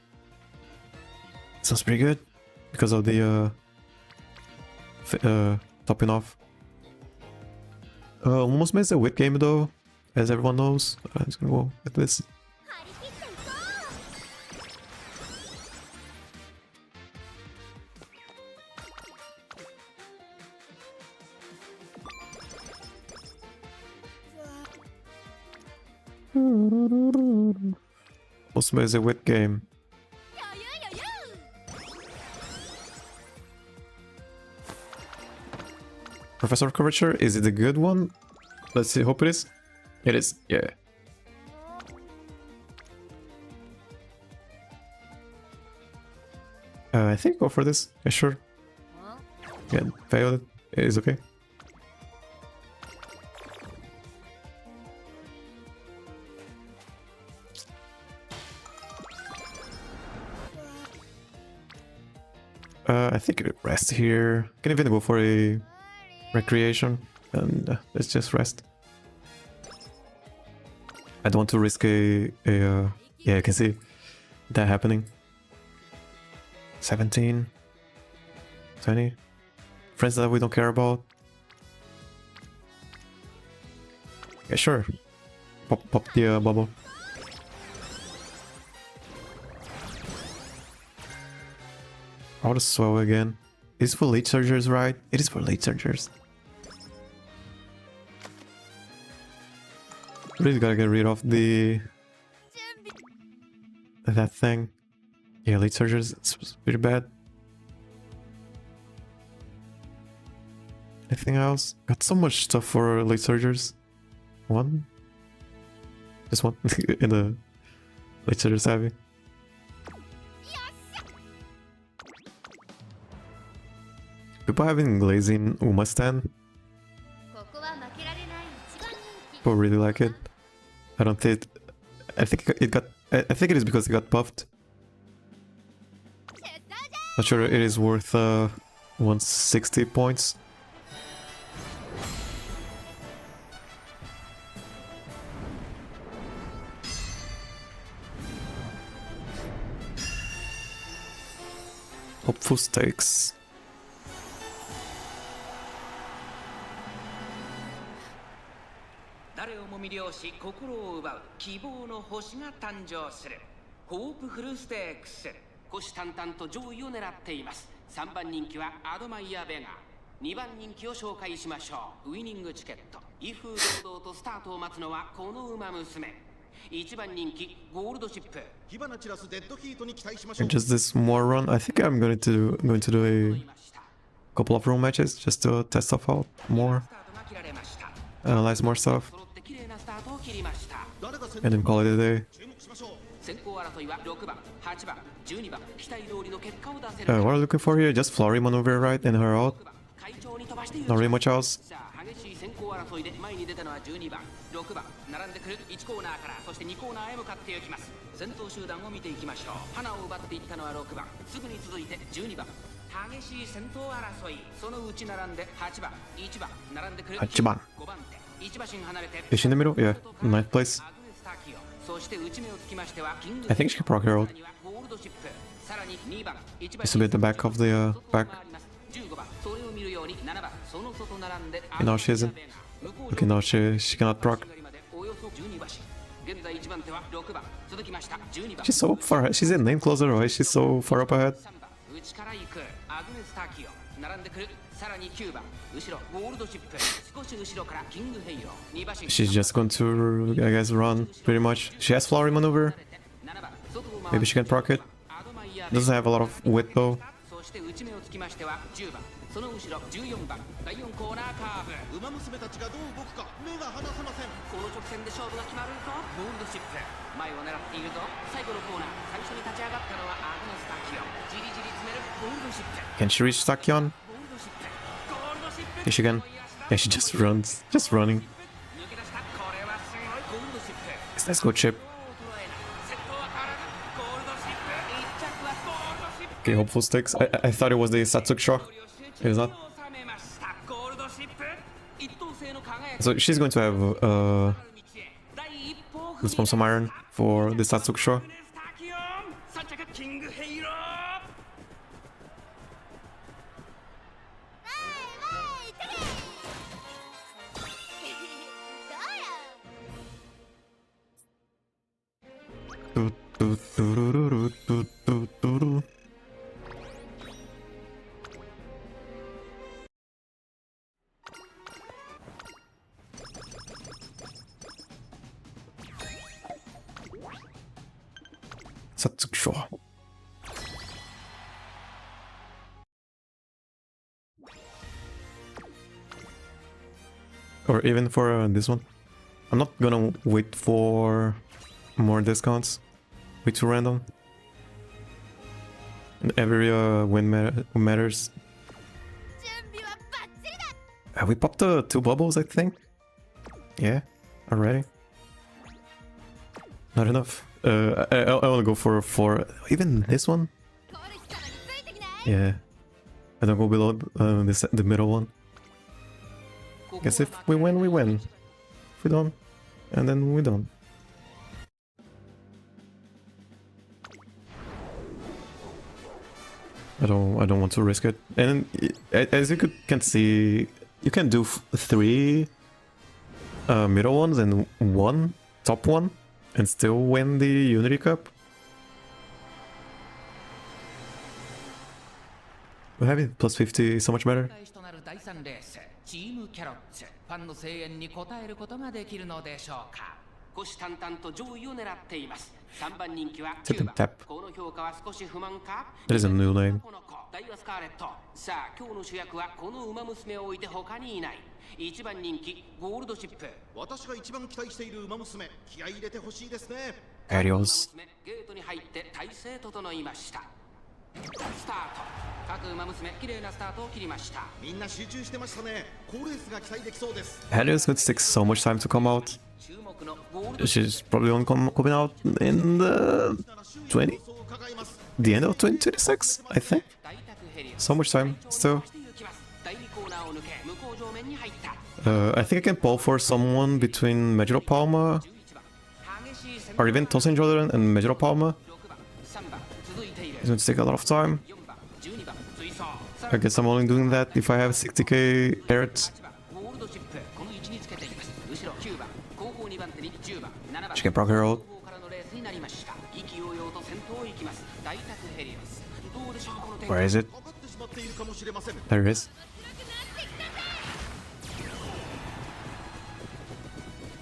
Sounds pretty good because of the topping off. Almost missed a whip game though, as everyone knows. I'm just gonna go with this. Almost missed a whip game. Professor of Curvature, is it a good one? Let's see, hope it is. It is, yeah. I think go for this, yeah, sure. Yeah, failed it, it is okay. I think rest here. Can even go for a recreation and let's just rest. I don't want to risk yeah, I can see that happening. 17, 20 friends that we don't care about. Yeah, sure. Pop the bubble. Auto swell again. Is it for late surgers, right? It is for late surgers. Really gotta get rid of that thing. Yeah, late surgers, it's pretty bad. Anything else? Got so much stuff for late surgers. One? Just one in the late surgers heavy. people have been glazing Umastan.
ここは負けられない一番人気
People really like it. I don't think. I think it got. I think it is because it got buffed. Not sure it is worth 160 points. Hopeful stakes.
誰をも魅了し心を奪う希望の星が誕生するホープフルステークス虎視眈々と上位を狙っています。3番人気はアドマイヤ・ベガ、2番人気を紹介しましょう。ウイニングチケット、威風堂々とスタートを待つのはこの馬娘。1番人気ゴールドシップ、
火花散らすデッドヒートに期待しましょう。
And just this more run. I think I'm going to do a couple of room matches just to test stuff out more,
スタートが切られました。
analyze more stuff,
揃って綺麗なスタートを切りました。
誰が先
and then call it a day.
注目しましょう。
先行争いは6番、8番、12番、期待通りの結果を出せる
What are we looking for here? Just flurry maneuver right and her out.
6番、会長に飛ばして
Not really much else.
さあ激しい先行争いで前に出たのは12番、6番、並んでくる1コーナーからそして2コーナーへ向かっていきます。先頭集団を見ていきましょう。花を奪っていったのは6番、すぐに続いて12番。激しい先頭争い、そのうち並んで8番、1番、並んでくる
8番
5番手、1馬身離れて
Is she in the middle? Yeah, ninth place.
アグネスタキオ、そして内目をつきましてはキング
I think she can proc her out.
ゴールドシップ、さらに2番、1馬
Just a bit the back of the back.
15番、それを見るように7番、その外並んで
And now she isn't. Okay, now she cannot proc.
およそ12馬身。現在1番手は6番、続きました12番。
She's so far. She's a name closer. Why she's so far up ahead?
3番、内から行くアグネスタキオ、並んでくる。さらに9番、後ろゴールドシップ、少し後ろからキングヘイロー、2馬身。
She's just going to, I guess, run pretty much. She has flurry maneuver.
7番、外を回
Maybe she can proc it.
アドマイヤー
Doesn't have a lot of width though.
そして内目をつきましては10番、その後ろ14番、第4コーナーカーブ。
馬娘たちがどう動くか目が離せません。
この直線で勝負が決まるぞ。ゴールドシップ、前を狙っているぞ。最後のコーナー、最初に立ち上がったのはアグネスタキオ。じりじり詰めるゴールドシップ。
Can she reach Takion?
ゴールドシップ、ゴールドシップ。
Yes, she can. Yeah, she just runs. Just running.
抜け出した。これはすごいゴールドシップ。
Let's go, Chip.
先頭は変わらずゴールドシップ。1着はゴールドシップ。
Okay, hopeful stakes. I thought it was the Satsuk Shock. It is not.
収めました。ゴールドシップ。一等星の輝き。
So she's going to have let's pump some iron for the Satsuk Shock.
3着キングヘイロー。
Satsuk Shock. Or even for this one. I'm not gonna wait for more discounts. Way too random. And every win matters.
準備はバッチリだ。
We popped 2 bubbles, I think. Yeah, already. Not enough. I want to go for 4. Even this one?
コルス様についてきない。
Yeah. I don't go below the middle one. Guess if we win, we win. If we don't, and then we don't. I don't want to risk it. And as you can see, you can do 3 middle ones and 1 top one, and still win the Unity Cup. But having plus 50 is so much better.
となる第3レース、チームキャロッツ、ファンの声援に応えることができるのでしょうか。虎視眈々と上位を狙っています。3番人気は9番。
Tap.
この評価は少し不満か。
That is a new name.
この子、ダイワスカーレット。さあ、今日の主役はこの馬娘を置いて他にいない。1番人気ゴールドシップ。
私が一番期待している馬娘、気合い入れてほしいですね。
Adios.
馬娘ゲートに入って体勢整いました。スタート。各馬娘綺麗なスタートを切りました。
みんな集中してましたね。好レースが期待できそうです。
Helios would take so much time to come out.
注目のゴールド
She's probably only coming out in the 20? The end of 2026, I think.
大宅ヘリオス
So much time still.
第2コーナーを抜け向こう上面に入った。
I think I can pull for someone between Major Palma
11番激しい攻め
or even Tosin Jordan and Major Palma.
6番3番続いている
It's going to take a lot of time.
4番12番追走
I guess I'm only doing that if I have 60k carats.
8番ゴールドシップこの位置につけています。後ろ9番後方2番手に10番7番
She can proc her out.
後方からのレースになりました。意気揚々と先頭を行きます。大宅ヘリオスどうでしょうこの展開
Where is it?
分かってしまっているかもしれません。
There it is.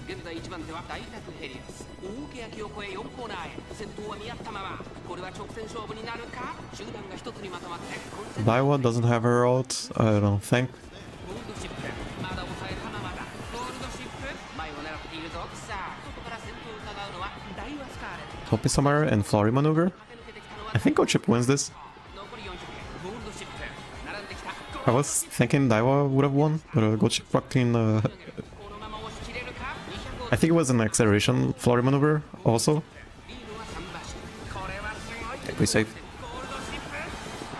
現在1番手は大宅ヘリオス大欅を越え4コーナーへ先頭は見合ったままこれは直線勝負になるか集団が一つにまとまって混戦
Daiwa doesn't have her out, I don't think.
ゴールドシップまだ抑えたままだゴールドシップ前を狙っているぞさあ外から先頭を伺うのはダイワスカーレット
Topi Samara and Flurry Maneuver.
駆け抜けてきたのは
I think Chip wins this.
残り400ゴールドシップ並んできた
I was thinking Daiwa would have won, but Chip fucking.
このまま押し切れるか
I think it was an acceleration Flurry Maneuver also.
リードは3馬身これはすごい
Pretty safe.
ゴールドシップ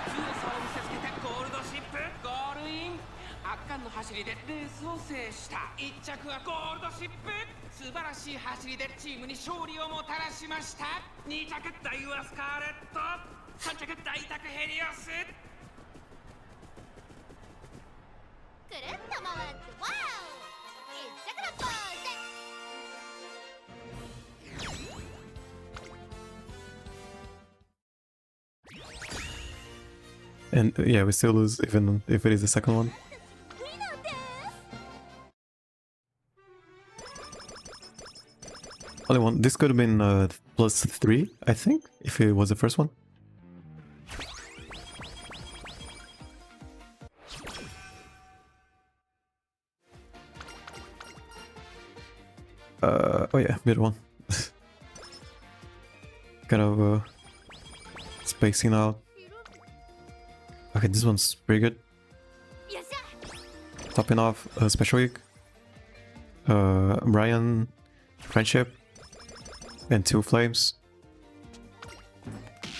強さを見せつけてゴールドシップゴールイン圧巻の走りでレースを制した1着はゴールドシップ素晴らしい走りでチームに勝利をもたらしました2着ダイワスカーレット3着大宅ヘリオス
くるっと回ってワオ一着のポーズ
And yeah, we still lose even if it is the second one. Only one. This could have been +3, I think, if it was the first one. Oh yeah, mid one. Kind of spacing out. Okay, this one's pretty good.
よっしゃ
Topping off Special Week. Brian, Friendship, and 2 Flames.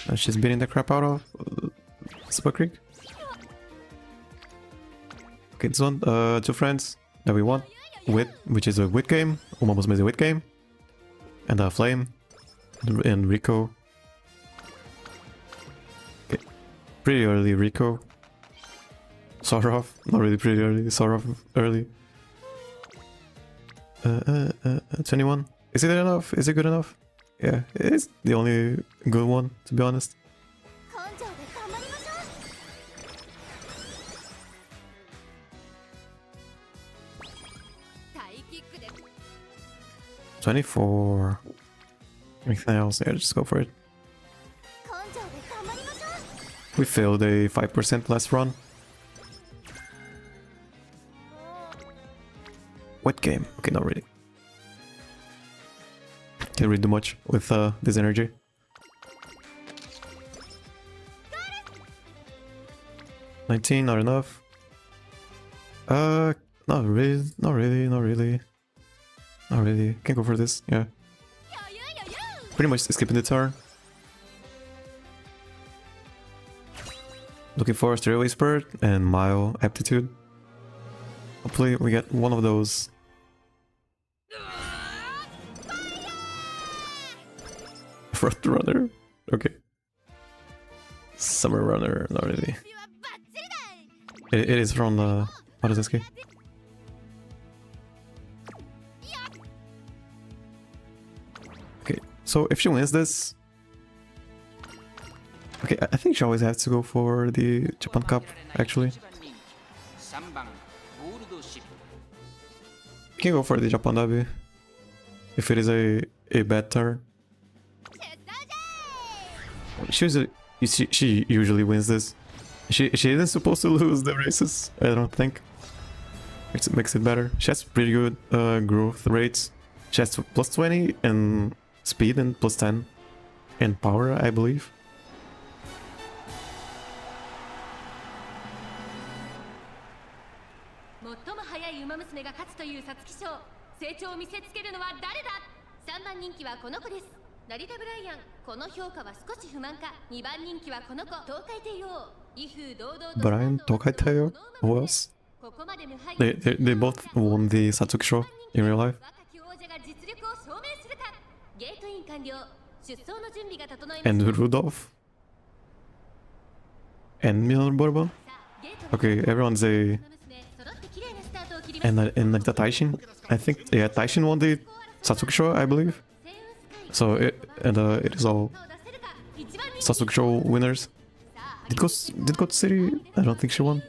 And she's beating the crap out of Super Creek. Okay, this one, 2 friends that we want. Wit, which is a Wit game. Umamusume is a Wit game. And Flame. And Rico. Okay. Pretty early Rico. Sort of. Not really pretty early. Sort of early. 21. Is it enough? Is it good enough? Yeah, it's the only good one, to be honest.
根性で頑張りましょうタイキックで
24. Anything else? Yeah, just go for it.
根性で頑張りましょう
We failed a 5% last run. What game? Okay, not really. Can't really do much with this energy. $19, not enough. Not really, not really, not really. Not really. Can't go for this, yeah.
余裕余裕
Pretty much skipping the turn. Looking for Stereo Spurt and Mile Aptitude. Hopefully we get one of those. Front Runner? Okay. Summer Runner, not really.
準備はバッチリだい
It is from what is this game? Okay, so if she wins this... Okay, I think she always has to go for the Japan Cup, actually.
3番ゴールドシップ
You can go for the Japan Derby. If it is a bad turn.
出動じゃ
She usually wins this. She isn't supposed to lose the races, I don't think. Makes it better. She has pretty good growth rates. She has plus 20 in speed and plus 10 in power, I believe.
馬娘が勝つという皐月賞。成長を見せつけるのは誰だ。3番人気はこの子です。成田ブライアン。この評価は少し不満か。2番人気はこの子、東海帝王。威風堂々と
Brian, Tokai Teo, who else?
ここまで無敗。
They both won the Satsuki show in real life.
若き王者が実力を証明するか。ゲートイン完了。出走の準備が整いました。
And Rudolph. And Miller Bourbon. Okay, everyone's a... And Narita Taishin. I think, yeah, Taishin won the Satsuki show, I believe. So, it is all Satsuki show winners. Did Go to City? I don't think she won.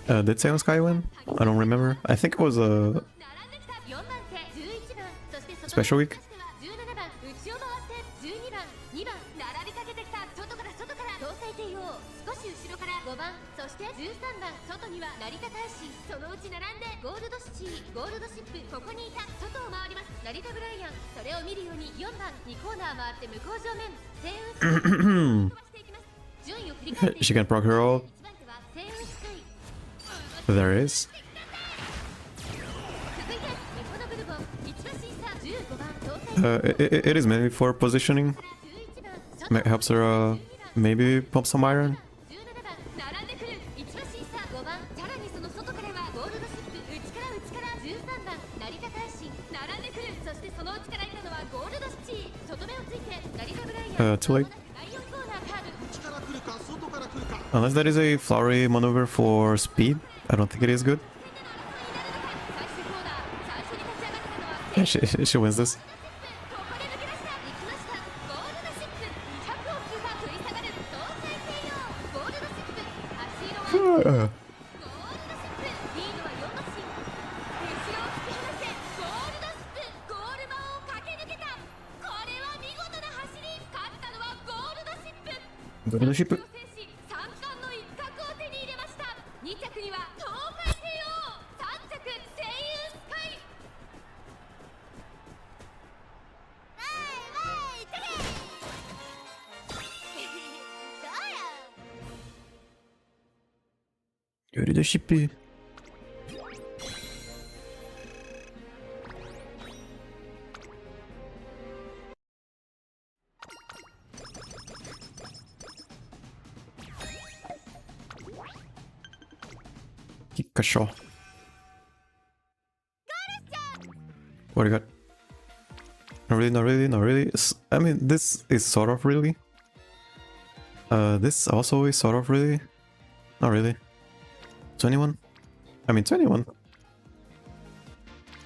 Did Seon Sky win? I don't remember. I think it was a special week. She can proc her all. There is. It is mainly for positioning. Helps her maybe pump some iron. Too late. Unless that is a flowery maneuver for speed, I don't think it is good. Yeah, she wins this. Gold ship. Leadership. Kikasho. What do you got? Not really, not really, not really. I mean, this is sort of really. This also is sort of really. Not really. 21? I mean, 21.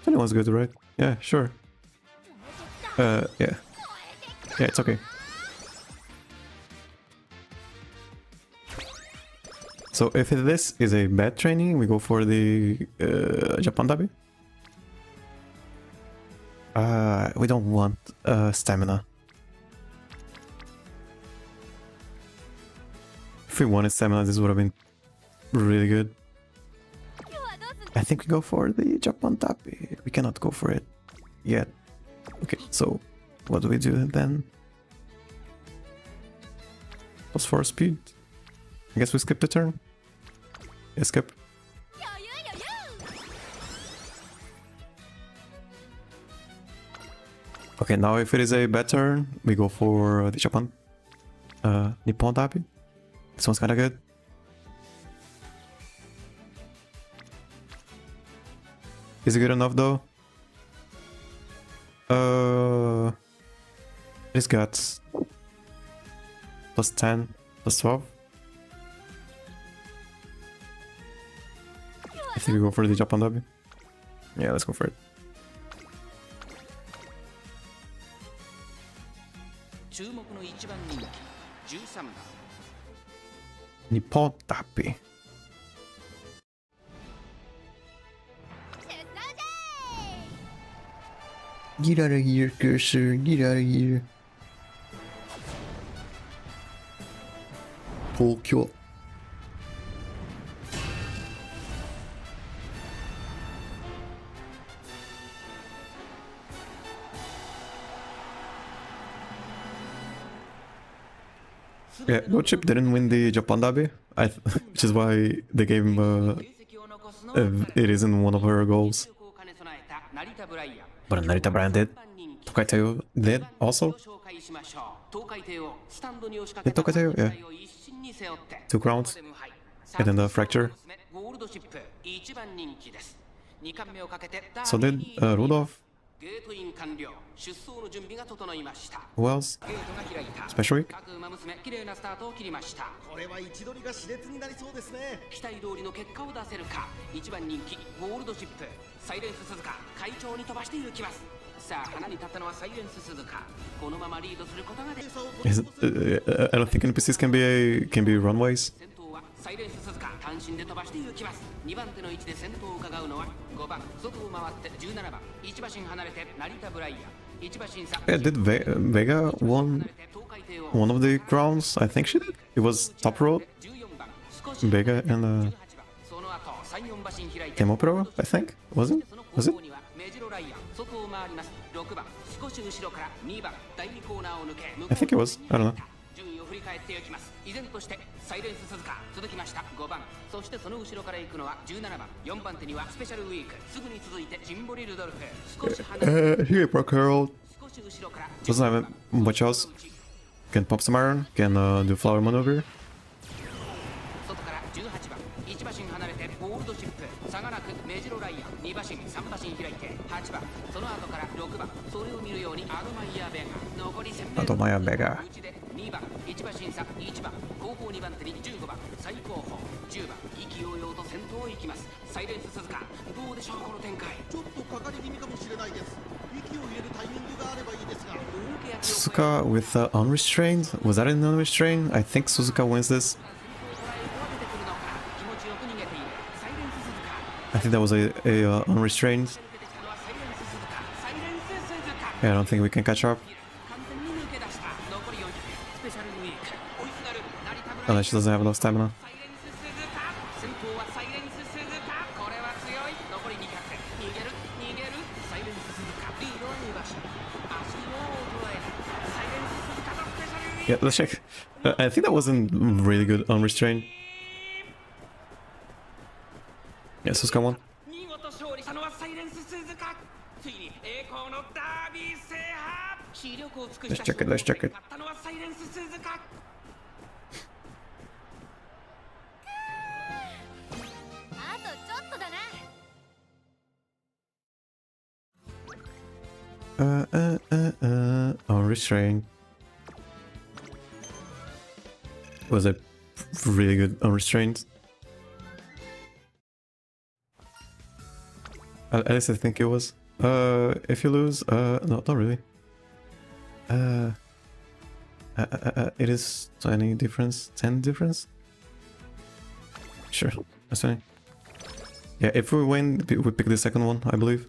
21's good, right? Yeah, sure. Yeah. Yeah, it's okay. So if this is a bad training, we go for the Japan Dabi. We don't want stamina. If we wanted stamina, this would have been really good. I think we go for the Japan Dabi. We cannot go for it yet. Okay, so what do we do then? +4 speed. I guess we skip the turn. Yeah, skip. Okay, now if it is a bad turn, we go for the Japan Nippon Dabi. This one's kinda good. Is it good enough though? It's got +10, +12. I think we go for the Japan Dabi. Yeah, let's go for it. Nippon Dabi. Get out of here, cursor. Get out of here. Tokyo. Yeah, Lociu didn't win the Japan derby, which is why they gave him it isn't one of her goals. But Narita Brand did. Tokaiteo did also. Did Tokaiteo? Yeah. 2 crowns. And then the fracture. So did Rudolph. Who else? Special week?
これは位置取りが熾烈になりそうですね。
期待通りの結果を出せるか。1番人気ゴールドシップサイレンス鈴鹿快調に飛ばしていきます。さあ花に立ったのはサイレンス鈴鹿。このままリードすることができそう。
I don't think NPCs can be runways.
先頭はサイレンス鈴鹿単身で飛ばしていきます。2番手の位置で先頭を伺うのは5番外を回って17番1馬身離れて成田ブライヤー。
Yeah, did Vega won one of the crowns? I think she did. It was top row. Vega and Temopro, I think. Was it? Was it? I think it was. I don't know.
振り返っていきます。依然としてサイレンス鈴鹿続きました5番そしてその後ろから行くのは17番4番手にはスペシャルウィークすぐに続いてジンボリルドルフ少し離れて
Here, Procurl
少し後ろから
doesn't have much else. Can pop some iron, can do flower maneuver.
外から18番1馬身離れてゴールドシップ差がなくメジロライアン2馬身3馬身開いて8番その後から6番それを見るようにアドマイヤーベガ残り1000
Adomaya Vega.
2番1馬審査1番後方2番手に15番最後方10番意気揚々と先頭を行きますサイレンス鈴鹿どうでしょうこの展開
ちょっとかかり気味かもしれないです。息を入れるタイミングがあればいいですが。
Suzuka with unrestrained. Was that an unrestrained? I think Suzuka wins this. I think that was a unrestrained. Yeah, I don't think we can catch up. Unless she doesn't have enough stamina. Yeah, let's check. I think that wasn't really good unrestrained. Yeah, Suzuka won. Let's check it, let's check it. Unrestrained. Was it really good unrestrained? At least I think it was. If you lose, no, not really. It is 20 difference, 10 difference? Sure, that's fine. Yeah, if we win, we pick the second one, I believe.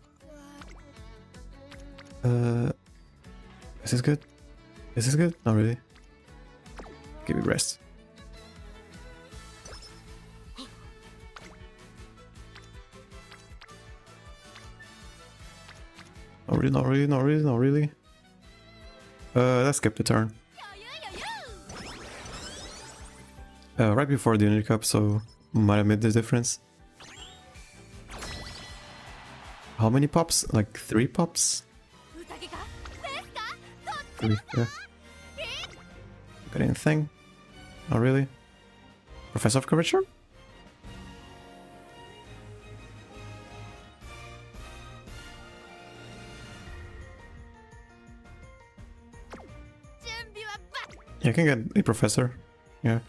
Is this good? Is this good? Not really. Give me rest. Not really, not really, not really, not really. Let's skip the turn. Right before the Unity Cup, so might have made the difference. How many pops? Like 3 pops? 3, yeah. Got anything? Not really. Professor of Curvature? Yeah, I can get a professor. Yeah.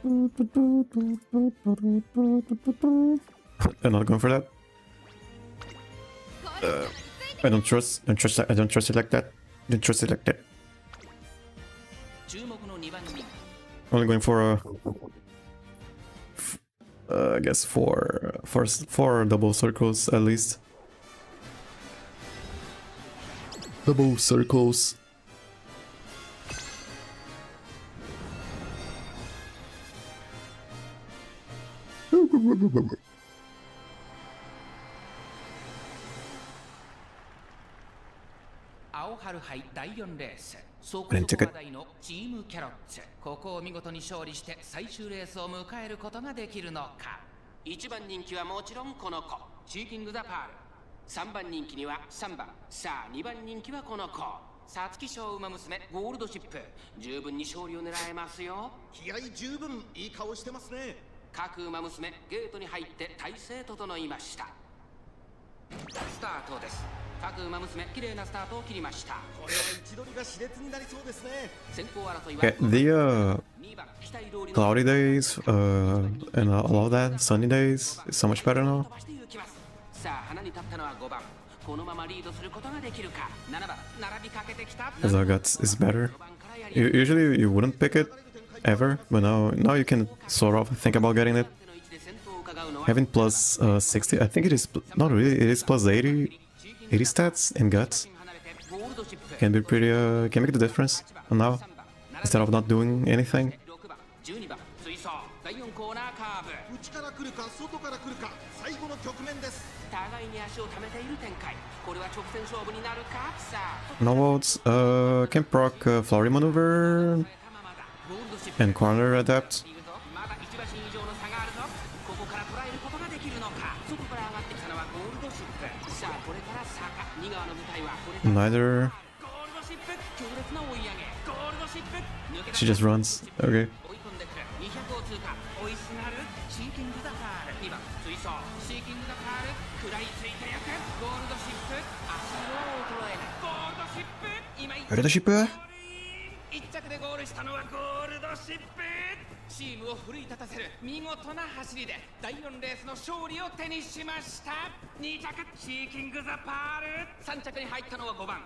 I'm not going for that. I don't trust it like that. Don't trust it like that. Only going for I guess four double circles at least. Double circles.
ール杯第4レース、そこ
Plane
そこ
ticket.
話題のチームキャロッツ。ここを見事に勝利して最終レースを迎えることができるのか。1番人気はもちろんこの子、シーキング・ザ・パール。3番人気には3番、さあ2番人気はこの子、皐月賞馬娘ゴールドシップ。十分に勝利を狙えますよ。
気合十分いい顔してますね。
各馬娘ゲートに入って体勢整いました。スタートです。各馬娘綺麗なスタートを切りました。
これは位置取りが熾烈になりそうですね。
先行争いは
Okay, the
2番期待通りの
cloudy days and all that sunny days is so much better now.
飛ばして行きます。さあ花に立ったのは5番。このままリードすることができるか。7番並びかけてきた。
As our guts is better. Usually you wouldn't pick it ever, but now you can sort of think about getting it. Having plus 60, I think it is not really. It is plus 80 stats and guts. Can be pretty. Can make the difference now instead of not doing anything.
12番追走第4コーナーカーブ。
内から来るか外から来るか、最後の局面です。
互いに足を溜めている展開。これは直線勝負になるか。さあ
No votes. Can proc flurry maneuver
ゴールドシップ
and corner adapt.
まだ1馬身以上の差があるぞ。ここから捉えることができるのか。そこから上がってきたのはゴールドシップ。さあこれから坂2側の舞台はこれから
Neither.
ゴールドシップ強烈な追い上げ。ゴールドシップ抜け出
She just runs. Okay.
追い込んでくる。200を通過。追いすがるシーキング・ザ・パール。2番追走シーキング・ザ・パール。食らいついてゆくゴールドシップ。足の衰えないゴールドシップ。今
ゴールドシップ
1着でゴールしたのはゴールドシップ。チームを奮い立たせる見事な走りで第4レースの勝利を手にしました。2着シーキング・ザ・パール。3着に入ったのは5番。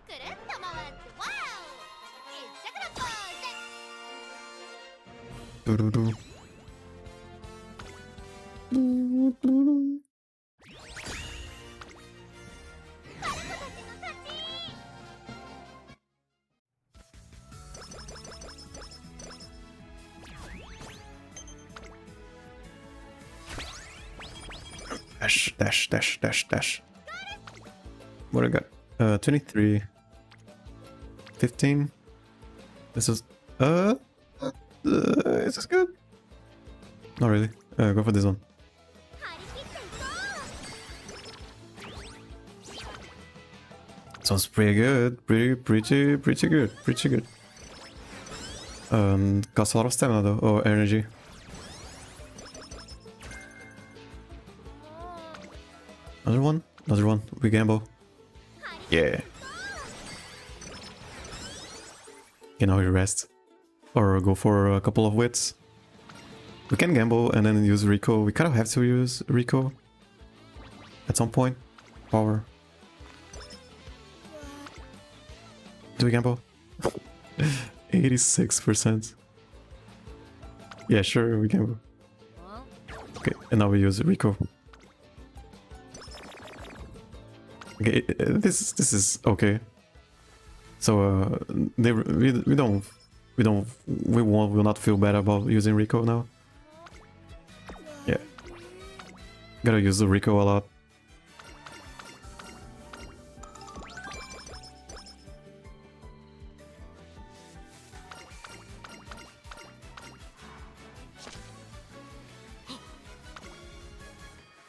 くるっと回ってワオ、一着のポーズ。
Doo-doo-doo.
カルコたちの勝ち。
Dash, dash, dash, dash, dash. What do I got? 23. 15. This is is this good? Not really. Go for this one.
張り切っていこう。
Sounds pretty good. Pretty good. Pretty good. Costs a lot of stamina though, or energy. Another one? Another one. We gamble. Yeah. Okay, now we rest. Or go for a couple of wits. We can gamble and then use Rico. We kind of have to use Rico at some point. Power. Do we gamble? 86%. Yeah, sure, we gamble. Okay, and now we use Rico. Okay, this is okay. So we will not feel bad about using Rico now. Yeah, gotta use the Rico a lot.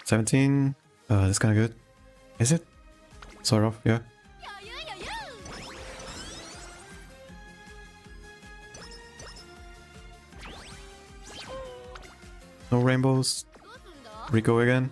$17. That's kind of good. Is it? Sort of, yeah.
余裕余裕。
No rainbows.
どうすんだ。
Rico again.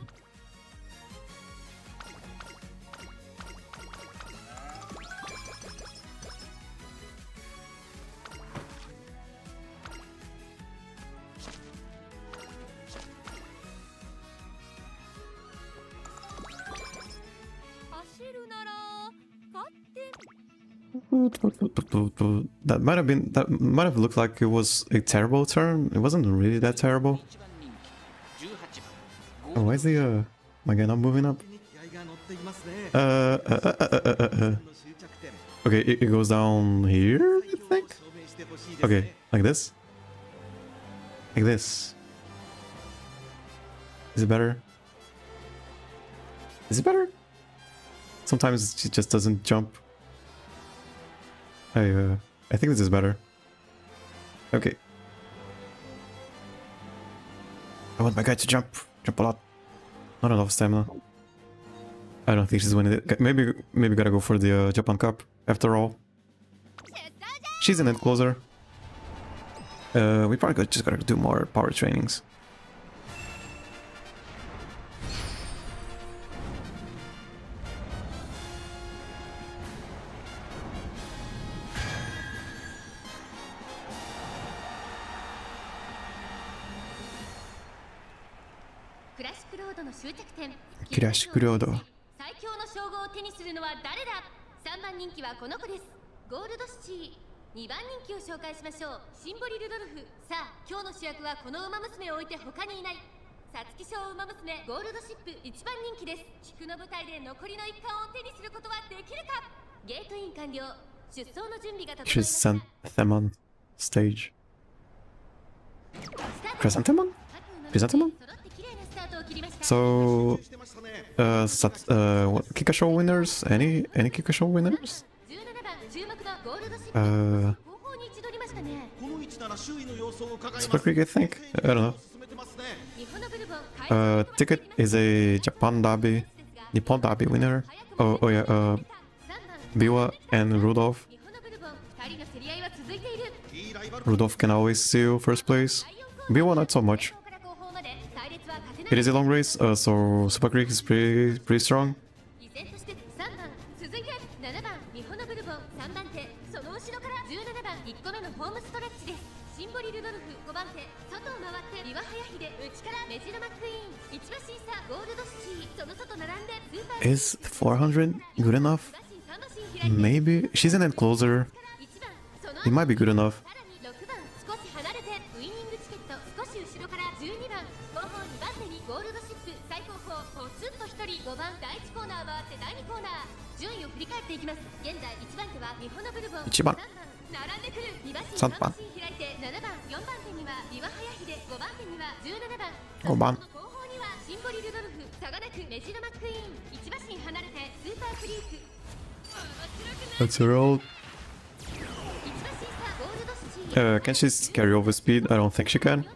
That might have looked like it was a terrible turn. It wasn't really that terrible.
1番人気18番
Oh, why is the my guy not moving up?
気合が乗っていますね。 終着点。
Okay, it goes down here, I think.
証明してほしいです
Okay,
ね。
like this. Like this. Is it better? Is it better? Sometimes she just doesn't jump. I think this is better. Okay. I want my guy to jump a lot. Not enough stamina. I don't think she's winning it. Maybe gotta go for the Japan Cup after all. She's an end closer. We probably just gotta do more power trainings. Classic Road.
最強の称号を手にするのは誰だ。3番人気はこの子です。ゴールドシチー。2番人気を紹介しましょう。シンボリルドルフ。さあ今日の主役はこのウマ娘を置いて他にいない。皐月賞ウマ娘ゴールドシップ1番人気です。菊の舞台で残りの一冠を手にすることはできるか。ゲートイン完了。出走の準備が整いま
She's
した。
sent them on stage. Chrysanthemum? Chrysanthemum? So, what, Kikasho winners? Any Kikasho winners? Super Creek, I think. I don't know. Ticket is a Japan Derby, Nippon Derby winner. Oh yeah. Biwa and Rudolph. Rudolph can always steal first place. Biwa not so much. It is a long race, so Super Creek is pretty strong. Is 400 good enough? Maybe. She's an end closer. It might be good enough. Ichiban. 3番 5番 Let's roll. Can she carry over speed? I don't think she can.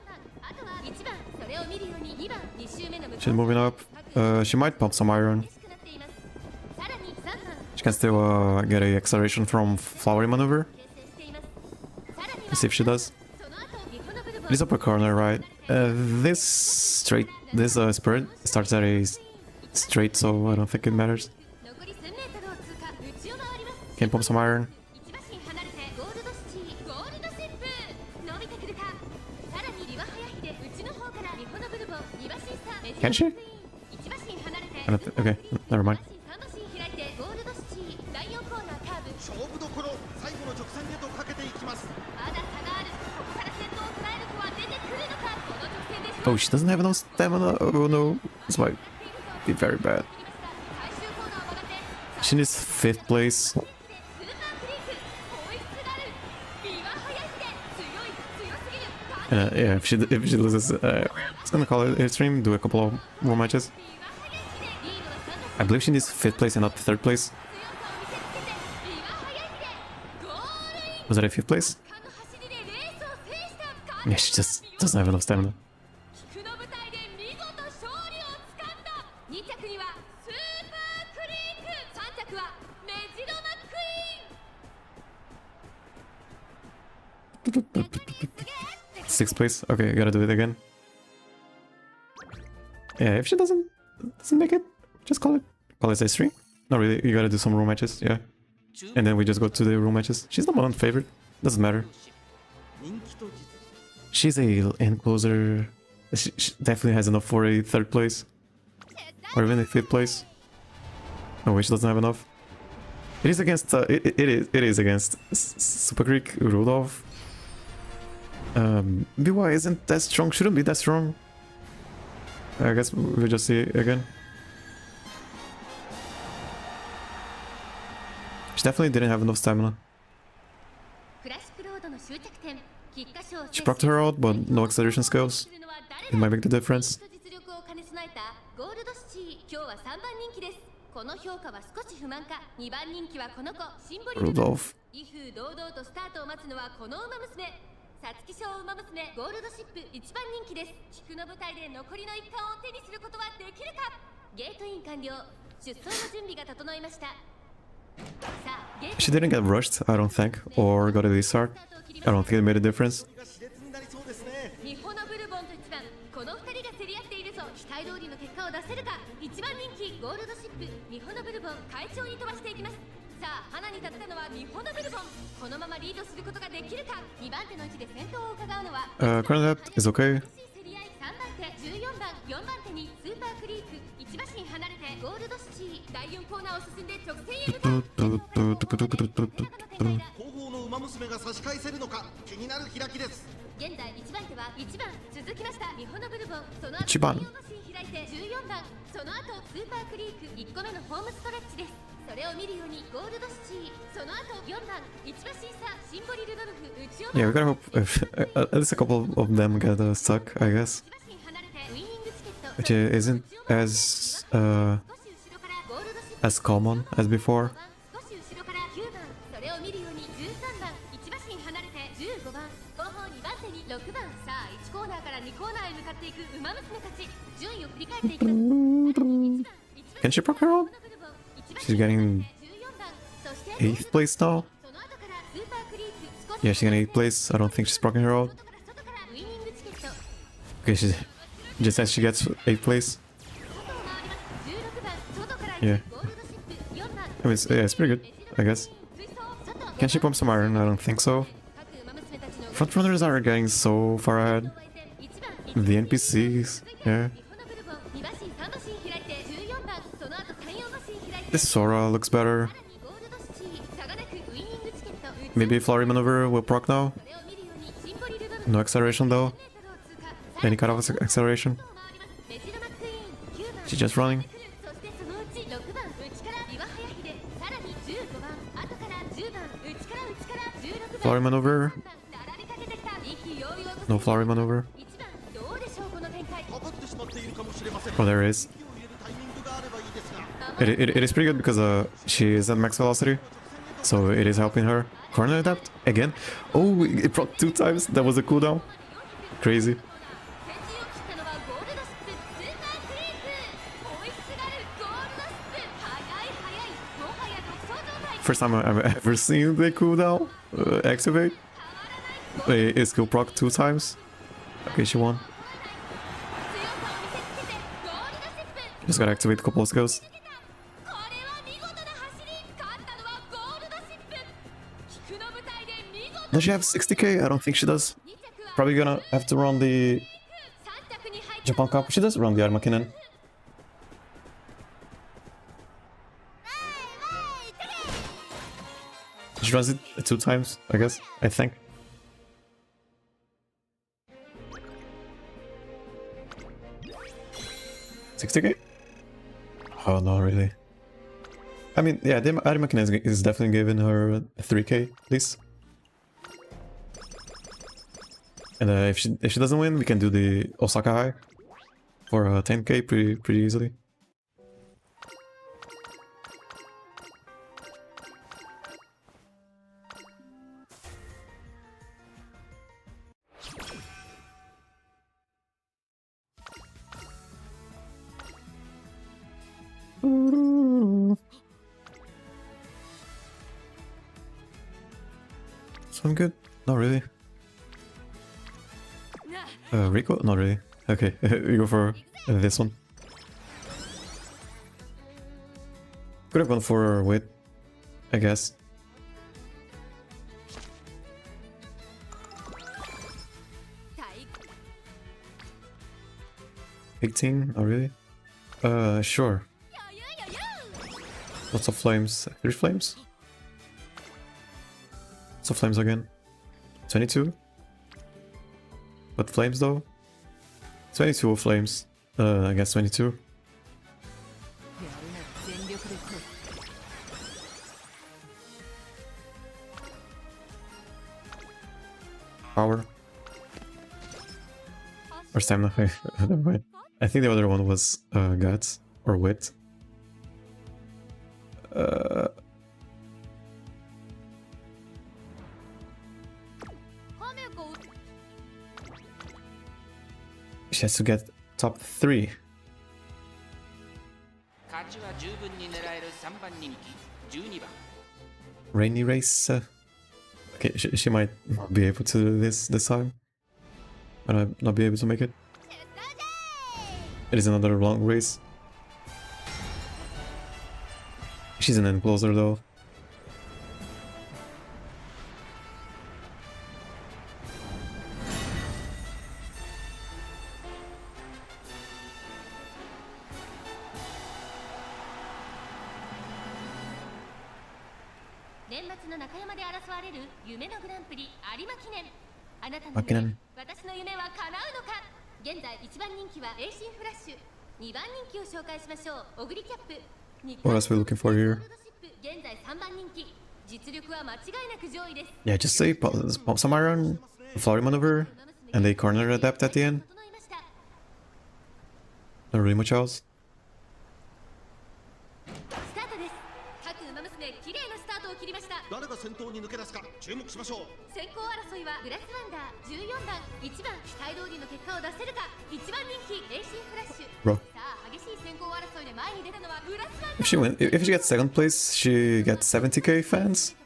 She's moving up. She might pump some iron. She can still get a acceleration from flowery maneuver. Let's see if she does. This upper corner, right? This spirit starts at a straight, so I don't think it matters. Can pump some iron. Can she? I don't okay, never mind. Oh, she doesn't have enough stamina. Oh no, this might be very bad. She needs 5th place. Yeah, if she loses, it's gonna call it a stream. Do a couple of more matches. I believe she needs 5th place and not 3rd place. Was that a 5th place? Yeah, she just doesn't have enough stamina. Sixth place. Okay, I gotta do it again. Yeah, if she doesn't make it, just call it a stream. Not really. You gotta do some room matches. Yeah, and then we just go to the room matches. She's not my favorite. Doesn't matter. She's a end closer. She definitely has enough for a 3rd place, or even a 5th place. Oh wait, she doesn't have enough. It is against. It is against Super Creek, Rudolph. BY isn't that strong. Shouldn't be that strong. I guess we'll just see it again. She definitely didn't have enough stamina. She procced her out, but no acceleration skills. It might make the difference.
この評価は少し不満か。2番人気はこの子シンボリル
Rudolph.
威風堂々とスタートを待つのはこの馬娘。皐月賞馬娘ゴールドシップ1番人気です。菊の舞台で残りの一冠を手にすることはできるか。ゲートイン完了。出走の準備が整いました。さあ、ゲート
She didn't get rushed, I don't think, or got a restart. I don't think it made a difference.
が熾烈になりそうですね。
日本のブルボンと1番、この2人が競り合っているぞ。期待通りの結果を出せるか。1番人気ゴールドシップ日本のブルボン快調に飛ばしていきます。さあ、花に立ったのは日本のブルボン。このままリードすることができるか。2番手の位置で先頭を伺うのは
Current left is okay.
競り合い3番手14番4番手にスーパークリーク1馬身離れてゴールドシチー第4コーナーを進んで直線へ向かう。
後方の馬娘が差し返せるのか気になる開きです。
現在1番手は1番続きました日本のブルボン。その後
1番
第4馬身開いて14番その後スーパークリーク1個目のホームストレッチです。それを見るようにゴールドシチーその後4番1馬身差シンボリルドルフ内を
Yeah, we gotta hope if, at least a couple of them get stuck, I guess.
1馬身離れてウイニングチケット
Which isn't as
少し後ろからゴールドシップ
as common as before.
少し後ろから9番それを見るように13番1馬身離れて15番後方2番手に6番さあ1コーナーから2コーナーへ向かっていく馬娘たち順位を振り返っていきます。
Can she proc her own? She's getting 8th place now. Yeah, she's getting 8th place. I don't think she's procking her out. Okay, she just says she gets 8th place. Yeah. I mean, it's pretty good, I guess. Can she pump some iron? I don't think so. Frontrunners are getting so far ahead. The NPCs, yeah. This Sora looks better. Maybe Flurry Maneuver will proc now. No acceleration though. Any kind of acceleration. She's just running. Flurry Maneuver. No Flurry Maneuver.
かかってしまっているかもしれません。
Oh, there is.
勢いを入れるタイミングがあればいいですが。
It is pretty good because she is at max velocity. So it is helping her. Corner adapt again. Oh, it proc 2 times. That was a cooldown. Crazy. First time I've ever seen the cooldown activate. A skill proc 2 times. Okay, she won. Just gotta activate a couple of skills. Does she have 60k? I don't think she does. Probably gonna have to run the Japan Cup. She does run the Armakinen. She runs it 2 times, I guess. I think. $60k? Oh, no, really. I mean, yeah, the Armakinen is definitely giving her 3k at least. And if she doesn't win, we can do the Osaka High for 10k pretty easily. Sound good? Not really. Rico? Not really. Okay, we go for this one. Could have gone for wit, I guess. $18? Not really. Sure. Lots of flames. 3 flames? Lots of flames again. 22? What flames though? 22 flames. I guess 22. Power. Or stamina. Never mind. I think the other one was guts or wit. Uh, she has to get top 3.
勝ちは十分に狙える3番人気12番
Rainy race. Okay, she might not be able to do this time. Might not be able to make it. It is another long race. She's an encloser though. Makinan.
私の夢は叶うのか。現在1番人気はエイシンフラッシュ、2番人気を紹介しましょう。オグリキャップ。
What else are we looking for here?
現在3番人気。実力は間違いなく上位です。
Yeah, just say pump some iron, flowery maneuver, and they corner adapt at the end. Not really much else.
スタートです。各馬娘綺麗なスタートを切りました。
誰が先頭に抜け出すか注目しましょう。
先行争いはグラスワンダー14番、1番期待通りの結果を出せるか。1番人気エイシンフラッシュ。
Bro.
さあ激しい先行争いで前に出たのはグラスワンダー。
If she gets second place, she gets 70k fans.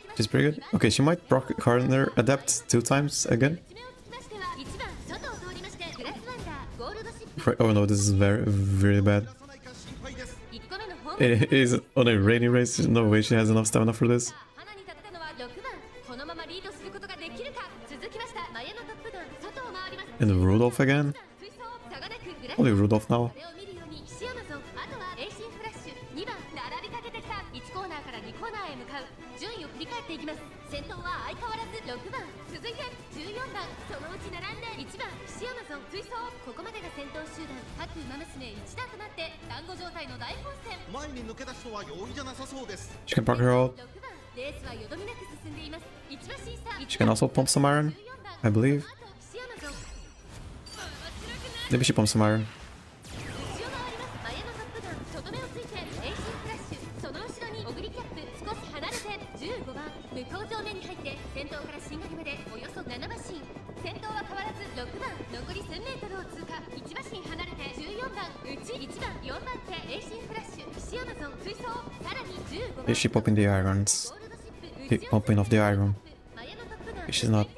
Which is pretty good. Okay, she might proc corner adapt 2 times again.
1番外を通りましてグラスワンダーゴールドシップ。
Oh no, this is really bad.
出さないか心配です。
1個目のホーム。
It is on a rainy race. There's no way she has enough stamina for this.
花に立ったのは6番。このままリードすることができるか。続きましたマヤのトップダウン外を回ります。
And Rudolph again.
追走差がなくグラス
Only Rudolph now.
これを見るようにシアマゾン、あとはエイシンフラッシュ、2番並びかけてきた。1コーナーから2コーナーへ向かう。順位を振り返っていきます。先頭は相変わらず6番、続いて14番、そのうち並んで1番シアマゾン追走。ここまでが先頭集団。各馬娘一段となって団子状態の大混戦。
前に抜け出すのは容易じゃなさそうです。
She can proc her out.
6番レースはよどみなく進んでいます。1馬審査
She can also pump some iron, I believe.
あとシアマゾン。
Maybe she pumps some iron.
後ろ回ります。マヤのトップダウンとどめをついてエイシンフラッシュ、その後ろにオグリキャップ。少し離れて15番向こう上面に入って先頭からしんがりまでおよそ7馬身。先頭は変わらず6番、残り 1000m を通過。1馬身離れて14番内1番4番手エイシンフラッシュ、シアマゾン追走。さらに15番
Is she popping the irons?
ゴールドシップ
Keep pumping off the iron.
マヤのトップダウン
She's not.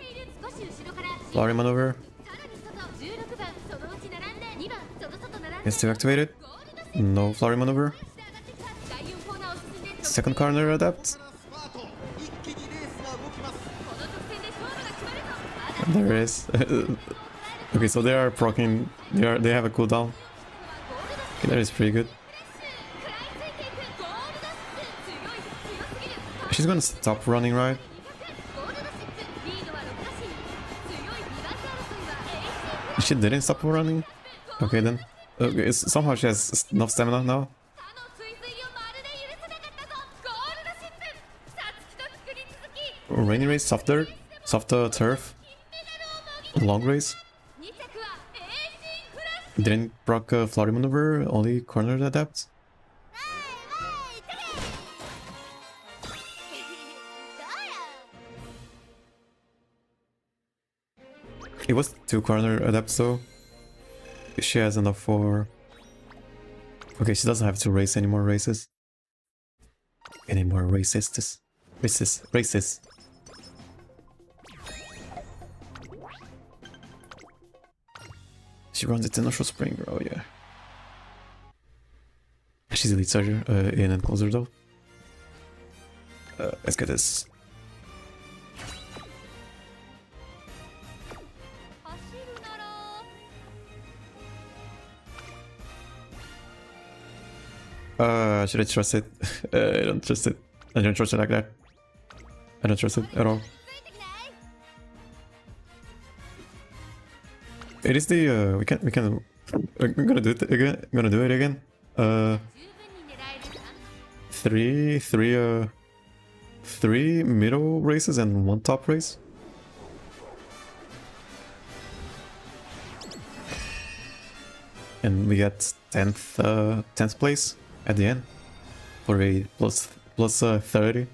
少し後ろから
Flowery maneuver.
さらに外16番そのうち並んで2番その外並んで
Is still activated.
ゴールドシップ
No flowery maneuver.
第4コーナーを進んで
Second corner adapt.
スパート。一気にレースが動きます。
この得点で勝負が決まると。まだ
There is. Okay, so they are proccing. They have a cooldown. Okay, that is pretty good.
食らいついていくゴールドシップ。強い強すぎる。
She's gonna stop running, right?
ゴールドシップリードは6馬身。強い2番手争いはエイシンフラッシ
She didn't stop running. Okay then. Okay, somehow she has enough stamina now.
ュ。他の追随をまるで許さなかったぞ。ゴールドシップ。さつきと作り続き
Rainy race, soft dirt, soft turf,
金メダルをもぎ
long race.
2着はエイシンフラッシュ。
Didn't proc flowery maneuver, only corner adapt.
どうや
It was 2 corner adapts though. She has enough for... Okay, she doesn't have to race any more races. Any more races. Races. She runs International Spring, oh yeah. She's Elite Surger, in and closer though. Let's get this.
走るなら
Should I trust it? I don't trust it. I don't trust it like that. I don't trust it at all.
ついてきない
It is the we can I'm gonna do it again. I'm gonna do it again.
十分に狙える
Three middle races and 1 top race. And we get 10th place at the end. for a plus 30.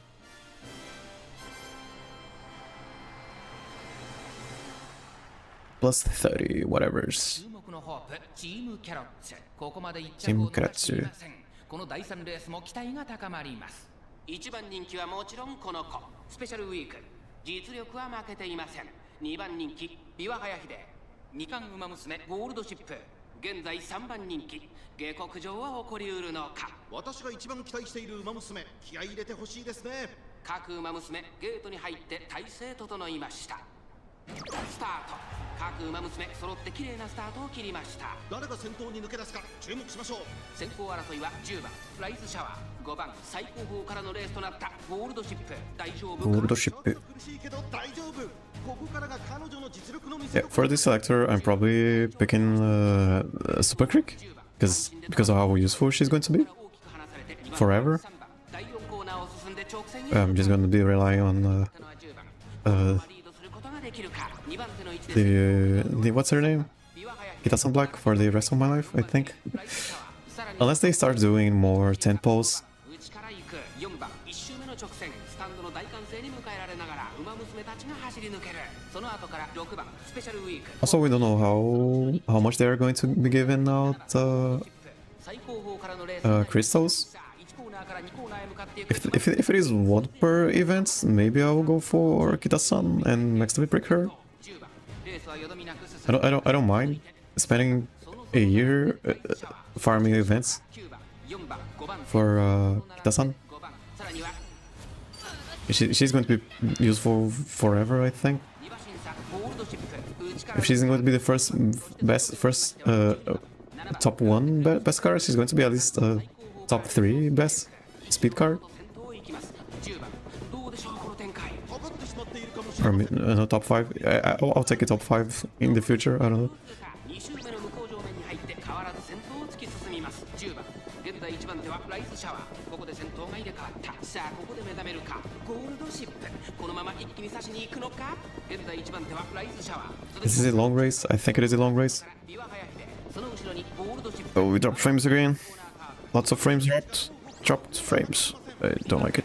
Plus 30, whatever's.
注目のホープチームキャロッツ、ここまで1
チーム
着を
キャロッツ
逃していません。この第3レースも期待が高まります。1番人気はもちろんこの子、スペシャルウィーク。実力は負けていません。2番人気ビワハヤヒデ、2冠ウマ娘ゴールドシップ、現在3番人気下克上は起こりうるのか。
私が一番期待している馬娘、気合い入れてほしいですね。
各馬娘ゲートに入って体勢整いました。スタート。各馬娘揃って綺麗なスタートを切りました。
誰が先頭に抜け出すか注目しましょう。
先行争いは10番フライズシャワー、5番最高峰からのレースとなったゴールドシップ。大丈夫か。
ゴールドシップ。
苦しいけど大丈夫。ここからが彼女の実力の見せ
Yeah,
所。
for this selector, I'm probably picking Super Creek because of how useful she's going to be forever. I'm just going to be relying on the what's her name? Kitasan Black for the rest of my life, I think. Unless they start doing more tempos. Also, we don't know how much they are going to be giving out crystals. If it is one per event, maybe I will go for Kitasan and next to pick her. I don't mind spending a year farming events for Kitasan. She's going to be useful forever, I think. If she's going to be the first top 1 best card, she's going to be at least top 3 best speed card. Or no, top 5. I'll take a top 5 in the future, I don't know. This is a long race. I think it is a long race. Oh, we dropped frames again. Lots of frames dropped. Dropped frames. I don't like it.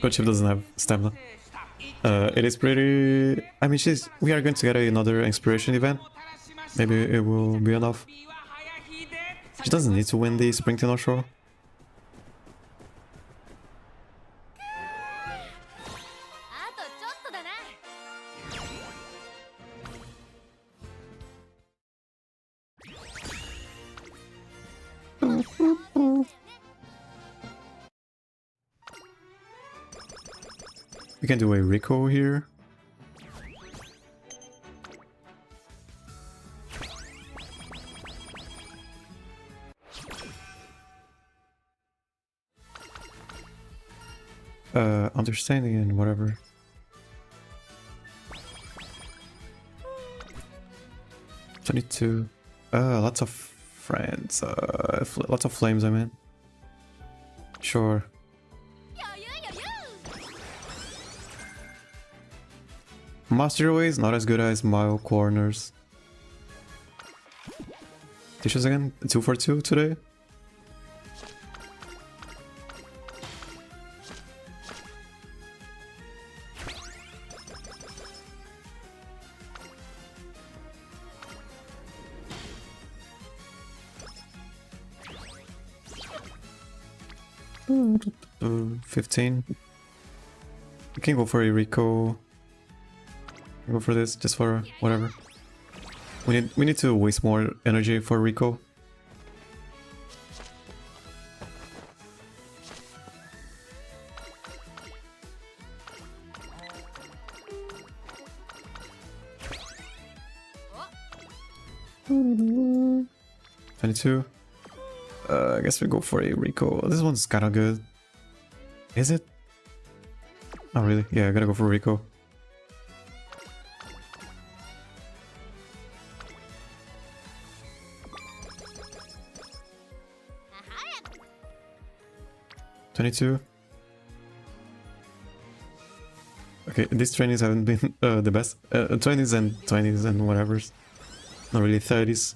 Good ship doesn't have stamina. It is pretty... I mean, we are going to get another inspiration event. Maybe it will be enough. She doesn't need to win the Springton Offshore. We can do a Rico here. Understanding and whatever. $22. Lots of friends. Lots of flames, I mean. Sure. Master Ways, not as good as Mile Corners. Dishes again? 2 for 2 today? Uh, 15. We can go for a Rico. Go for this, just for whatever. We need to waste more energy for Rico. $22. I guess we go for a Rico. This one's kind of good. Is it? Not really. Yeah, I gotta go for Rico. 22. Okay, these trainings haven't been the best. 20s and 20s and whatever's. Not really 30s.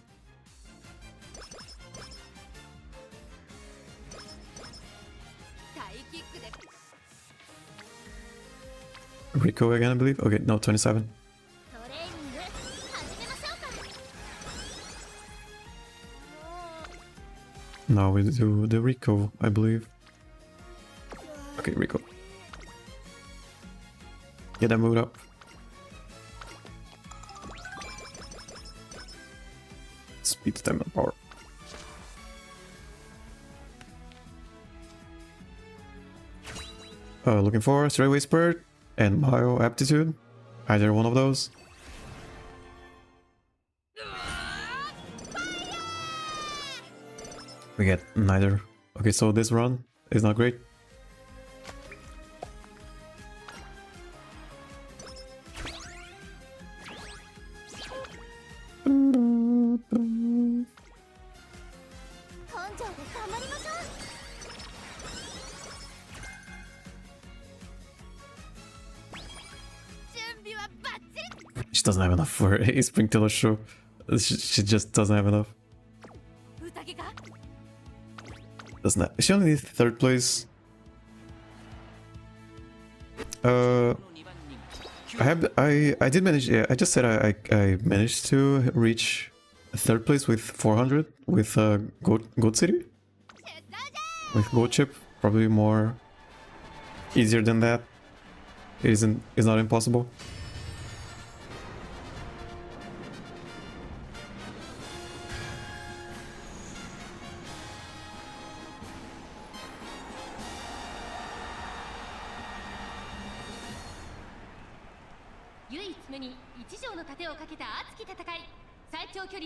Rico again, I believe. Okay, no, 27.
トレーニング始めましょうか。
Now we do the Rico, I believe. Okay, Rico. Get that mood up. Speed, stamina, power. Looking for Straightway Spirit and Bio Aptitude. Either one of those. We get neither. Okay, so this run is not great. She doesn't have enough for a Springtail show. She just doesn't have enough. Doesn't have, she only needs 3rd place. I did manage. Yeah, I just said I managed to reach 3rd place with 400 with Goat City. With Goat Chip, probably more easier than that. It's not impossible.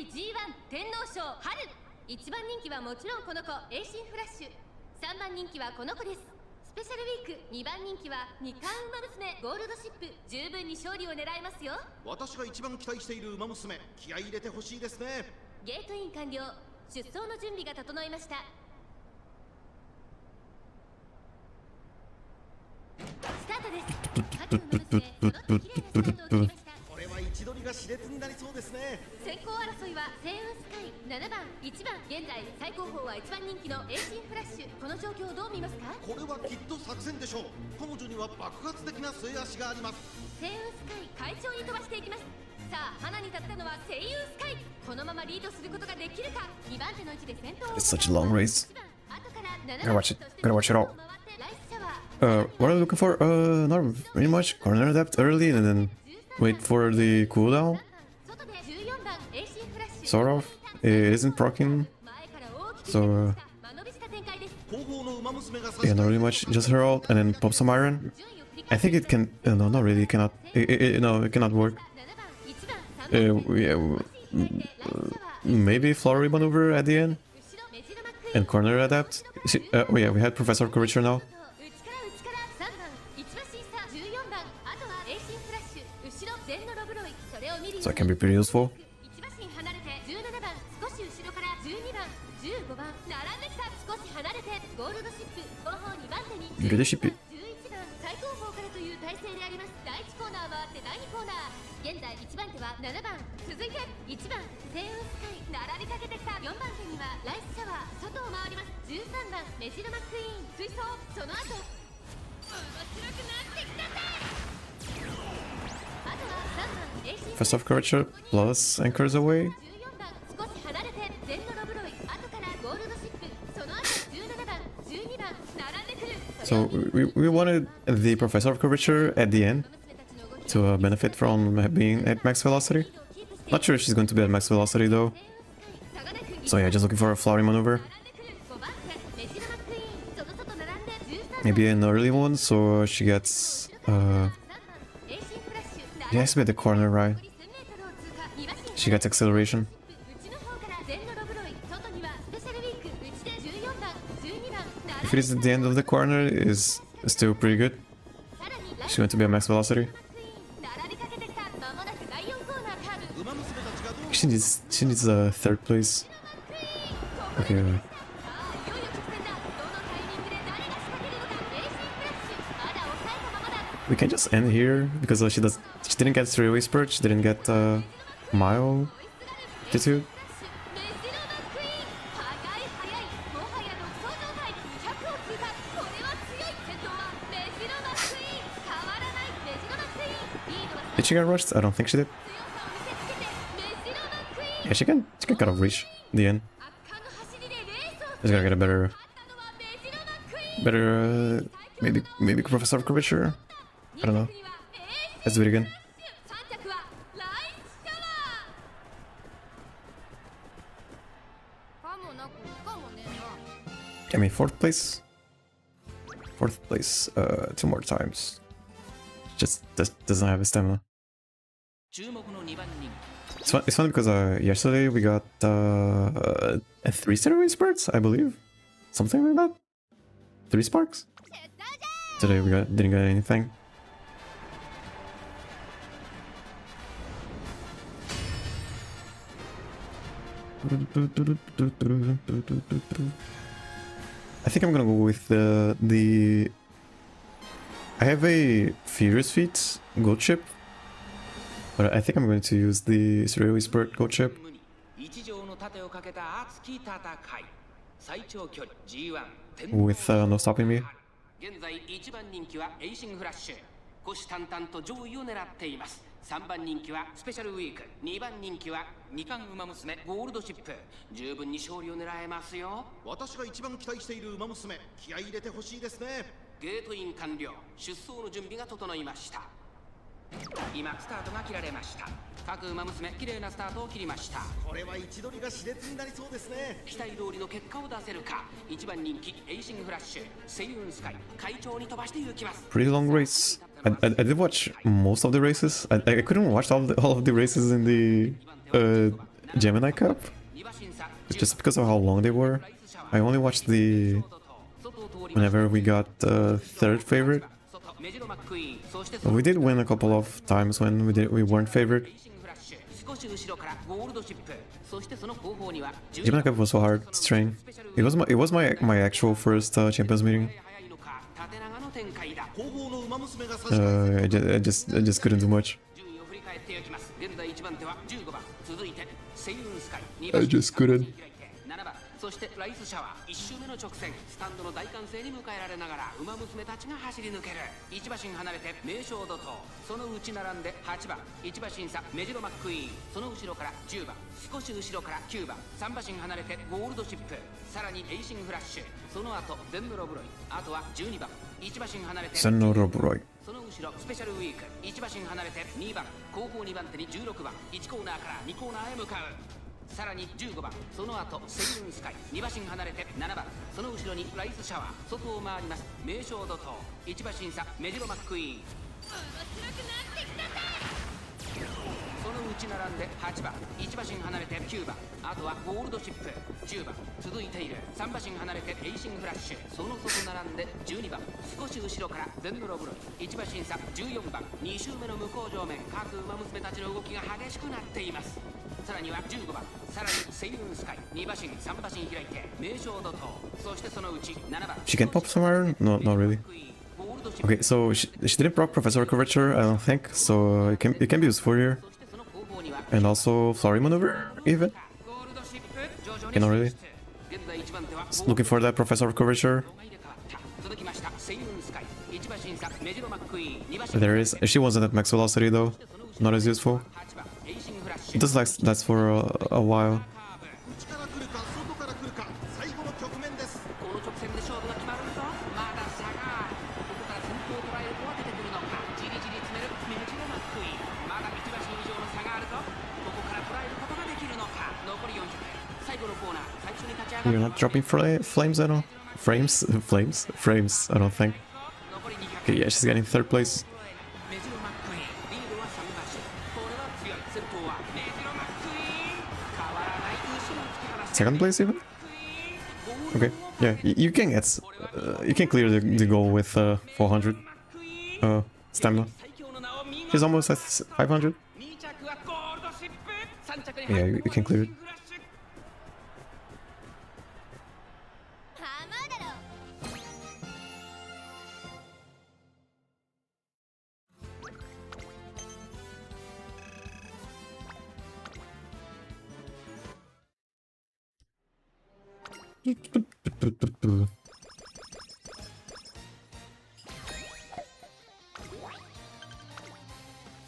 G1 1番人気はもちろんこの子エイシンフラッシュ、3番人気はこの子です。スペシャルウィーク2番人気は2冠ウマ娘ゴールドシップ、十分に勝利を狙いますよ。
私が一番期待しているウマ娘、気合い入れてほしいですね。
ゲートイン完了、出走の準備が整いました。スタートです。
これは位置取りが熾烈になりそうですね。
先行争いはセイウンスカイ7番1番、現在最高峰は1番人気のエイシンフラッシュ、この状況をどう見ますか？
これはきっと作戦でしょう。彼女には爆発的な末足があります。
セイウンスカイ快調に飛ばしていきます。さあ花に立ったのはセイウンスカイ、このままリードすることができるか。2番手の位置で先頭を
It's such a long race.
後から7
Gotta watch it. Gotta watch it all.
ライスシャワー
What are you looking for? Not really much. Corner depth early and then wait for the cooldown.
外で14番エイシンフラッシュ
Sort of. It isn't proccing.
前から大きく
So
間延びした展開です。
後方のウマ娘が
yeah, not really much. Just her ult and then pop some iron. I think it can. No, not really. It cannot. No, it cannot work.
7番1番
Yeah, maybe flowery maneuver at the end and corner adapt. Oh yeah, we had Professor Curvature now.
内から3番1馬審査14番、あとはエイシンフラッシュ、後ろ全のロブロイ、それを見るように
So it can be pretty useful.
1馬身離れて17番、少し後ろから12番15番並んできた。少し離れてゴールドシップ後方2番手に
ゴールドシップ
11番最高峰からという体勢であります。第1コーナー回って第2コーナー、現在1番手は7番、続いて1番セイウンスカイ並びかけてきた。4番手にはライスシャワー、外を回ります。13番メジロマックイーン追走、その後面白くなってきたぜ。あとは3番エイシン
First off, Curvature plus anchors away.
14番少し離れて全のロブロイ、後からゴールドシップ、その後17番12番並んでくる。
So we wanted the Professor of Curvature at the end to benefit from being at max velocity. Not sure if she's going to be at max velocity though. So yeah, just looking for a flowery maneuver. Maybe an early one, so she gets. She has to be at the corner, right? She gets acceleration. If it is at the end of the corner, is still pretty good. She's going to be at max velocity. She needs a 3rd place. Okay. We can just end here because she didn't get three-way spurt, she didn't get mile altitude.
メジロマクイーン速い速いもはや独走状態200を通過これは強い先頭はメジロマクイーン変わらないメジロマクイーンリードは
Did she get rushed? I don't think she did.
強さを見せつけてメジロマクイーン
Yeah, she can kind of reach the end.
圧巻の走りでレースを
Just gotta get a better,
勝ったのはメジロマクイーン
better, maybe Professor of Curvature. I don't know.
2着にはエー
Let's do it again.
ス3着はライスシャワーかもなくかもねえな
I mean, fourth place. Fourth place, 2 more times. Just doesn't have a stamina.
注目の2番人
It's funny because yesterday we got 3 stairway spurts, I believe. Something like that. 3 sparks. Today we didn't get anything. I think I'm gonna go with the. I have a Furious Feet gold chip, but I think I'm going to use the Cereal Spurt gold chip
無に一条の盾をかけた熱き戦い最長距離 G1 天皇
with no stopping me.
現在1番人気はエイシングフラッシュ虎視眈々と上位を狙っています3番人気はスペシャルウィーク2番人気は二冠馬娘ゴールドシップ十分に勝利を狙えますよ
私が一番期待している馬娘気合い入れてほしいですね
ゲートイン完了出走の準備が整いました今スタートが切られました各馬娘綺麗なスタートを切りました
これは位置取りが熾烈になりそうですね
期待通りの結果を出せるか1番人気エイシングフラッシュセイウンスカイ会長に飛ばして行きます
Pretty long race. I did watch most of the races. I couldn't watch all of the races in the Gemini Cup, just because of how long they were. I only watched the whenever we got third favorite. But we did win a couple of times when we weren't favorite.
少し後ろからゴールドシップそしてその後方には
Gemini Cup was so hard to train. It was my actual first Champions meeting.
速いのか縦長の展開だ
後方の馬娘が差し替え
I just couldn't do much.
順位を振り返っていきます現在1番手は15番続いてセイウンスカイ2
I
番
just couldn't.
7番そしてライスシャワー1周目の直線スタンドの大歓声に迎えられながら馬娘たちが走り抜ける1馬身離れて名将怒涛その内並んで8番1馬身差メジロマックイーンその後ろから10番少し後ろから9番3馬身離れてゴールドシップさらにエイシングフラッシュその後ゼンノロブロイあとは12番1馬身離れて
Senorobroi.
その後ろスペシャルウィーク1馬身離れて2番後方2番手に16番1コーナーから2コーナーへ向かうさらに15番その後セイウンスカイ2馬身離れて7番その後ろにライスシャワー外を回ります名将怒涛1馬身差メジロマックイーン
面白くなってきたぜ
その内並んで8番1馬身離れて9番あとはゴールドシップ10番続いている3馬身離れてエイシングフラッシュその外並んで12番少し後ろからゼンノロブロイ1馬身差14番2周目の向こう上面各馬娘たちの動きが激しくなっていますさらには15番さらにセイウンスカイ2馬身3馬身開いて名将怒涛そしてそのうち7番
She can pop some iron? No, not really. Okay, so she didn't proc Professor Curvature, I don't think, so it can be useful here. And also Flurry Maneuver, even. Okay, not really. Just looking for that Professor Curvature. There is. She wasn't at max velocity though. Not as useful. It does last for a while.
内から来るか外から来るか最後の局面です
この直線で勝負が決まるぞまだ差があるここから先頭を捉える子は出てくるのかじりじり詰めるメジロマックイーンまだ1馬身以上の差があるぞここから捉えることができるのか残り400最後のコーナー最初に立ち上が
We're
る
not dropping flames, I don't. Frames, I don't think.
残り200
Okay, yeah, she's getting third place.
メジロマックイーンリードは3馬身これは強い先頭はメジロマックイーン変わらない後ろを突き放して
Second place even. Okay, yeah, you can get, you can clear the goal with 400 stamina. She's almost at 500.
2着はゴールドシップ3着に
Yeah, you can clear it.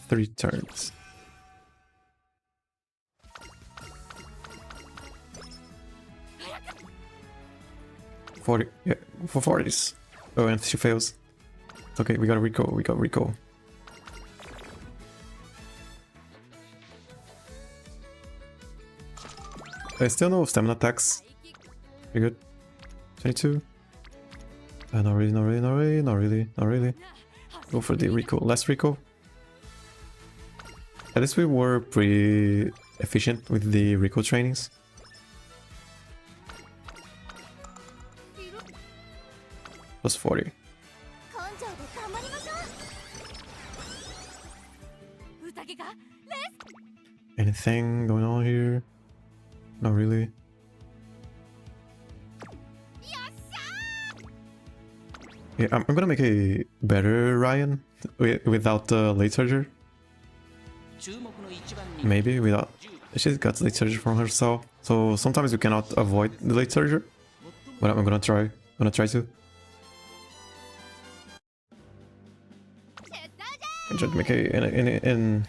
Three turns. 40, yeah, for 40s. Oh, and she fails. Okay, we gotta recall, we got recall. I still no stamina attacks. Pretty good. 22. Not really, not really, not really, not really, not really. Go for the recall. Last recall. At least we were pretty efficient with the recall trainings. Plus 40.
根性で頑張りましょう。宴がレース
Anything going on here? Not really. Yeah, I'm gonna make a better Ryan without the late surger.
注目の一番人気
Maybe without. She's got late surger from herself, so sometimes you cannot avoid the late surger. But I'm gonna try. I'm gonna try to. I'm trying to make in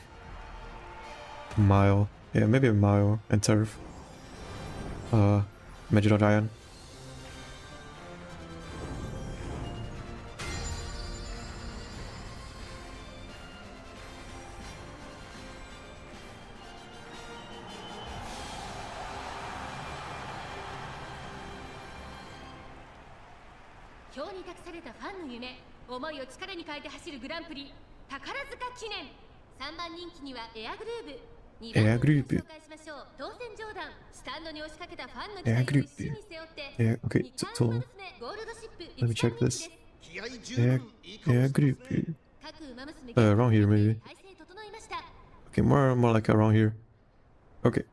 mile. Yeah, maybe a mile and turf. Major Ryan.
今日に託されたファンの夢、思いを力に変えて走るグランプリ宝塚記念。3番人気にはエアグルーブ、2番人気を紹介しましょう。当選上段、スタンドに押しかけたファンの期待を一身に背負って、
Yeah, okay,
2
so
冠馬娘ゴールドシップ
let me check this.
気合十分いいかもしれ
Yeah,
ません
group.
各馬娘
Around here, maybe.
体制整いました。
Okay, more like around here. Okay.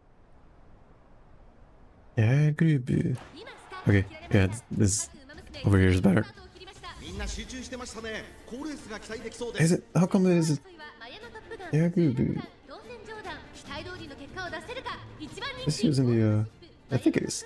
Yeah, group.
今スタート
Okay,
を切られ
yeah,
ました。
this
各馬娘
over here is better.
スタートを切りました。
みんな集中してましたね。好レースが期待できそうです。
Is it? How come is it? Yeah, good. It's using the, I think it is.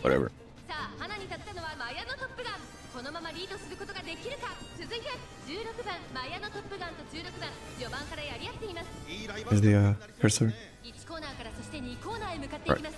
Whatever.
さあ、花に立ったのはマヤのトップガン。このままリードすることができるか。続いて16番マヤのトップガンと16番、序盤からやり合っています。
いいライバ
Is
ル
the
になりそうですね
cursor?
1コーナーからそして2コーナーへ向かっていきます。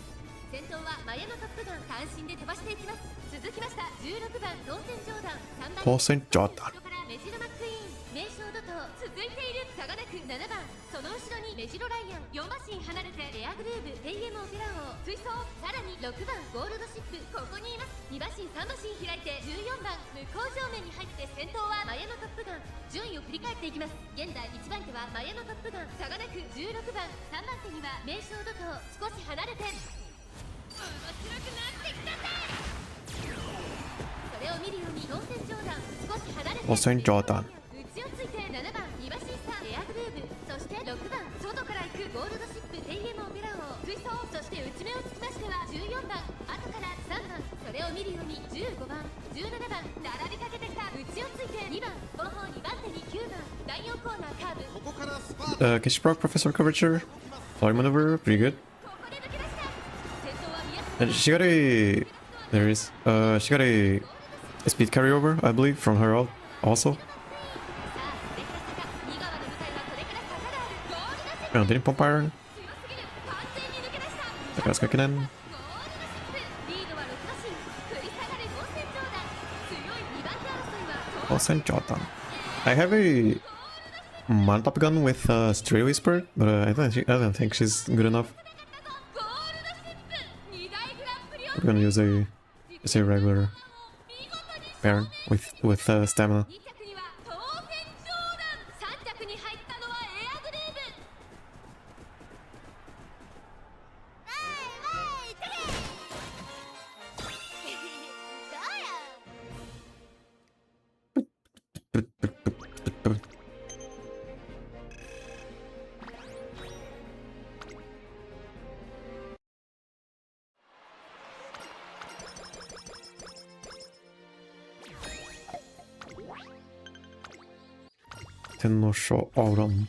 先頭はマヤのトップガン、単身で飛ばしていきます。続きました16番当選上段、3番
当選上段
後ろからメジロマックイーン、名将怒涛続いている。差がなく7番、その後ろにメジロライアン、4馬身離れてエアグルーブ、テイエムオペラ王追走、さらに6番ゴールドシップ、ここにいます。2馬身3馬身開いて14番向こう正面に入って先頭はマヤのトップガン。順位を振り返っていきます。現在1番手はマヤのトップガン、差がなく16番、3番手には名将怒涛、少し離れて面白くなってきたぜ。それを見るように当選上段、少し離れて
当選上段。
内をついて7番2馬身差エアグルーブ、そして6番外から行くゴールドシップ、テイエムオペラ王追走、そして内目をつきましては14番、後から3番、それを見るように15番17番並びかけてきた。内をついて2番、後方2番手に9番、第4コーナーカーブ、
ここからスパート
Can she proc Professor Curvature? Fly maneuver, pretty good.
ここで抜け出した。先頭は宮下
And she got a, there it is. She got a speed carryover, I believe, from her ult also.
さあ、これから坂、2側の舞台はこれから坂がある。ゴールドシップ
Oh, didn't pump iron.
強すぎる、完全に抜け出した。
That's kicking in.
ゴールドシップ、リードは6馬身、繰り下がる当選上段、強い2番手争いは
当選上段. I have a Mana Top Gun with Stray Whisper, but I don't think she's good enough.
ゴールドシップ、2大グランプリを
We're gonna use just a regular
見事に
Baron with stamina.
2着には当選上段、3着に入ったのはエアグルーブ。
わいわいてけどうや
Tennosho Autumn.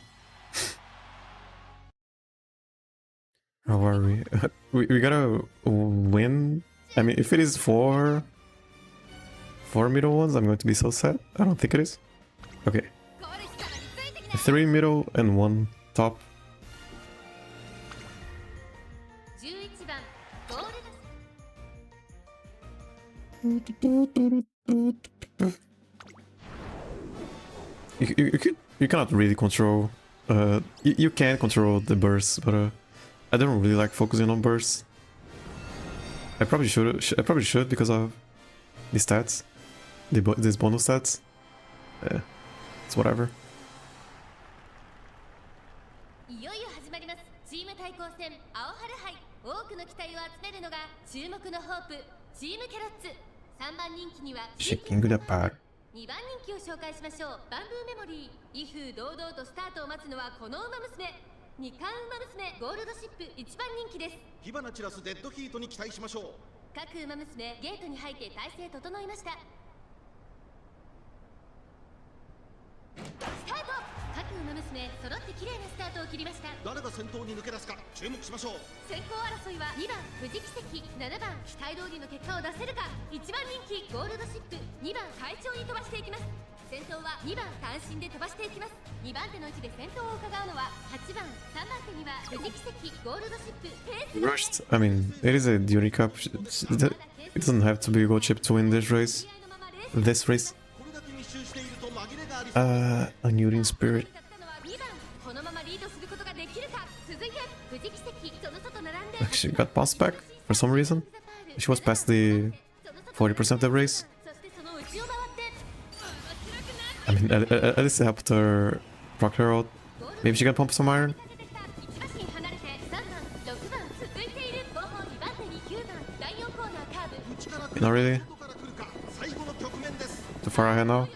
How are we? We gotta win I mean, if it is four middle ones, I'm going to be so sad. I don't think it is. Okay. 3 middle and 1 top.
11番ゴールド
You cannot really control. You can control the bursts, but I don't really like focusing on bursts. I probably should because of the stats, these bonus stats. It's whatever.
いよいよ始まりますチーム対抗戦青春杯多くの期待を集めるのが注目のホープチームキャラッツ3番人気には
Shaking the pack.
2番人気を紹介しましょうバンブーメモリー威風堂々とスタートを待つのはこの馬娘2冠馬娘ゴールドシップ1番人気です
火花散らすデッドヒートに期待しましょう。
各馬娘ゲートに入って体勢整いましたスタート各馬娘揃って綺麗なスタートを切りました
誰が先頭に抜け出すか注目しましょう。
先行争いは2番富士奇跡7番期待通りの結果を出せるか1番人気ゴールドシップ2番快調に飛ばしていきます先頭は2番単身で飛ばしていきます2番手の位置で先頭を伺うのは8番3番手には富士奇跡ゴールドシップペース
Rushed. I mean, it is a Uni Cup. It doesn't have to be a gold chip to win this race. This race.
これだけ密集していると紛れがありそうです。
A Newton Spirit.
このままリードすることができるか続いて富士奇跡その外並んで
She got bounced back for some reason. She was past the 40% of the race.
そしてその内を回って
I mean, at least it helped her proc her out. Maybe she can pump some iron.
1馬身離れて3番6番続いている後方2番手に9番第4コーナーカーブ
内から来る
Not really.
外から来るか最後の局面です。
Too far ahead now.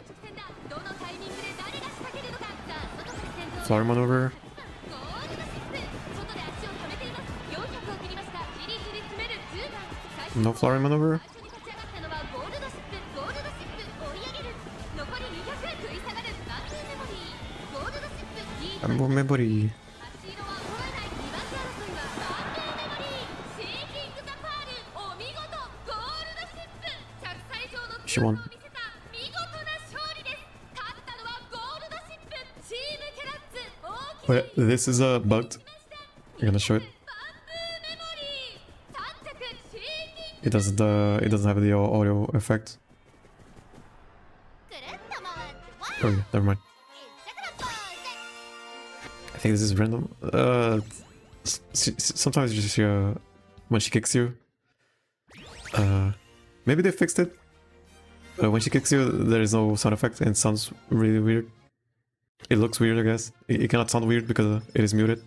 どのタイミングで誰が仕掛けるのかさあ外から先頭
Flower maneuver.
ゴールドシップ外で足を止めています400を切りましたじりじり詰める10番最初
No flowering maneuver.
最初に立ち上がったのはゴールドシップゴールドシップ追い上げる残り200食い下がるバンブーメモリーゴールドシップリード
I'm memory.
足色は衰えない2番手争いはバンブーメモリーシェーキングザパールお見事ゴールドシップ着差以上の
She won.
を見せた見事な勝利です勝ったのはゴールドシップチームキャラッツ大き
Wait, this is bugged. I'm gonna show it.
バンブーメモリー3着シェーキング
It doesn't have the audio effect.
くるっと回って
Oh yeah, never mind.
一着のポーズ
I think this is random. Sometimes she when she kicks you. Maybe they fixed it. When she kicks you, there is no sound effect and it sounds really weird. It looks weird, I guess. It cannot sound weird because it is muted.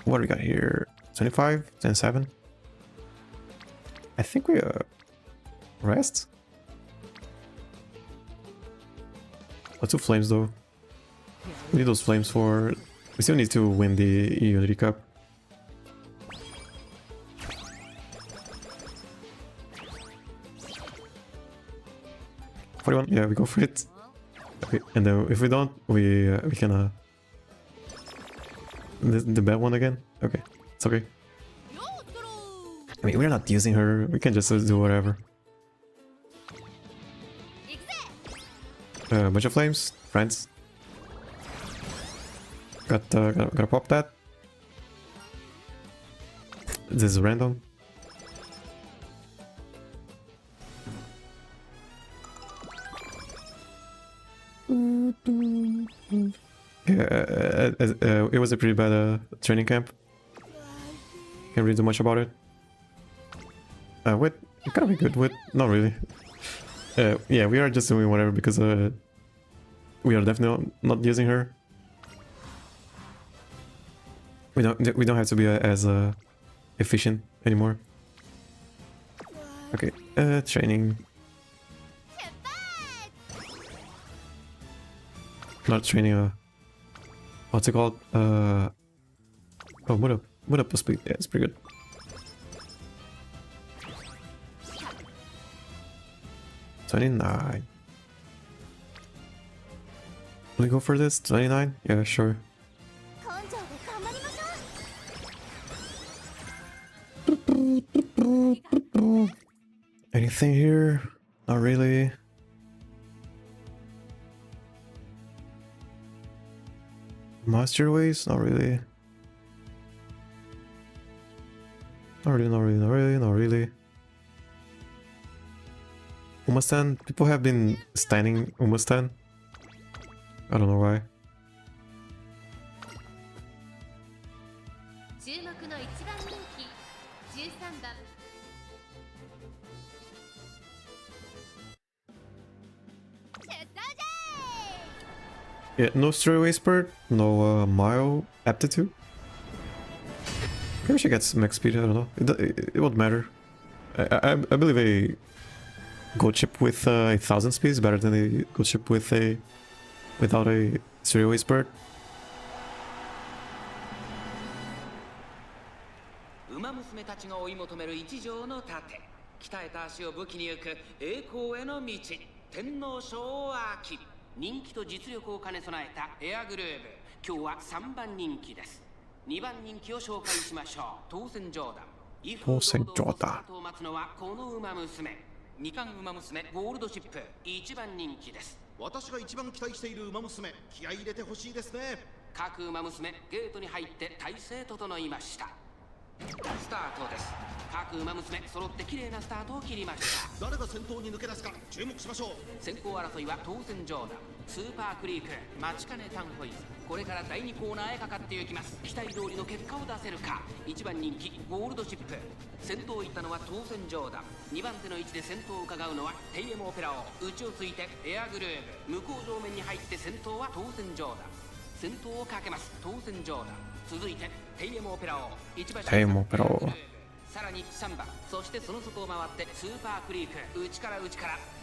What do we got here? 25, 10, 7. I think we rest. Oh, 2 flames though. We need those flames for. We still need to win the Unity Cup. $41. Yeah, we go for it. Okay, and then if we don't, we can the bad one again. Okay, it's okay. I mean, we're not using her. We can just do whatever. Bunch of flames, friends. Gotta pop that. This is random. Yeah, it was a pretty bad training camp. Can't really do much about it. Wit, it gotta be good. Wit, not really. Yeah, we are just doing whatever because we are definitely not using her. We don't have to be as efficient anymore. Okay, training. Not training. What's it called? Oh, what up the speed? Yeah, it's pretty good. $29. We go for this? 29? Yeah, sure.
根性で頑張りましょう。
Anything here? Not really. Masterways? Not really. Not really, not really, not really, not really. Umastan? People have been standing Umastan. I don't know why.
注目の1番人気13番
Yeah, no straightaway spurt, no mile aptitude. Maybe she gets max speed, I don't know. It won't matter. I believe a gold chip with 1000 speed is better than a gold chip with without a straightaway spurt.
馬娘たちが追い求める一条の盾、鍛えた足を武器に行く栄光への道、天皇賞秋。人気と実力を兼ね備えたエアグルーブ、今日は3番人気です。2番人気を紹介しましょう。当選上段。
当選上段。
スタートを待つのはこの馬娘。2冠馬娘ゴールドシップ、1番人気です。
私が一番期待している馬娘、気合い入れてほしいですね。
各馬娘、ゲートに入って体勢整いました。スタートです。各馬娘揃って綺麗なスタートを切りました。
誰が先頭に抜け出すか注目しましょう。
先行争いは当選上段、スーパークリーク、待ちかねタンホイズ。これから第2コーナーへかかっていきます。期待通りの結果を出せるか。1番人気ゴールドシップ、先頭を行ったのは当選上段。2番手の位置で先頭を伺うのはテイエムオペラ王。内をついてエアグルーブ、向こう上面に入って先頭は当選上段。先頭をかけます当選上段。続いてテイエムオペラ王、1番
テイエムオペラ王、
さらに3番、そしてその外を回ってスーパークリーク、内から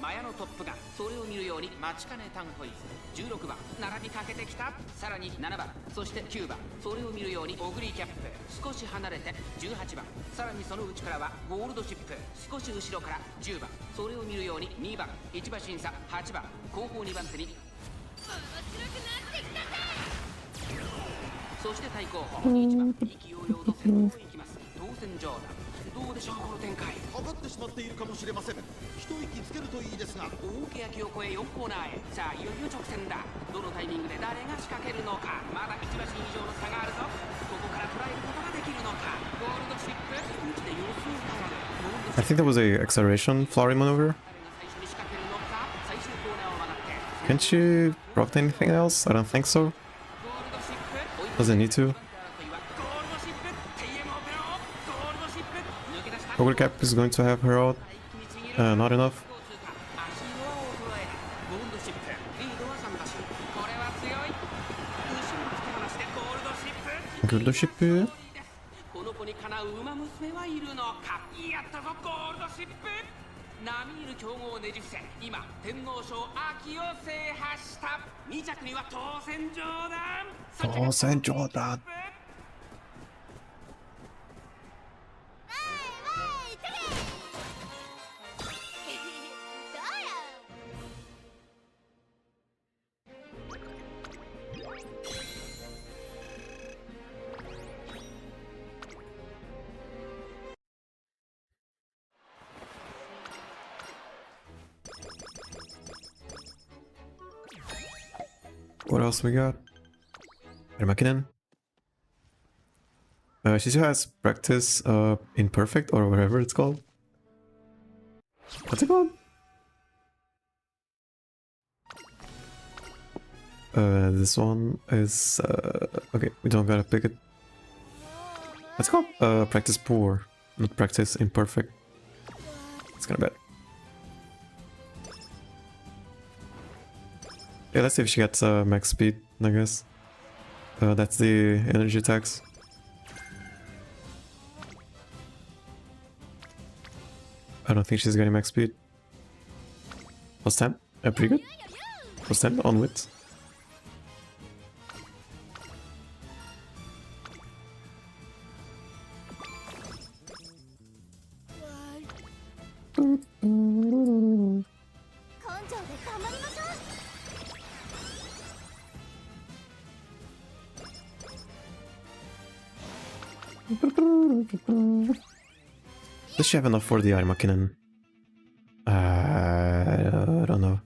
マヤのトップガン、それを見るように待ちかねタンホイズ。16番並びかけてきた。さらに7番、そして9番、それを見るようにオグリーキャップ、少し離れて18番、さらにその内からはゴールドシップ、少し後ろから10番、それを見るように2番、1馬審査8番、後方2番手に
面白くなってきたぜ。
そして対抗法1番、意気揚々と先頭を行きます。当選上段。どうでしょうこの展開。
かかってしまっているかもしれません。一息つけるといいですが。
大欅を越え4コーナーへ。さあいよいよ直線だ。どのタイミングで誰が仕掛けるのか。まだ1馬身以上の差があるぞ。ここから捉えることができるのか。ゴールドシップ、内で様子を変わる。
I think that was a acceleration flurry maneuver.
誰が最初に仕掛けるのか。最終コーナーを曲がって。
Can she rock anything else? I don't think so. Doesn't need to. Ogre Cap is going to have her out. Not enough. Good ship.
この子にかなう馬娘はいるのか。やったぞゴールドシップ。並みいる強豪をねじ伏せ、今天皇賞秋を制覇した。2着には当選上段。
当選上段。What else we got? Makinen. She still has practice imperfect or whatever it's called. What's it called? This one is okay, we don't gotta pick it. What's it called? Practice poor, not practice imperfect. It's kinda bad. Yeah, let's see if she gets max speed, I guess. That's the energy tax. I don't think she's getting max speed. Plus 10? Pretty good. Plus 10 on wit. Does she have enough for the Armakinen? I don't know.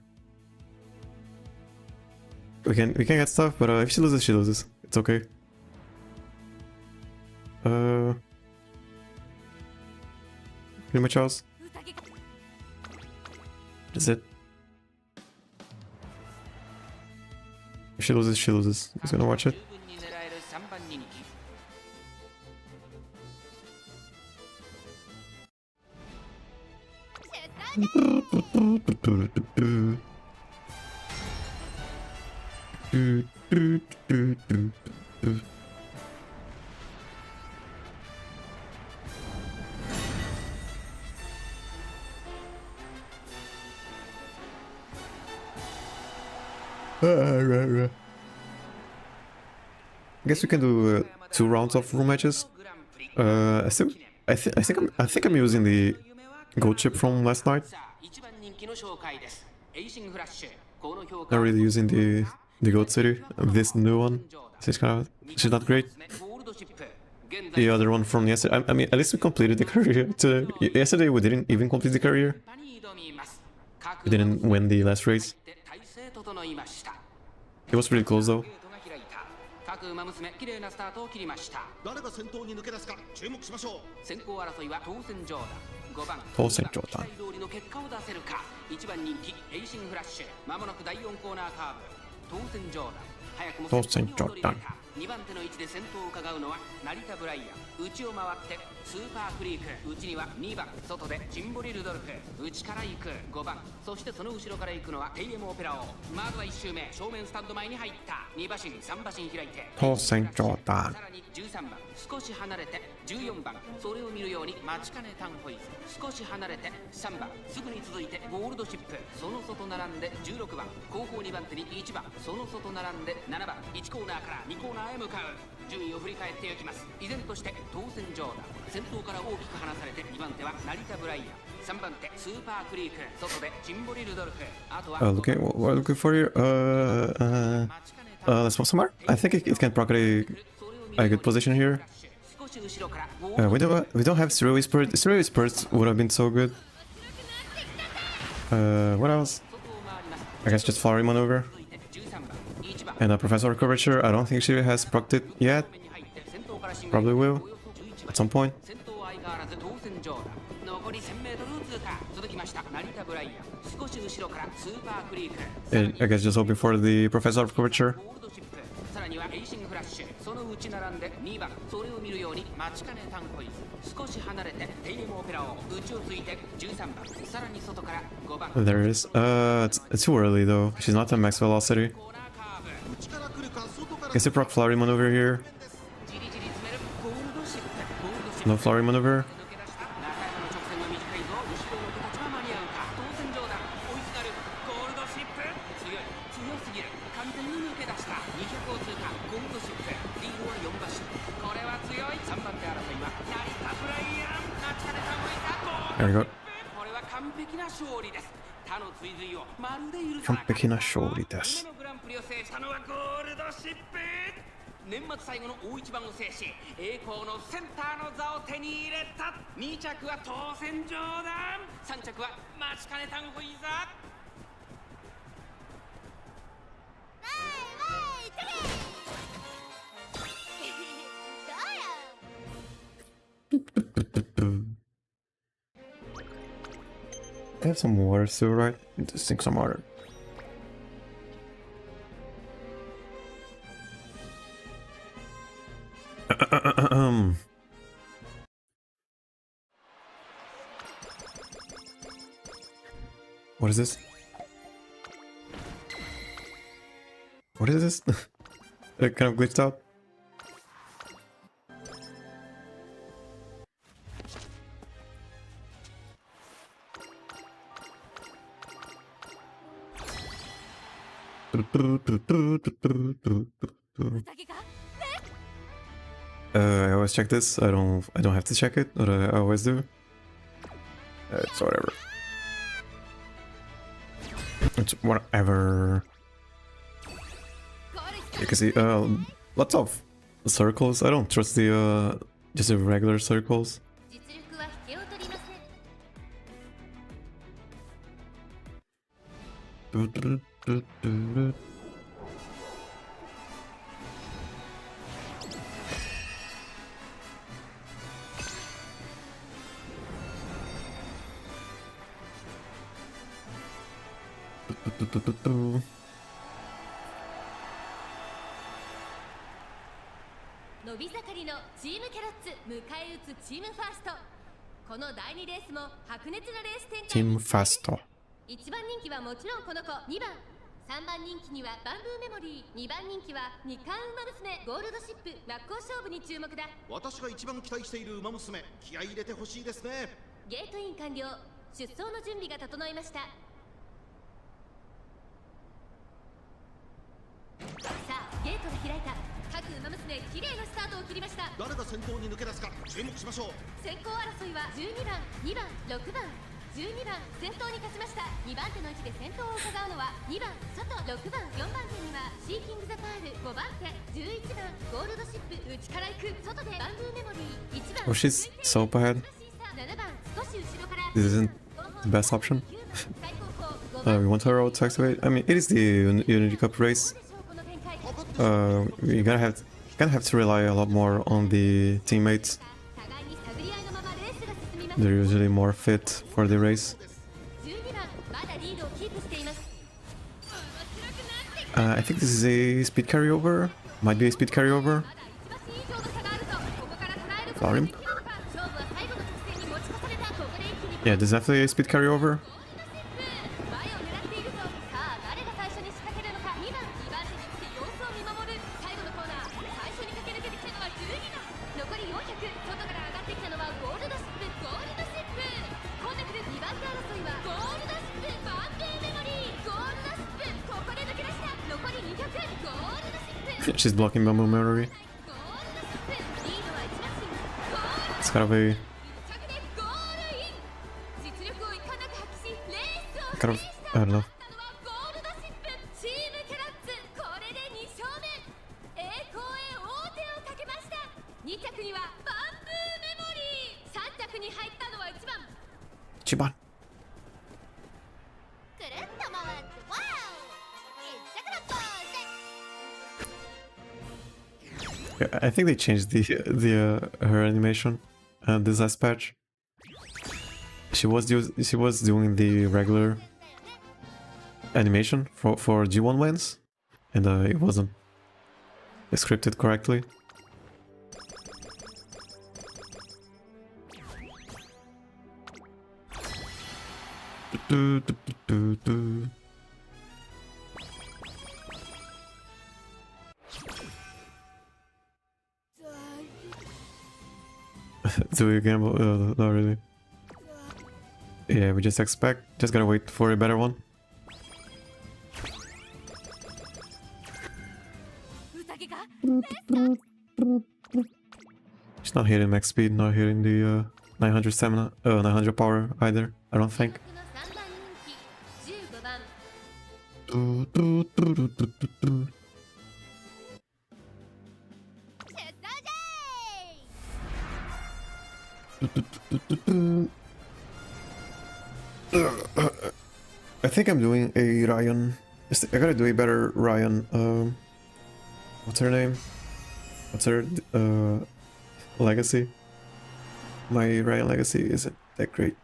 We can get stuff, but if she loses, she loses. It's okay. Pretty much else. That's it. If she loses, she loses. Who's gonna watch it?
十分に狙える3番人気
I guess we can do 2 rounds of room matches. I think I'm using the gold chip from last night.
さあ1番人気の紹介ですエイシングフラッシュこの評
Not
価
really using the gold city. This new one, she's not great.
ゴールドシップ現
The
在
other one from yesterday. I mean, at least we completed the career. Yesterday we didn't even complete the career.
パに挑みます
We didn't win the last race.
体勢整いました
It was pretty close though.
ゲートが開いた各馬娘綺麗なスタートを切りました
誰が先頭に抜け出すか注目しましょう。
先行争いは当選上段5番
当選上段
期待通りの結果を出せるか1番人気エイシングフラッシュまもなく第4コーナーカーブ当選上段早くも
当選上段
2番手の位置で先頭を伺うのは成田ブライアン内を回ってスーパークリーク内には2番外でジンボリルドルフ内から行く5番そしてその後ろから行くのはテイエムオペラオまずは1周目正面スタンド前に入った2馬身3馬身開いて
当選上段
さらに13番少し離れて14番それを見るように待ちかねタンホイズ少し離れて3番すぐに続いてゴールドシップその外並んで16番後方2番手に1番その外並んで7番1コーナーから2コーナーへ向かう順位を振り返っていきます依然として当選上段先頭から大きく離されて2番手は成田ブライアン3番手スーパークリーク外でジンボリルドルフあとは
Looking, what we're looking for here? Let's move somewhere. I think it can proc a good position here. We don't have Stereo Spurt. Stereo Spurts would have been so good. What else? I guess just Flowery Maneuver. And a Professor Curvature. I don't think she has procced it yet. Probably will. At some point.
先頭は相変わらず当選上段残り 1000m 通過続きました成田ブライアン少し後ろからスーパークリーク
I guess just hoping for the Professor of Curvature.
ゴールドシップさらにはエイシングフラッシュその内並んで2番それを見るように待ちかねタンコイズ少し離れてテイエムオペラを内をついて13番さらに外から5番
There it is. It's too early though. She's not at max velocity.
コーナーカーブ
内から来るか外から
Guess you proc Flowery Maneuver here.
じりじり詰めるゴールドシップゴールドシップ
No Flowery Maneuver.
抜け出した中山の直線は短いぞ後ろの子たちは間に合うか当選上段追いすがるゴールドシップ強い強すぎる完全に抜け出した200を通過ゴールドシップリードは4馬身これは強い3番手争いは成田ブライアン待ちかねた向いたゴー
There we
ルド
go.
これは完璧な勝利です他の追随をまるで許さなかった
完璧な勝利です
夢のグランプリを制したのはゴールドシップ年末最後の大一番を制し栄光のセンターの座を手に入れた2着は当選上段3着は待ちかねタンホイザ
I have some water still, right? Just drink some water. What is this? What is this? It kind of glitched out. I always check this. I don't have to check it, but I always do. It's whatever. It's whatever. You can see lots of circles. I don't trust the Just the regular circles.
実力は引けを取りません。 伸び盛りのチームキャラッツ迎え撃つチームファースト。この第2レースも白熱のレース展開。
Team Fasto.
1番人気はもちろんこの子2番。3番人気にはバンブーメモリー、2番人気は日韓ウマ娘ゴールドシップ。真っ向勝負に注目だ。
私が一番期待している馬娘、気合い入れてほしいですね。
ゲートイン完了。出走の準備が整いました。さあゲートが開いた。各馬娘綺麗なスタートを切りました。
誰が先頭に抜け出すか注目しましょう。
先行争いは12番、2番、6番、12番先頭に勝ちました。2番手の位置で先頭を伺うのは2番外、6番、4番手にはシーキングザパール、5番手、11番ゴールドシップ。内から行く。外でバンブーメモリー、1番。
Oh, she's so bad.
7番少し後ろから。
This isn't the best option. We want her to activate. I mean, it is the Unity Cup race. You're gonna have to rely a lot more on the teammates. They're usually more fit for the race. I think this is a speed carryover. Might be a speed carryover. Florim. Yeah, this is definitely a speed carryover. She's blocking Bamboo Memory. It's gotta be... kind of... I don't know. Chiban. Yeah, I think they changed her animation this last patch. She was doing the regular animation for G1 wins, and it wasn't scripted correctly. Do you gamble? Not really. Yeah, we just gotta wait for a better one. She's not hitting max speed, not hitting the 900 stamina, 900 power either, I don't think. I think I'm doing a Ryan. I gotta do a better Ryan. What's her name? What's her legacy? My Ryan legacy isn't that great.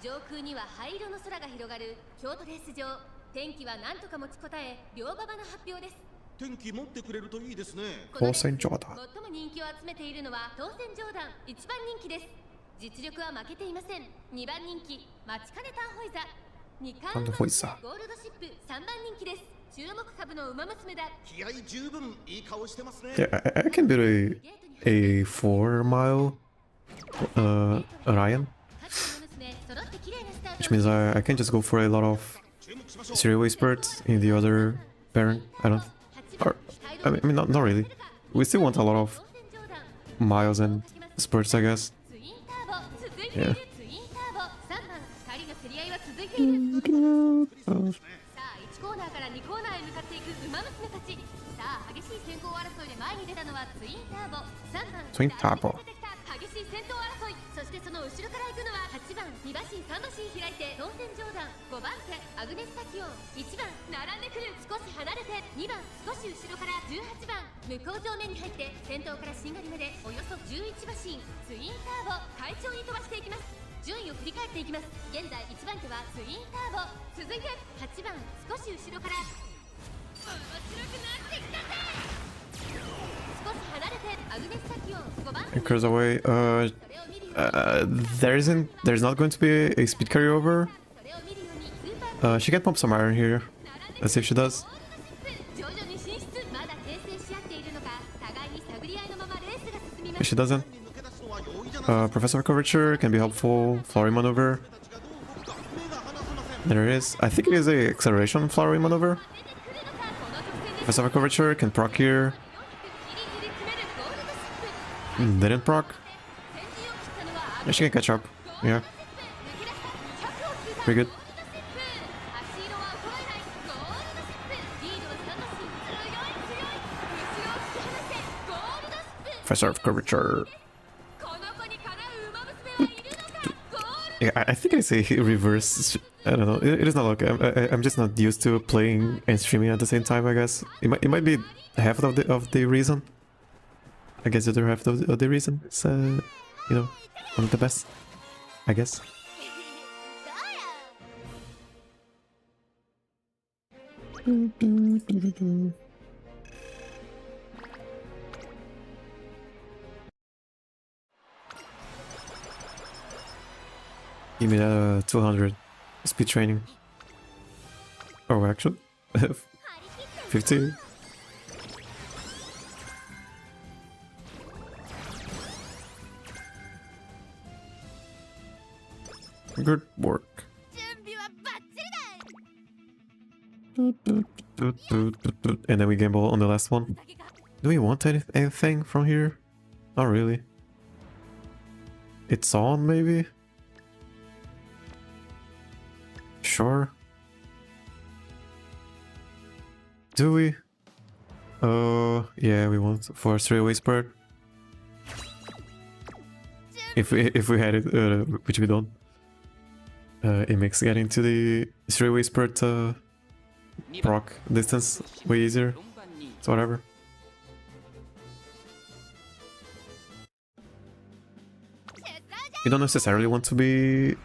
上空には灰色の空が広がる京都レース場。天気は何とか持ちこたえ、両馬場の発表です。
天気持ってくれるといいですね。
当選ジョーダン。
最も人気を集めているのは当選ジョーダン、1番人気です。実力は負けていません。2番人気、待ちかねたホイザ。2冠ゴールドシップ、3番人気です。注目株の馬娘だ。
気合十分いい顔してますね。
Yeah, I can build a 4-mile Ryan, which means I can just go for a lot of serial spurts in the other pairing. I don't. Or, I mean, not really. We still want a lot of miles and spurts, I guess. Yeah. Twin Turbo.
してその後ろから行くのは8番2馬身3馬身開いて当選上段、5番手アグネスタキオン、1番並んでくる少し離れて、2番少し後ろから18番向こう上面に入って先頭からしんがりまでおよそ11馬身ツインターボ快調に飛ばしていきます。順位を振り返っていきます。現在1番手はツインターボ、続いて8番少し後ろから面白くなってきたぜ。少し離れてアグネスタキオン、5番
It curves away. There's not going to be a speed carryover. She can pump some iron here. Let's see if she does.
徐々に進出、まだ形成し合っているのか互いに探り合いのままレースが進みま
If
す。
she doesn't, Professor Curvature can be helpful. Flowery maneuver. There it is. I think it is a acceleration flowery maneuver. Professor Curvature can proc here. Didn't proc. Yeah, she can catch up. Yeah. Pretty good. Professor of Curvature. Yeah, I think I say reverse. I don't know. It is not like I'm just not used to playing and streaming at the same time. I guess it might be half of the reason. I guess the other half of the reason. It's you know, one of the best. I guess. Give me that 200 speed training. Oh, actually, 50. Good work.
準備はバッチリだ。
And then we gamble on the last one. Do we want anything from here? Not really. It's on, maybe? Sure. Do we? Yeah, we want for a three-way spread. If we had it, which we don't. It makes getting to the three-way spread proc distance way easier. So whatever. You don't necessarily want to be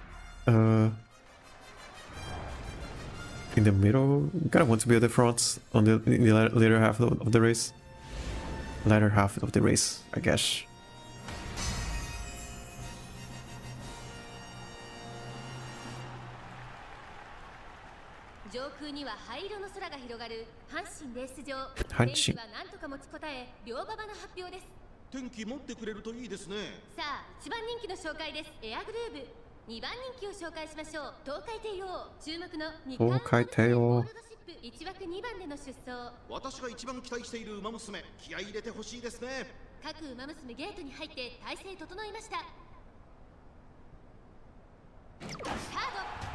in the middle. You kind of want to be at the front on in the later half of the race. Latter half of the race, I guess. Hanshin.
天気持ってくれるといいですね。
さあ、1番人気の紹介です。エアグルーブ。2番人気を紹介しましょう。東海帝王。注目の2
海帝王。
1枠2番での出走。
私が一番期待している馬娘、気合い入れてほしいですね。
各馬娘ゲートに入って体勢整いました。スタート。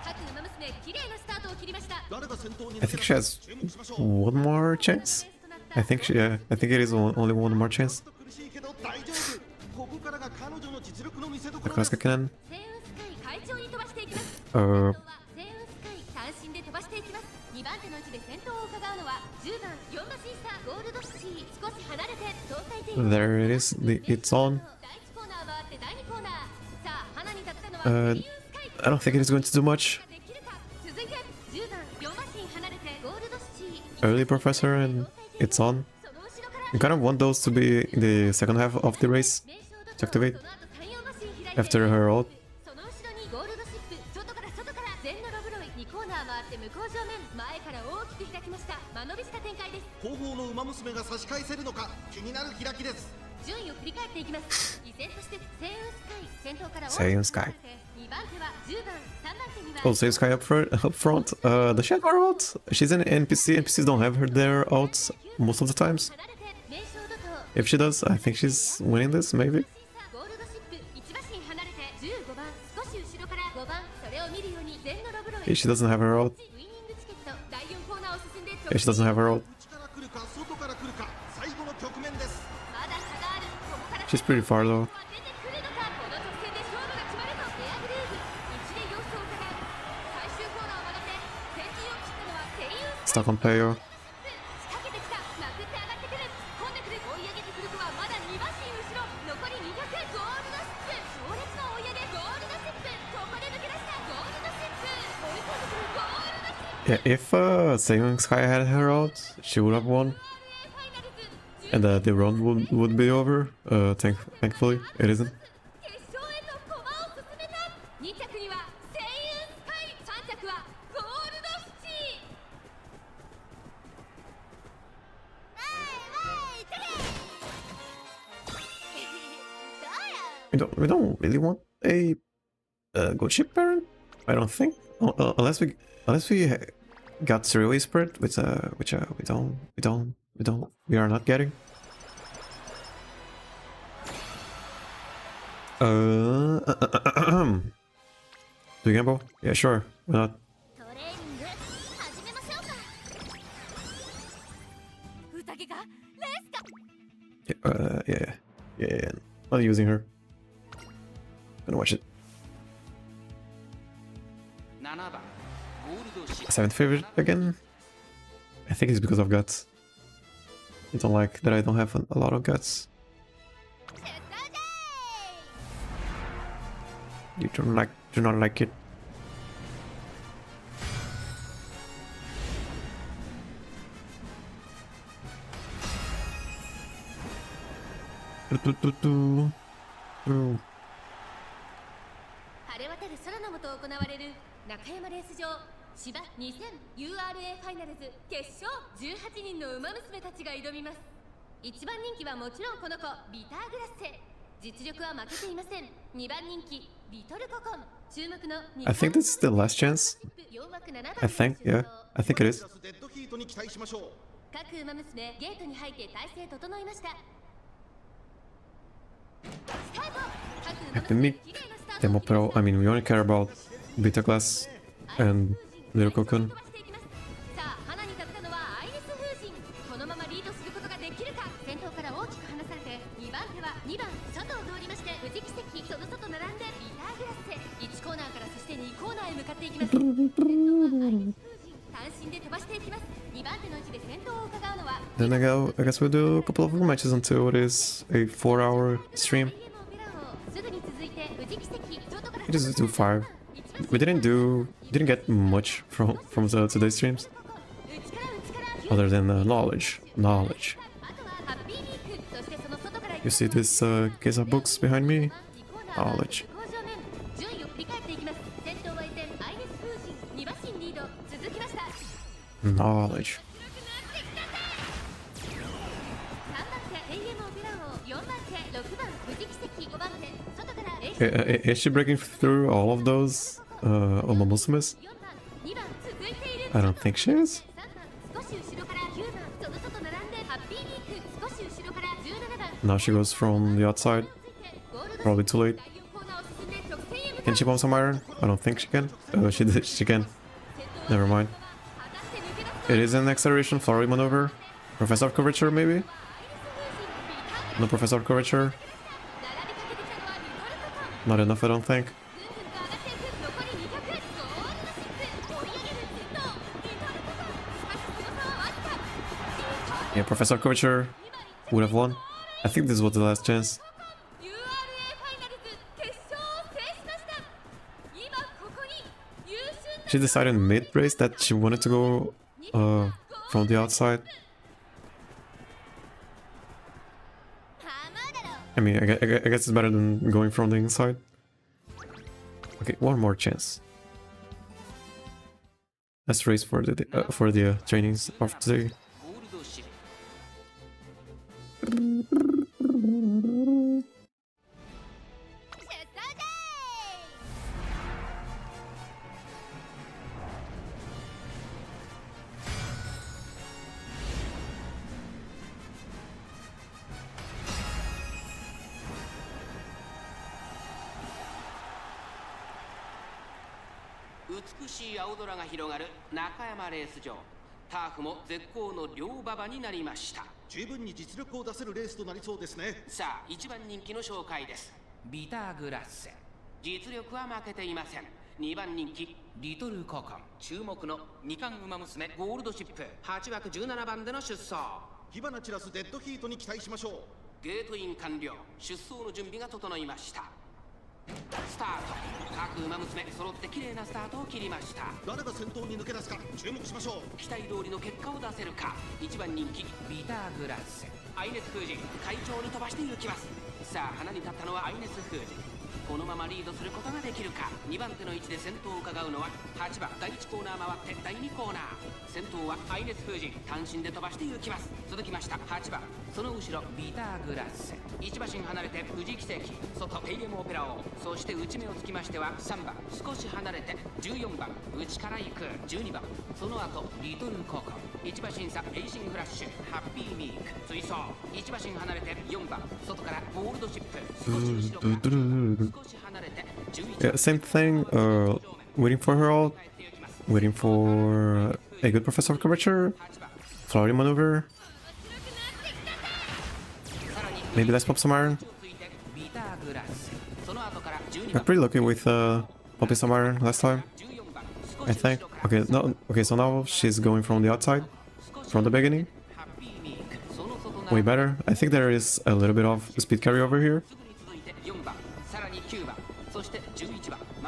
各馬娘綺麗なスタートを切りました。
I think she has one more chance. I think it is only one more chance. Nebraska Cannon. There it is. It's on. I don't think it is going to do much. Early Professor and it's on. You kind of want those to be in the second half of the race to activate after her ult. Saiyan Sky. Oh, Saiyan Sky up front. Does she have her ult? She's an NPC. NPCs don't have her their ults most of the times. If she does, I think she's winning this, maybe. Yeah, she doesn't have her ult. Yeah, she doesn't have her ult. She's pretty far though. stuck on Peyo.
仕掛けてきた。まくって上がってくる。混んでくる。追い上げてくる子はまだ2馬身後ろ。残り200。ゴールドシップ。強烈な追い上げ。ゴールドシップ。ここで抜け出した。ゴールドシップ。追い込んでくる。ゴールドシップ。
Yeah, if Saving Sky had her out, she would have won. And the round would be over. Thankfully, it isn't.
決勝へと駒を進めた。2着にはセイウンスカイ。3着はゴールドシティ。
We don't really want a good ship parent. I don't think, unless we got three-way spread, which we are not getting. Do you gamble? Yeah, sure. Why not?
トレーニング始めましょうか。
宴がレースか。
Yeah. Not using her. Gonna watch it.
7番ゴールドシップ
Seventh favorite again. I think it's because of guts. You don't like that I don't have a lot of guts. You do not like it. Do.
晴れ渡る空の下行われる中山レース場芝 2000URA ファイナルズ決勝。18人の馬娘たちが挑みます。1番人気はもちろんこの子ビターグラッセ。実力は負けていません。2番人気リトルココン。注目の
I think this is the last chance. I think, yeah. I think it is.
デッドヒートに期待しましょう。
各馬娘ゲートに入って体勢整いました。スタート。各馬娘
Demi, Demo Pro. I mean, we only care about Beta Class and Little Cocoon.
さあ花に立ったのはアイリス風神。このままリードすることができるか。先頭から大きく離されて2番手は2番外を通りまして富士奇跡。その外並んでビターグラッセ。1コーナーからそして2コーナーへ向かっていきます。先頭はアイリス風神。単身で飛ばしていきます。2番手の位置で先頭を伺うのは
Then I guess we'll do a couple of matches until it is a 4-hour stream.
すぐに続いて富士奇跡。外から
We just do 5. We didn't get much from today's streams
内から内から
other than knowledge.
あとはハッピーリーク。そしてその外から
You see this case of books behind me? Knowledge.
順位を振り返っていきます。先頭は依然アイリス風神。2馬身リード続きました。
Knowledge.
3番手 AM オペラ王。4番手6番富士奇跡。5番手外から
Is she breaking through all of those Umamusumes?
4番2番続いている。
I don't think she is.
3番少し後ろから9番その外並んでハッピーリーク。少し後ろから17番
Now she goes from the outside. Probably too late. Can she bomb some iron? I don't think she can. She can. Never mind. It is an acceleration flurry maneuver. Professor of curvature, maybe? No professor of curvature. Not enough, I don't think. Yeah, professor of curvature would have won. I think this was the last chance. She decided mid-race that she wanted to go from the outside. I mean, I guess it's better than going from the inside. Okay, one more chance. Let's race for the trainings of today.
ゴールドシップ 美しい青空が広がる中山レース場。ターフも絶好の両馬場になりました。
十分に実力を出せるレースとなりそうですね。
さあ1番人気の紹介です。ビターグラッセ。実力は負けていません。2番人気リトルココン、注目の2冠馬娘ゴールドシップ、8枠17番での出走。
火花散らすデッドヒートに期待しましょう。
ゲートイン完了、出走の準備が整いました。スタート、各馬娘揃って綺麗なスタートを切りました。
誰が先頭に抜け出すか注目しましょう。
期待通りの結果を出せるか。1番人気ビターグラス、アイネス封じ、会長に飛ばして行きます。さあ花に立ったのはアイネス封じ、このままリードすることができるか。2番手の位置で先頭を伺うのは8番、第1コーナー回って第2コーナー。先頭はアイネス封じ、単身で飛ばして行きます。続きました8番、その後ろビターグラス、1馬身離れて富士奇跡、外テイエムオペラ王、そして内目をつきましては3番、少し離れて14番、内から行く12番、その後リトルココ、1馬身差レーシングフラッシュ、ハッピーミーク追走、1馬身離れて4番、外からゴールドシップ、少し後ろから少し離れて11番。
Yeah, same thing. Waiting for her out, waiting for a good professor of curvature, floating maneuver. Maybe let's pop some iron. Got pretty lucky with popping some iron last time, I think. Okay, no, okay, so now she's going from the outside, from the beginning. Way better. I think there is a little bit of speed carryover here.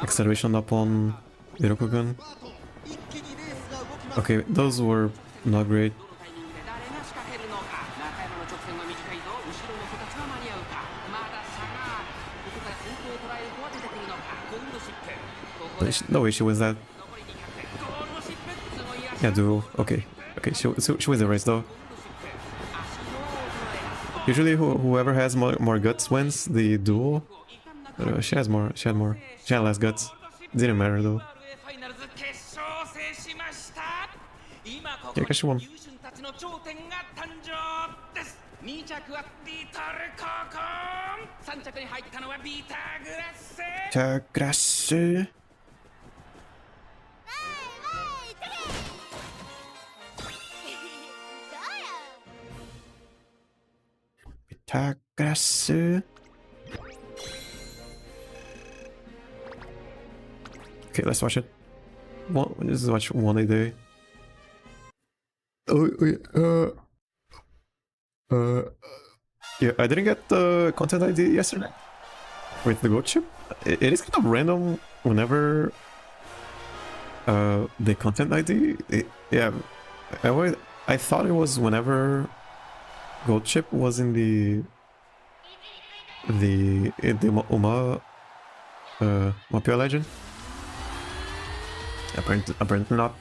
Acceleration up on Lirokugun.
一気にレースが動きます。
Okay, those were not great.
誰が仕掛けるのか。中山の直線は短いぞ。後ろの子たちは間に合うか。まだ差がある。ここから先頭を捉える子は出てくるのか。ゴールドシップ、ここで
No issue with that.
残り200、ゴールドシップ、すごい足。
Yeah, duel. Okay. Okay, she wins the race though.
足の衰え
Usually whoever has more guts wins the duel. But she had less guts. Didn't matter though.
ファイナルズ決勝を制しました。今ここ
Yeah,
に
she won.
優秀たちの頂点が誕生です。2着はリトルココン、3着に入ったのはビーターグラッセ。
Tagrasu.
どうよ
Tagrasu. Okay, let's watch it. Let's watch one a day. Oh, wait, yeah, I didn't get the content ID yesterday with the goat chip. It is kind of random whenever the content ID. Yeah, I thought it was whenever goat chip was in the Mapio legend. Apparently not.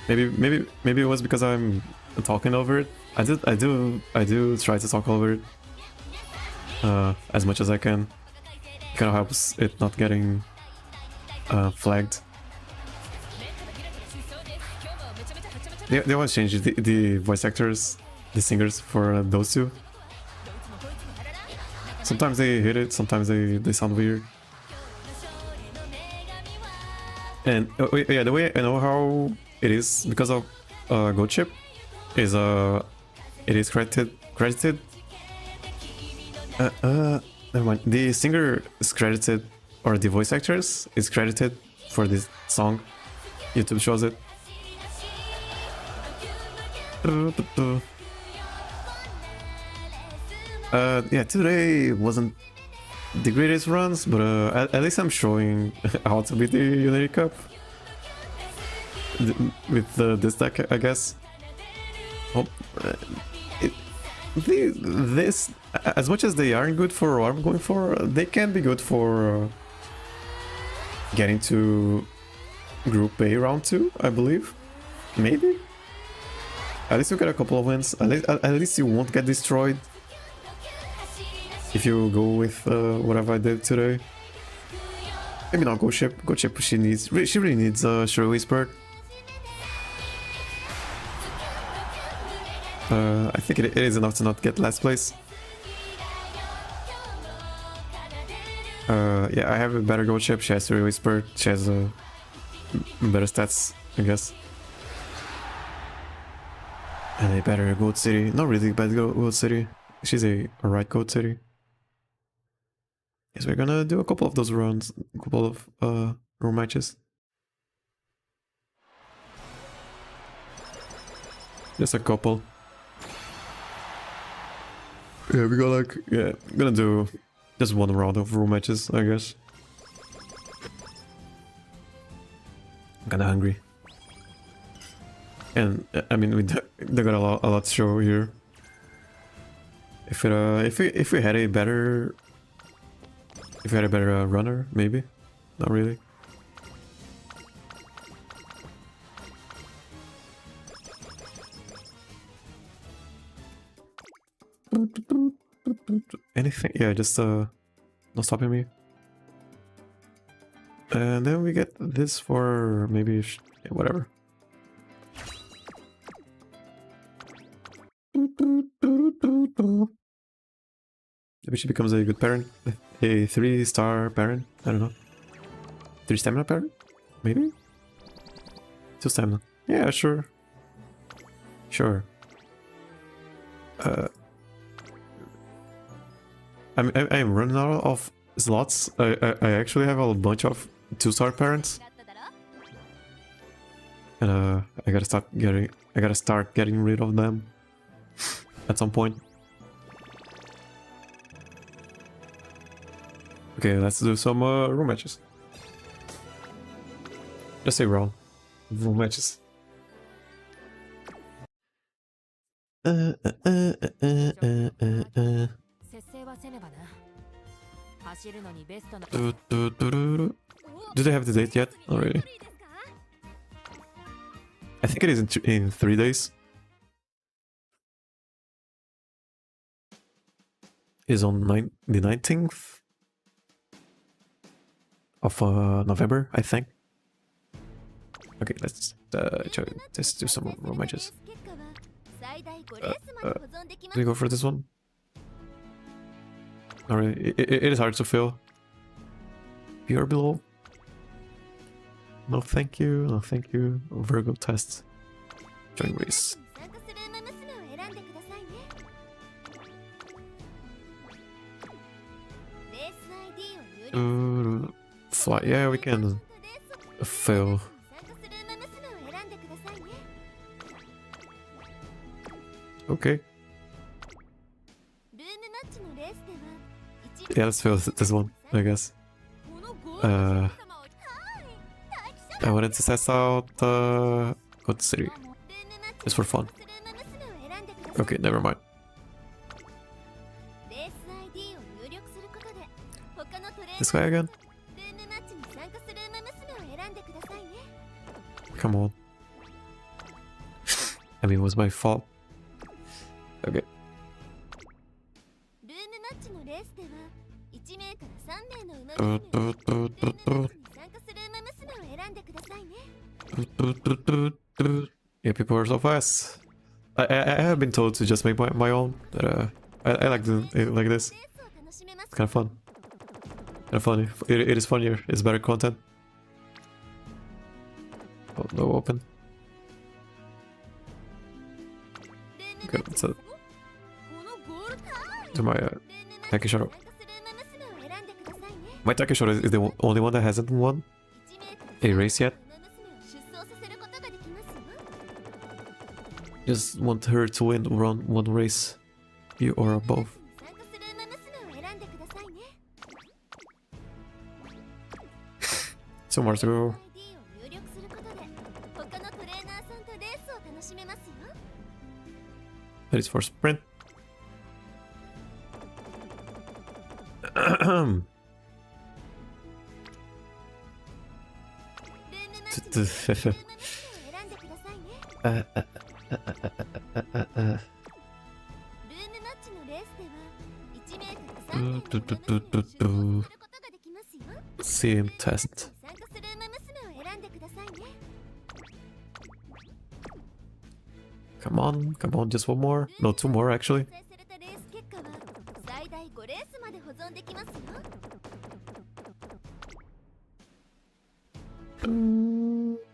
Maybe it was because I'm talking over it. I do try to talk over it as much as I can. It kind of helps it not getting flagged. They always change the voice actors, the singers for those two. Sometimes they hit it, sometimes they sound weird. And yeah, the way I know how it is because of Goat Chip is it is credited. Never mind. The singer is credited, or the voice actors is credited for this song. YouTube shows it. Yeah, today wasn't the greatest runs, but at least I'm showing how to beat the Unity Cup with this deck, I guess. Oh, this, as much as they aren't good for what I'm going for, they can be good for getting to Group A round 2, I believe. Maybe. At least you get a couple of wins. At least you won't get destroyed if you go with whatever I did today. Maybe not Go Chip. She really needs a Shirley Spurt. I think it is enough to not get last place. Yeah, I have a better Go Chip. She has Shirley Spurt. She has better stats, I guess. And a better Goat City. Not really bad Goat City. She's a right Goat City. Yes, we're gonna do a couple of those runs, a couple of room matches. Just a couple. Yeah, we got like, yeah, I'm gonna do just one round of room matches, I guess. I'm kinda hungry. And I mean, they got a lot to show here. If we had a better, runner, maybe, not really. Anything? Yeah, just not stopping me. And then we get this for maybe yeah, whatever. Maybe she becomes a good parent, a 3-star parent. I don't know. 3 stamina parent, maybe. 2 stamina. Yeah, sure. Sure. I am running out of slots. I actually have a bunch of 2-star parents, and I gotta start getting rid of them at some point. Okay, let's do some room matches. Just a round room matches. Do they have the date yet? Already? I think it is in 3 days. Is on the 19th of November, I think. Okay, let's do some room matches. Do we go for this one? Alright, it is hard to fill. Pure below. No thank you, no thank you. Virgo test. Join race. Fly, yeah, we can fail. Okay. Yeah, let's fail this one, I guess. I wanted to test out God City. Just for fun. Okay, never mind. This guy again? Come on. I mean, it was my fault. Okay. Yeah, people are so fast. I have been told to just make my own, but I like like this. It's kind of fun. Kind of funny. It is funnier. It's better content. Oh, no open. Okay, let's do my Takeshiro. My Takeshiro is the only one that hasn't won a race yet. Just want her to win one race, you or above. 2 more to go. That is for sprint. Same test. Come on, just one more. No, 2 more actually.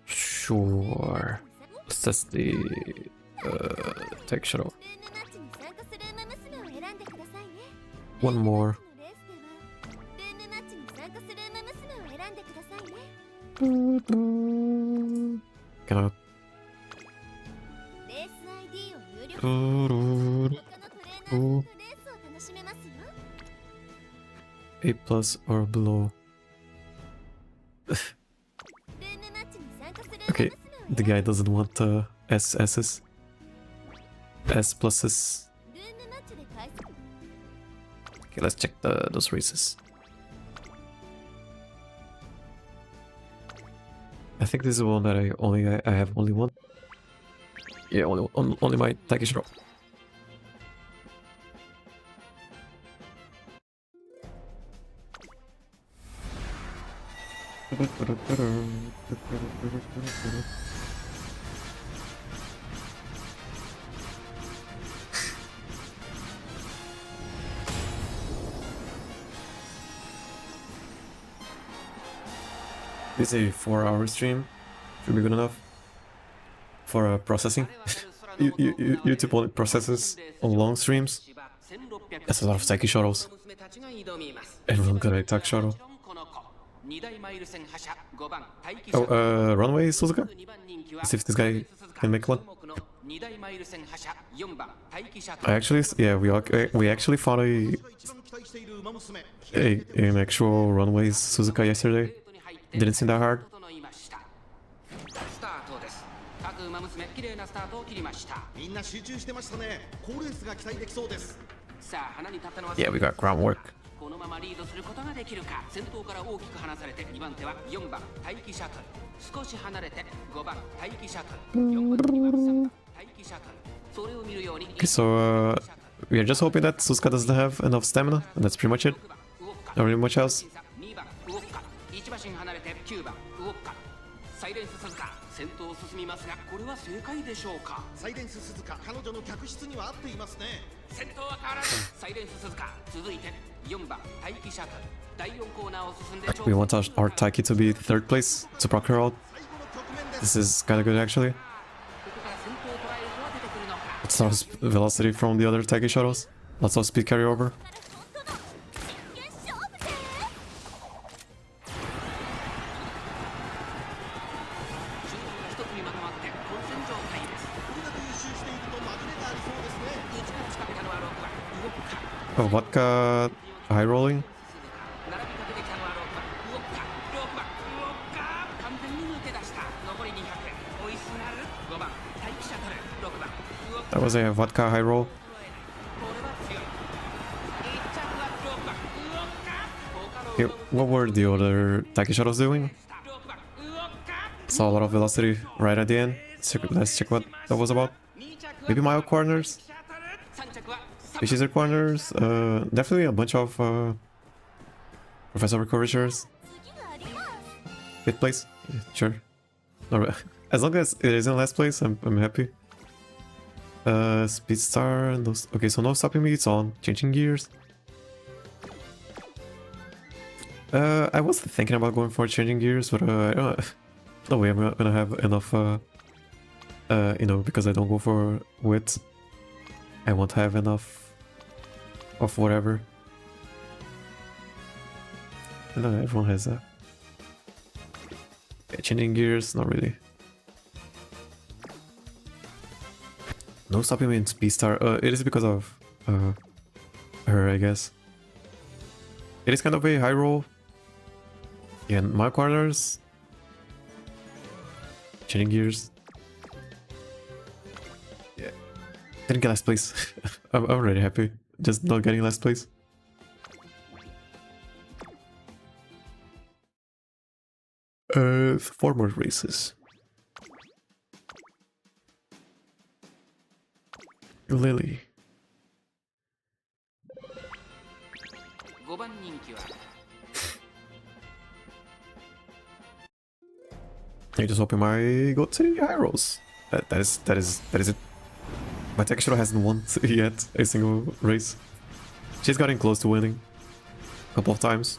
Sure. Let's test the texture. 1 more. Cannot. A plus or below.
ルームマッチに参加する
Okay,
ウマ娘を
the guy doesn't want SSs. S pluses.
ルームマッチで開催
Okay, let's check those races. I think this is one that I have only one. Yeah, only my Takeshiro. This is a 4-hour stream. Should be good enough for processing. YouTube only processes on long streams. That's a lot of Psyche shuttles. Everyone got a attack shuttle. Oh, runway Suzuka? Let's see if this guy can make one. We actually fought an actual runway Suzuka yesterday. Didn't seem that hard.
各馬娘綺麗なスタートを切りました。
みんな集中してましたね。高レースが期待できそうです。
さあ花に立ったのは
Yeah, we got groundwork.
このままリードすることができるか。先頭から大きく離されて2番手は4番待機シャトル、少し離れて5番待機シャトル、4番には3番待機シャトル。それを見るように
Okay, so we are just hoping that Suzuka doesn't have enough stamina, and that's pretty much it. Not really much else.
2番ウォッカ、1馬身離れて9番ウォッカ、サイレンス鈴鹿先頭を進みますが、これは正解でしょうか。
サイレンス鈴鹿、彼女の客室には合っていますね。
先頭は変わらずサイレンス鈴鹿、続いて4番待機シャトル、第4コーナーを進んで
We want our Taiki to be third place to proc her out.
最後の局面です。
This is kinda good actually.
ここから先頭を捉える人は出てくるのか。
It's not velocity from the other Taiki shuttles. Lots of speed carryover.
から本当の真剣勝負ぜ。
集団が一つにまとまって混戦状態です。
これだけ優秀していると紛れがありそうですね。
内から仕掛けたのは6番ウォッカ。
Oh, vodka high rolling.
並びかけてきたのは6番ウォッカ、6番ウォッカ、完全に抜け出した。残り200、追いすがる5番待機シャトル、6番ウォッカ。
That was a vodka high roll.
これは強い。1着は6番ウォッカ。他の
Okay, what were the other Taiki shuttles doing?
6番ウォッカ。
Saw a lot of velocity right at the end. Let's check what that was about. Maybe mild corners,
3着は
Fishizer corners, definitely a bunch of Professor curvatures.
次があります。
Fifth place? Yeah, sure. As long as it is in last place, I'm happy. Speedstar, no, okay, so no stopping me, it's on. Changing gears. I was thinking about going for changing gears, but no way I'm not gonna have enough, you know, because I don't go for width. I won't have enough of whatever. I know everyone has that. Yeah, changing gears, not really. No stopping me in Speedstar. It is because of her, I guess. It is kind of a high roll. Yeah, and my corners. Changing gears. Yeah. Didn't get last place. I'm already happy. Just not getting last place. Four more races. Lily.
5番人気は
I just hoping my go to high rolls. That is it. My Takeshiro hasn't won yet a single race. She's gotten close to winning a couple of times.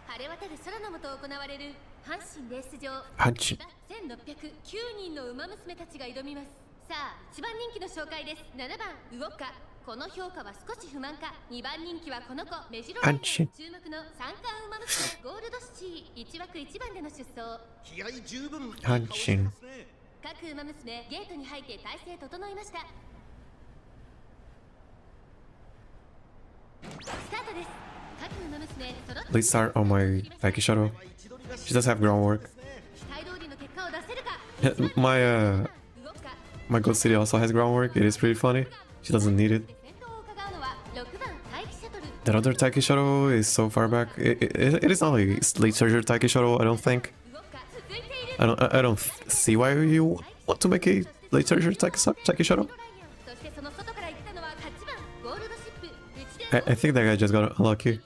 晴れ渡る空の下行われる阪神レース場。
阪神。
1609人の馬娘たちが挑みます。さあ、一番人気の紹介です。7番ウォッカ、この評価は少し不満か。2番人気はこの子メジロ
安心
注目の三冠馬娘ゴールドシチー1枠1番での出走。
気合十分いい
安
顔して
心
ますね。
各馬娘ゲートに入って体勢整いました。スタートです。各馬娘揃って
Let's start on my Taiki Shadow. She does have groundwork.
期待通りの結果を出せるか。
My
動くか。
my Gold City also has groundwork. It is pretty funny. She doesn't need it.
先頭を伺うのは6番待機シャトル。
That other Taiki Shadow is so far back. It is not a late surger Taiki Shadow, I don't think.
動くか。続いている。
I don't see why you want to make a late surger Taiki Shadow.
そしてその外から行ったのは8番ゴールドシップ。1
I think that guy just got unlucky.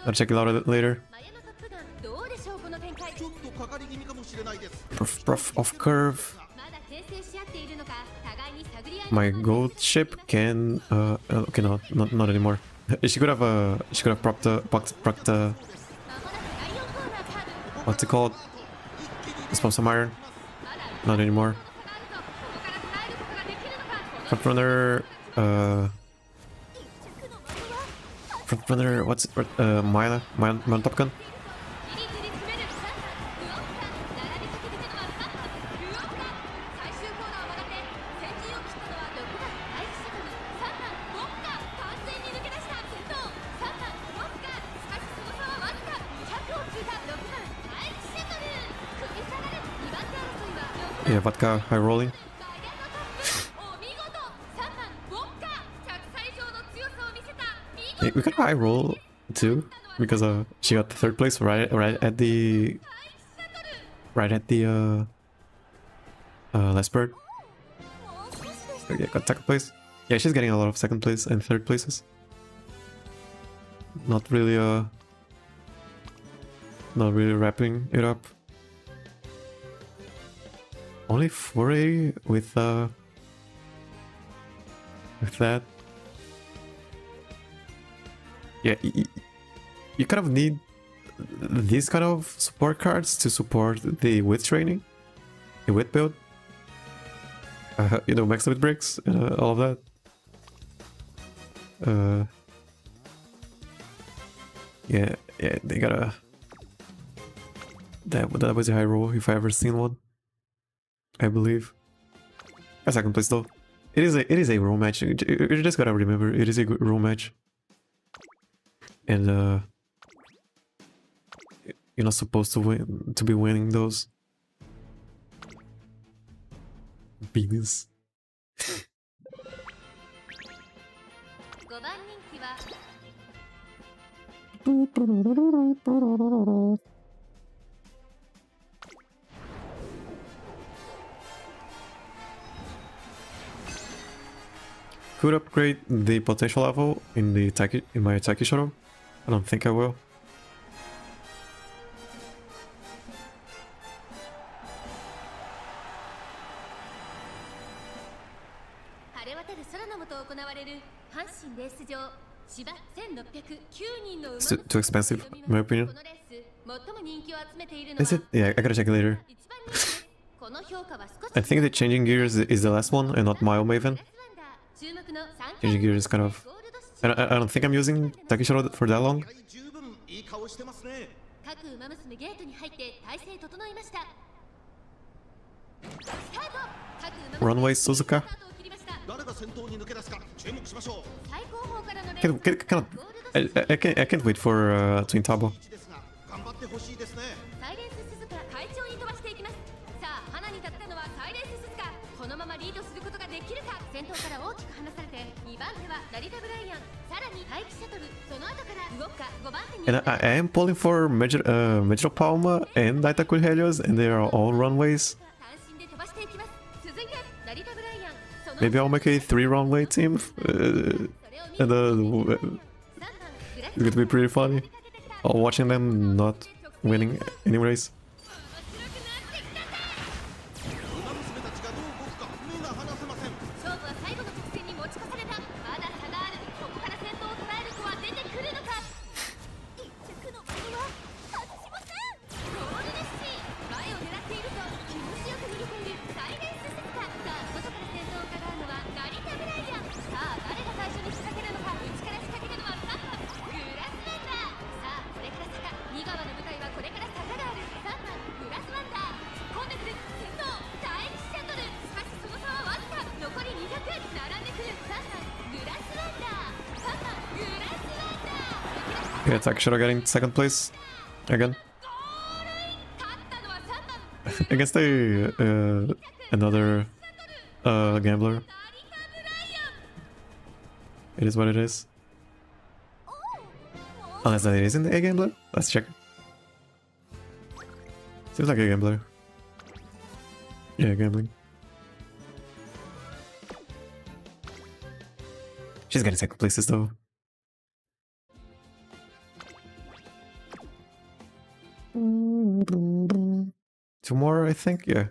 I'll check it out later.
マヤのトップガンどうでしょうこの展開。
ちょっとかかり気味かもしれないです。
Rough off curve.
まだ牽制し合っているのか互いに探り合い。
My gold ship can okay, not anymore. She could have propped the
まもなく第4コーナーカーブ。
what's it called? Spam some iron.
まだ
Not anymore.
差があるぞ。ここから捉えることができるのか。
Front runner front runner what's Mila Top Gun.
じりじり詰める3番ウオッカ並びかけてきたのは3番ウオッカ最終コーナーを曲がって先陣を切ったのは6番待機シャトル3番ウォッカ完全に抜け出した先頭3番ウォッカしかしその差はわずか200を通過6番待機シャトル食い下がる2番手争いは6番
Yeah, vodka high rolling.
マヤのトップお見事3番ウォッカ着差以上の強さを見せた見
Yeah,
事
we could high roll too because she got the third place right at the last bird. Yeah, got second place. Yeah, she's getting a lot of second place and third places. Not really wrapping it up. Only 4A with that. Yeah, you kind of need these kind of support cards to support the width training, the width build. You know, max limit breaks, all of that. Yeah, they gotta. That was a high roll if I ever seen one. I believe. A second place though. It is a roll match. You just gotta remember it is a good roll match. And you're not supposed to be winning those. Venus.
5番人気は
Could upgrade the potential level in my Taiki Shadow. I don't think I will.
晴れ渡る空の下行われる阪神レース場芝1609人の馬
It's too expensive, in my opinion.
このレース最も人気を集めているのは
Is it? Yeah, I gotta check it later.
一番人気ですこの評価は少し
I think that changing gears is the last one and not Mile Maven.
注目の3
Changing gears is kind of.
ゴールドシチ
I don't think I'm using Taiki Shadow for that long.
気合十分いい顔してますね。
各馬娘ゲートに入って体勢整いましたスタート各馬
Runway
ス
Suzuka.
タートを切りました
誰が先頭に抜け出すか注目しましょう。
最高峰からのレース
Cannot. I can't wait for Twin Tabo.
ですが頑張ってほしいですね。
サイレンス鈴鹿快調に飛ばしていきますさあ花に立ったのはサイレンス鈴鹿このままリードすることができるか先頭から大きく離されて2番手は成田ブライアンさらに待機シャトルその後から動くか5番手に
And I am pulling for Metro Palma and Daita Helios, and they are all runways.
単身で飛ばしていきます続いて成田ブライアンその
Maybe I'll make a 3-runway team.
それを見
And
3番グラ
it's going to be pretty funny. Watching them not winning any race.
馬娘たちがどう動くか目が離せません。
勝負は最後の直線に持ち越されたまだ差があるここから先頭を捉える子は出てくるのか一着の的は外しませんゴールですし前を狙っていると気持ちよく逃げているサイレンス鈴鹿さあ外から先頭を伺うのは成田ブライアンさあ誰が最初に仕掛
Yeah, Takashiro getting second place again
勝ったのは3番
against another gambler. It is what it is. Unless that it isn't a gambler. Let's check. Seems like a gambler. Yeah, gambling. She's getting second places though. Two more, I think. Yeah.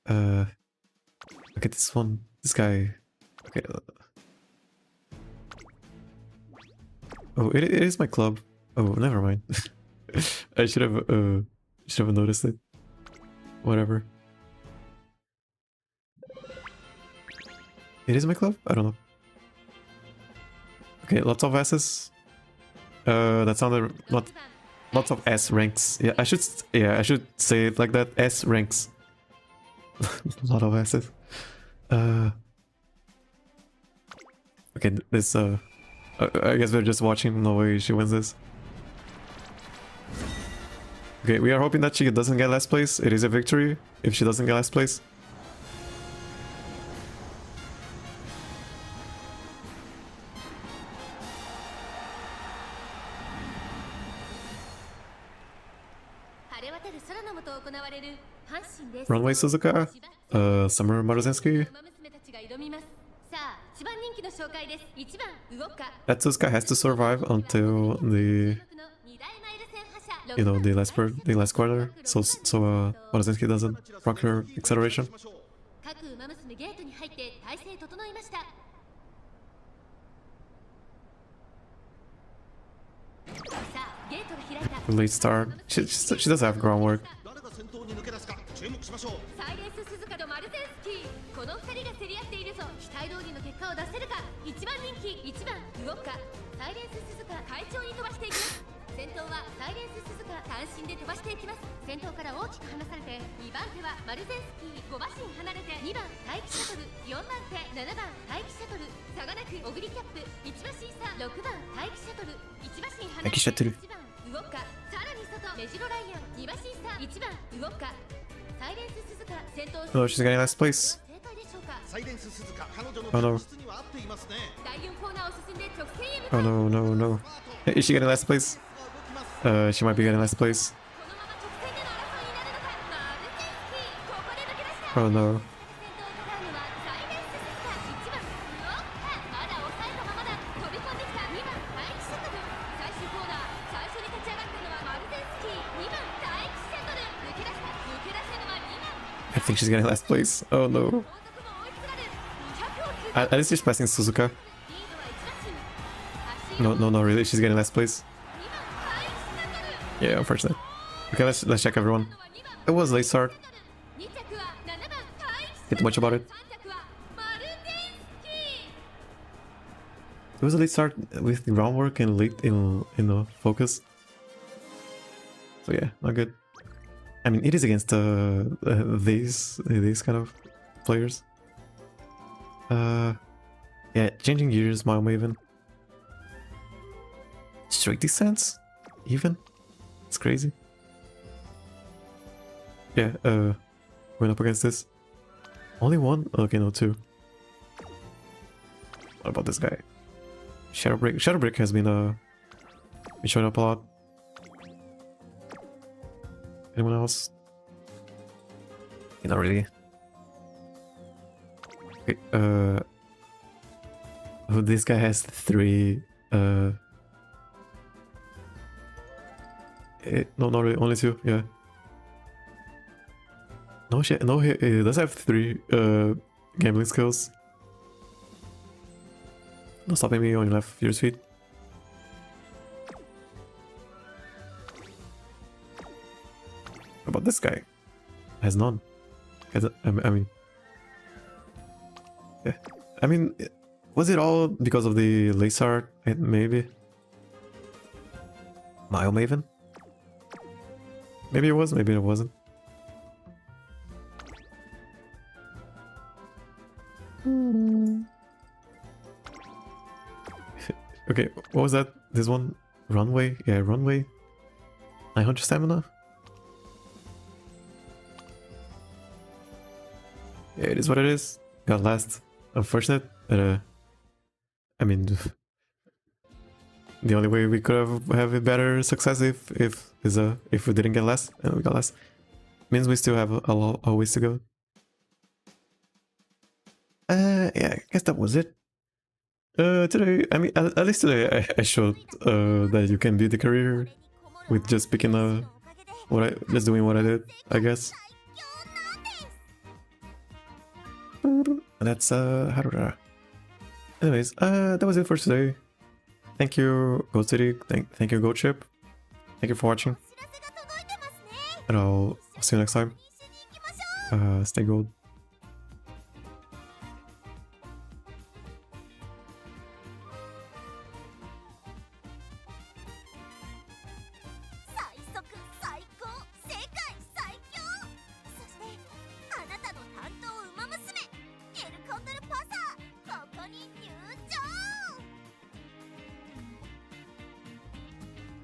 Look at this one. This guy. Okay. Oh, it is my club. Oh, never mind. I should have noticed it. Whatever. It is my club? I don't know. Okay, lots of S's. That sounded lots of S ranks. Yeah, I should say it like that. S ranks. A lot of S's. Okay, this I guess we're just watching. No way she wins this. Okay, we are hoping that she doesn't get last place. It is a victory if she doesn't get last place. Runway Suzuka, Summer Maruzenski. That Suzuka has to survive until the the last quarter, so Maruzenski doesn't proc her acceleration. Late start. She does have groundwork.
誰が先頭に抜け出すか注目しましょう。
サイレンス鈴鹿とマルゼンスキー、この2人が競り合っているぞ。期待通りの結果を出せるか。1番人気1番動くか。サイレンス鈴鹿快調に飛ばしていきます。先頭はサイレンス鈴鹿単身で飛ばしていきます。先頭から大きく離されて2番手はマルゼンスキー、5馬身離れて2番待機シャトル、4番手7番待機シャトル、差がなくオグリキャップ1馬身差、6番待機シャトル、1馬身離れて1番動くか。さらに外メジロライアン2馬身差、1番動くか。サイレンス鈴鹿先頭。
Oh, she's getting last place.
サイレンス鈴鹿彼女の
Oh no.
質には合っていますね。
第4コーナーを進んで直線へ向か
Oh
う。
no, no, no. Is she getting last place? She might be getting last place.
このまま直線での争いになるのか。マルゼンスキーここで抜け出した。
Oh no.
先頭を戦うのはサイレンス鈴鹿1番動くか。まだ抑えたままだ。飛び込んできた2番待機シャトル。最終コーナー最初に立ち上がったのはマルゼンスキー2番待機シャトル。抜け出したのは2番。
I think she's getting last place. Oh no.
後続も追いすがる。200を通過。
At least she's passing Suzuka.
リードは1馬身。
No, really. She's getting last place.
2番待機シャトル。
Yeah, unfortunate. Okay, let's check everyone. It was late start.
2着は7番待機。
Get much about it.
3着はマルゼンスキー。
It was a late start with groundwork and late in the focus. So yeah, not good. I mean, it is against these kind of players. Yeah, changing gears, Mile Maven. Straight descents, even. It's crazy. Yeah, went up against this. Only one? Okay, no, two. What about this guy? Shadowbreak. Shadowbreak has been showing up a lot. Anyone else? Not really. Okay, oh, this guy has 3 no, not really, only 2, yeah. No, he does have 3 gambling skills. No stopping me on your left, your feet. What about this guy? Has none. I mean, yeah. I mean, was it all because of the late start? Maybe. Mile Maven? Maybe it was, maybe it wasn't. Okay, what was that? This one? Runway? Yeah, runway. 900 stamina? Yeah, it is what it is. Got last. Unfortunate. But, I mean, the only way we could have a better success if we didn't get last and we got last. Means we still have a ways to go. Yeah, I guess that was it. Today, I mean, at least today I showed that you can build a career with just picking just doing what I did, I guess. That's Harura. Anyways, that was it for today. Thank you, Gold City. Thank you, Gold Ship. Thank you for watching. And I'll see you next time. Stay gold.